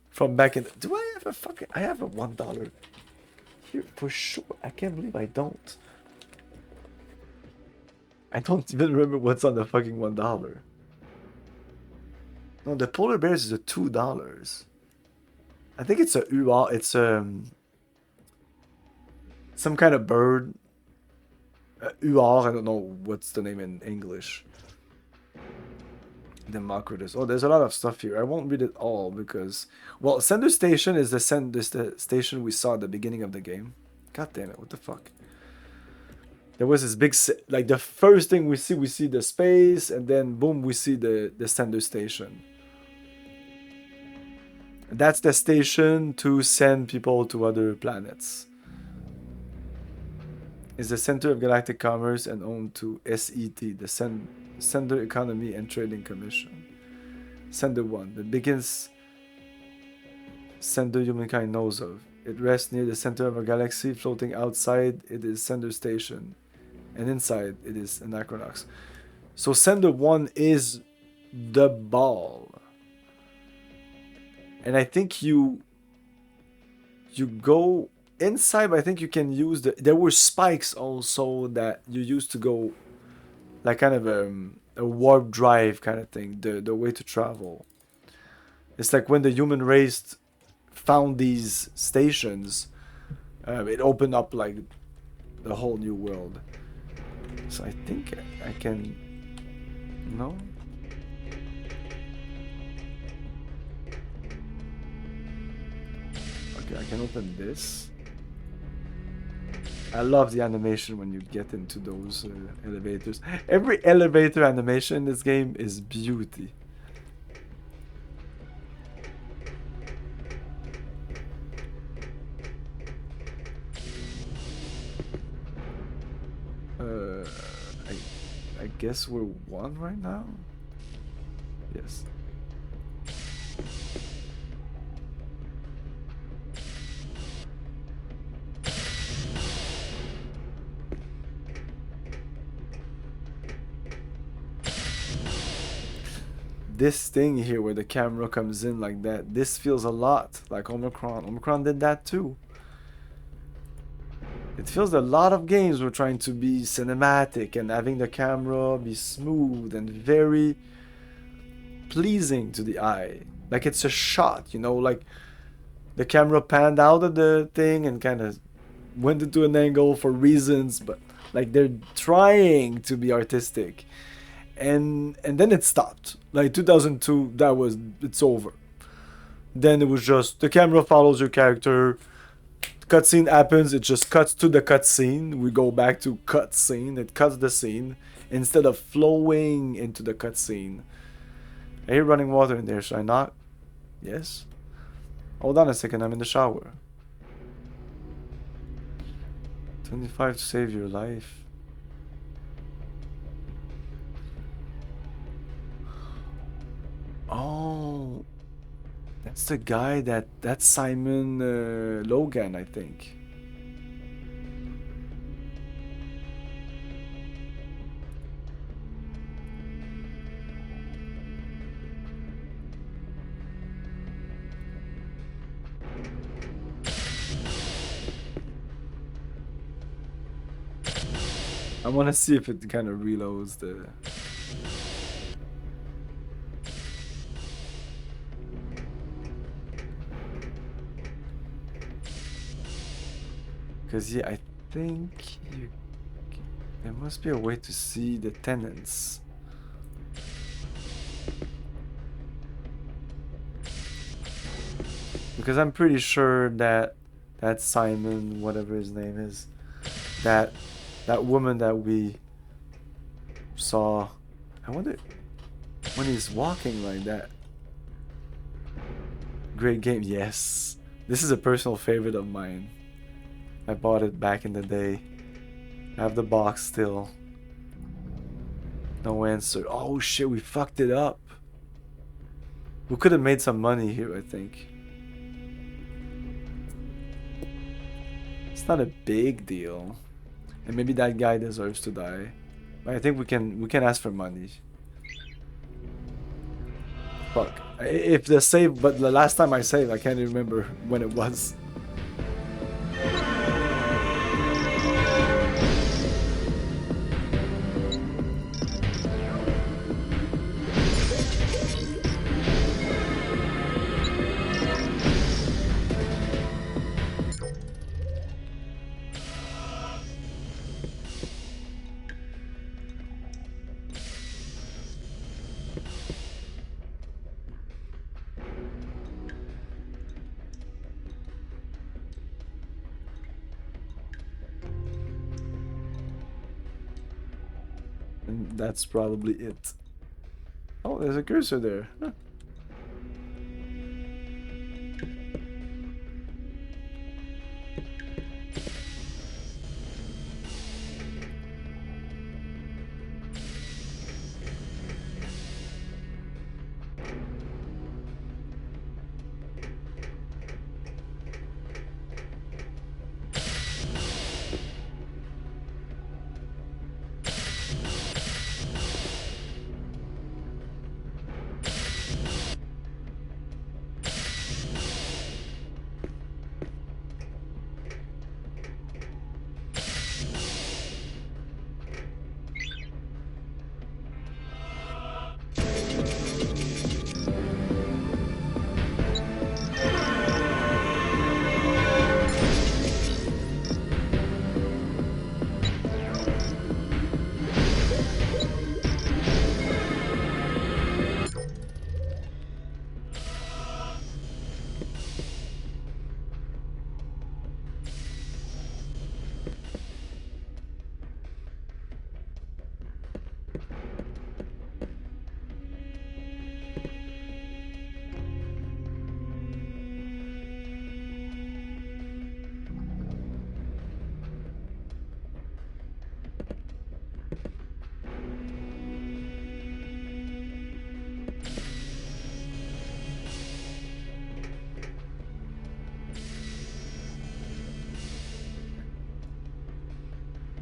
from back in... Do I have a fucking... I have a $1 here for sure. I can't believe I don't. I don't even remember what's on the fucking $1. No, the polar bears is a $2. I think it's a UR. It's some kind of bird. UR. I don't know what's the name in English. Democritus. Oh, there's a lot of stuff here. I won't read it all because, well, Sender Station is the station we saw at the beginning of the game. God damn it! What the fuck? There was this big, like the first thing we see the space, and then boom, we see the Sender Station. That's the station to send people to other planets. It's the center of galactic commerce and owned to SET, the Sender Economy and Trading Commission. Sender 1, the biggest sender humankind knows of. It rests near the center of our galaxy. Floating outside, it is Sender Station. And inside, it is Anachronox. So Sender 1 is the ball. And I think you go inside, but I think you can use there were spikes also that you used to go like kind of a warp drive kind of thing, the way to travel. It's like when the human race found these stations, it opened up like the whole new world. So I think I can... No? Okay, I can open this. I love the animation when you get into those elevators. Every elevator animation in this game is beauty. I guess we're 1 right now? Yes. This thing here where the camera comes in like that, this feels a lot like Omicron. Omicron did that too. It feels a lot of games were trying to be cinematic and having the camera be smooth and very pleasing to the eye. Like it's a shot, you know, like the camera panned out of the thing and kind of went into an angle for reasons, but like they're trying to be artistic. And then it stopped. Like 2002, it's over. Then it was just the camera follows your character. Cutscene happens, it just cuts to the cutscene. We go back to cutscene. It cuts the scene instead of flowing into the cutscene. I hear running water in there. Should I not? Yes. Hold on a second. I'm in the shower. 25 to save your life. Oh, that's the guy that's Simon Logan, I think. I want to see if it kind of reloads the... Because yeah, I think there must be a way to see the tenants. Because I'm pretty sure that Simon, whatever his name is, that woman that we saw, I wonder when he's walking like that. Great game, yes. This is a personal favorite of mine. I bought it back in the day. I have the box still. No answer. Oh shit, we fucked it up. We could have made some money here, I think. It's not a big deal. And maybe that guy deserves to die. But I think we can ask for money. Fuck. If the save, but the last time I saved, I can't remember when it was. And that's probably it. Oh, there's a cursor there. Huh.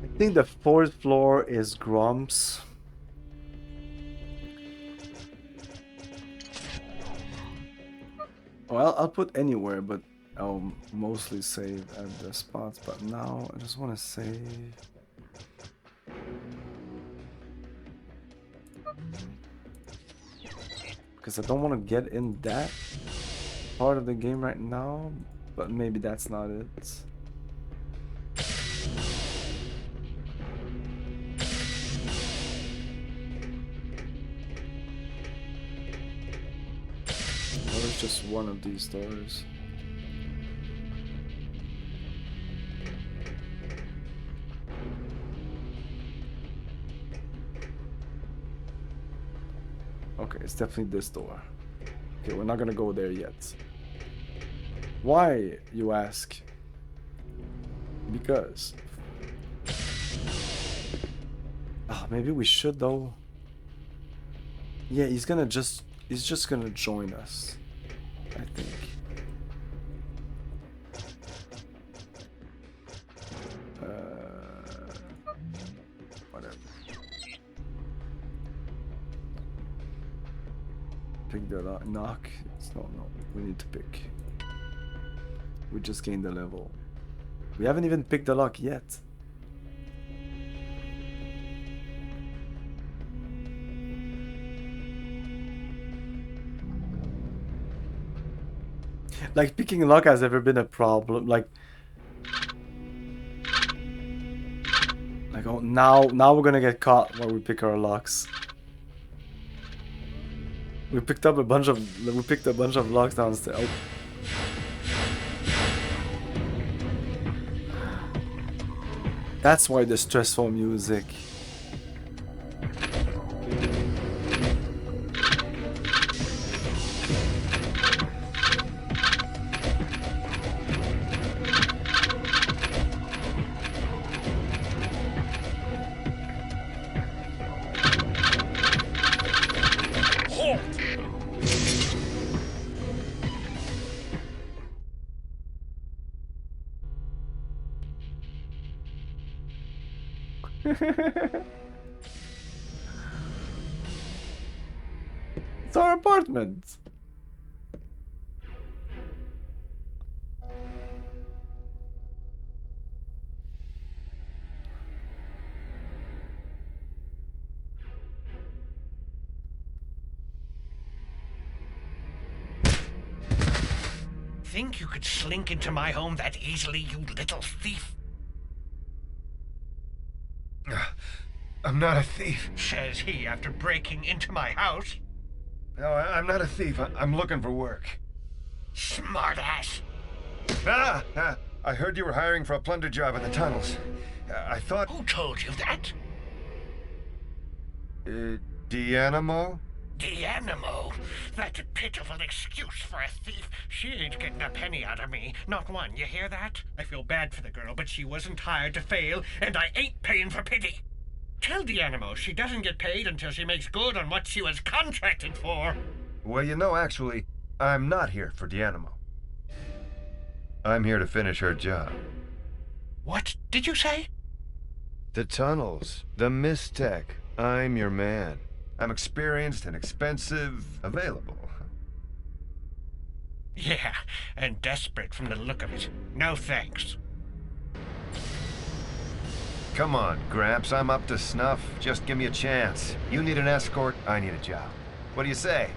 I think the fourth floor is Grumps. Well, I'll put anywhere, but I'll mostly save at the spots. But now I just want to save. Because I don't want to get in that part of the game right now, but maybe that's not it. there's just one of these doors. Okay, it's definitely this door. Okay, we're not gonna go there yet. Why, you ask? Because. Oh, maybe we should though. Yeah, he's just gonna join us, I think. Whatever. Pick the knock. No, we need to pick. We just gained the level. We haven't even picked the lock yet. Like, picking a lock has ever been a problem. Like oh, now we're gonna get caught while we pick our locks. We picked a bunch of locks downstairs. Oh. That's why the stressful music. It's our apartment. Think you could slink into my home that easily, you little thief? I'm not a thief. Says he after breaking into my house. No, I'm not a thief. I'm looking for work. Smartass. I heard you were hiring for a plunder job in the tunnels. I thought... Who told you that? Dianimo? Dianimo? That's a pitiful excuse for a thief. She ain't getting a penny out of me. Not one, you hear that? I feel bad for the girl, but she wasn't hired to fail, and I ain't paying for pity. Tell Dianimo she doesn't get paid until she makes good on what she was contracted for. Well, you know, actually, I'm not here for Dianimo. I'm here to finish her job. What did you say? The tunnels. The Mistech. I'm your man. I'm experienced and expensive, available. Yeah, and desperate from the look of it. No thanks. Come on, Gramps, I'm up to snuff. Just give me a chance. You need an escort, I need a job. What do you say?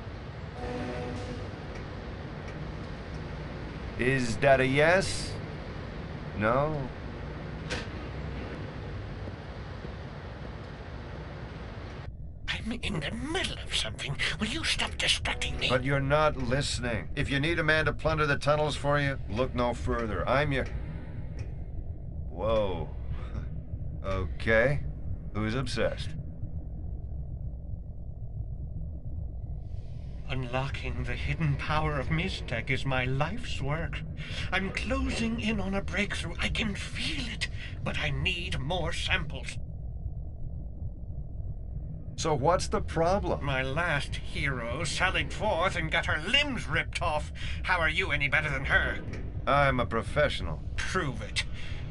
Is that a yes? No? I'm in the middle of something. Will you stop distracting me? But you're not listening. If you need a man to plunder the tunnels for you, look no further. I'm your... Whoa. Okay. Who's obsessed? Unlocking the hidden power of Mistech is my life's work. I'm closing in on a breakthrough. I can feel it, but I need more samples. So what's the problem? My last hero sallied forth and got her limbs ripped off. How are you any better than her? I'm a professional. Prove it.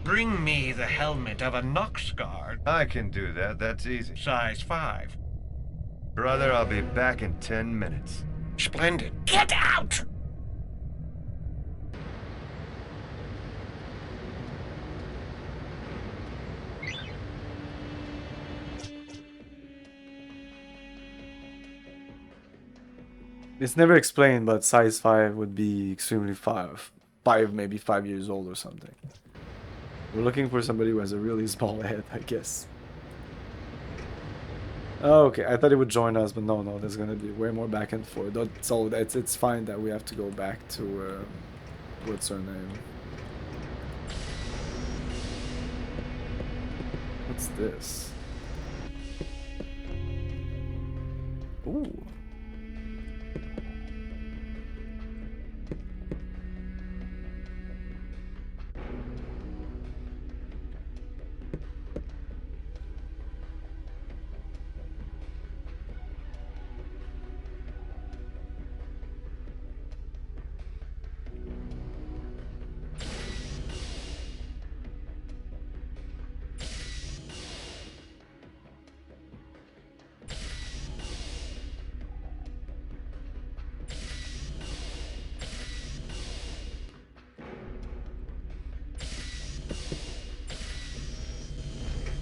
Bring me the helmet of a Nox guard. I can do that. That's easy. Size 5. Brother, I'll be back in 10 minutes. Splendid. Get out! It's never explained, but size 5 would be extremely maybe 5 years old or something. We're looking for somebody who has a really small head, I guess. Oh, okay, I thought he would join us, but no, there's gonna be way more back and forth. So it's fine that we have to go back to what's her name? What's this? Ooh.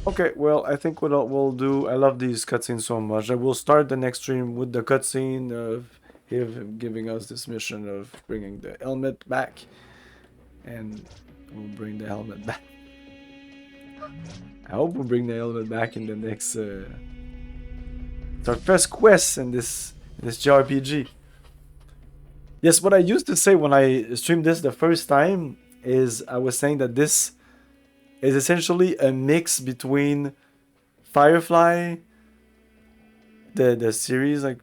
Okay, well, I think what we'll do, I love these cutscenes so much. I will start the next stream with the cutscene of him giving us this mission of bringing the helmet back. And we'll bring the helmet back. I hope we'll bring the helmet back in the next... it's our first quest in this JRPG. Yes, what I used to say when I streamed this the first time is I was saying that this is essentially a mix between Firefly, the series, like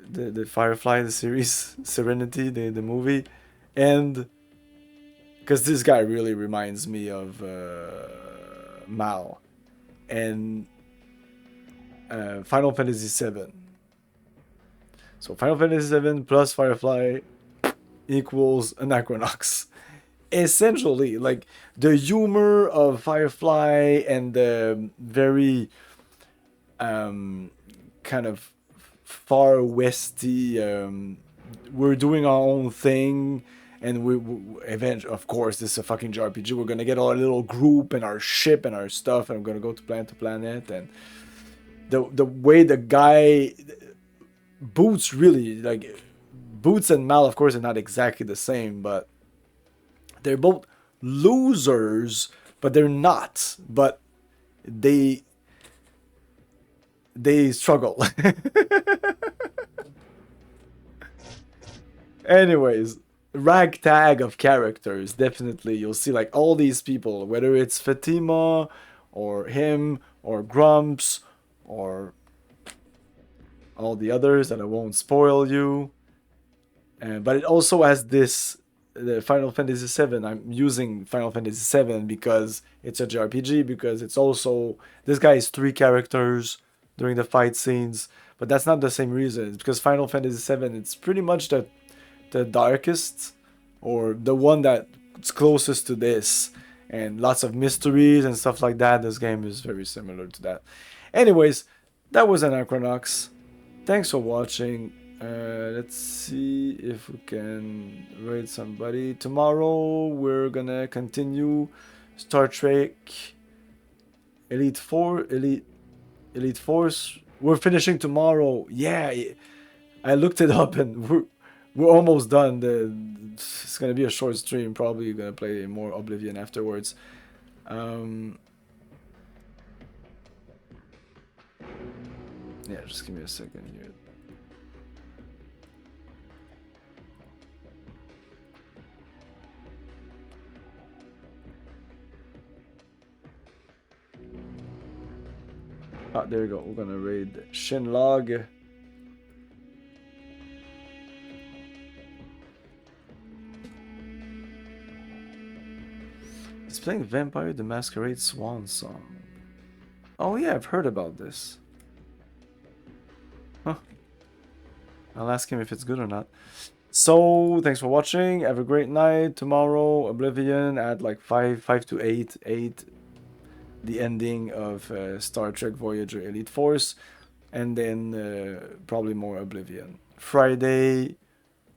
the Firefly, the series, Serenity, the movie, and because this guy really reminds me of Mal, and Final Fantasy VII. So Final Fantasy VII plus Firefly equals Anachronox. Essentially, like the humor of Firefly and the very kind of far westy, we're doing our own thing, and we eventually, of course, this is a fucking JRPG. We're gonna get our little group and our ship and our stuff, and I'm gonna go to planet, and the way the guy Boots really, like, Boots and Mal, of course, are not exactly the same, but they're both losers, but they're not. But they struggle. Anyways, ragtag of characters, definitely. You'll see like all these people, whether it's Fatima or him or Grumps or all the others that I won't spoil you. But it also has this the Final Fantasy VII. I'm using Final Fantasy VII because it's a JRPG, because it's also, this guy is 3 characters during the fight scenes, but that's not the same reason. It's because Final Fantasy VII, it's pretty much the darkest, or the one that's closest to this, and lots of mysteries and stuff like that. This game is very similar to that. Anyways, that was Anachronox. Thanks for watching. Let's see if we can raid somebody. Tomorrow we're gonna continue Star Trek Elite Force. We're finishing tomorrow. Yeah, I looked it up and we're almost done. It's gonna be a short stream. Probably gonna play more Oblivion afterwards. Yeah, just give me a second here. Ah, there we go. We're gonna raid Shinlog. He's playing Vampire the Masquerade Swan Song. Oh yeah, I've heard about this. Huh. I'll ask him if it's good or not. So, thanks for watching. Have a great night. Tomorrow, Oblivion at like 5 to 8. The ending of Star Trek Voyager Elite Force. And then probably more Oblivion. Friday,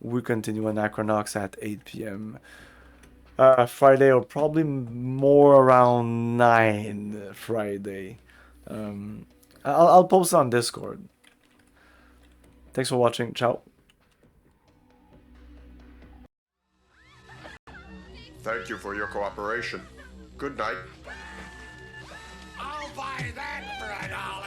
we continue Anachronox at 8 p.m. Friday, or probably more around 9 Friday. I'll post on Discord. Thanks for watching. Ciao. Thank you for your cooperation. Good night. I'll buy that for $1.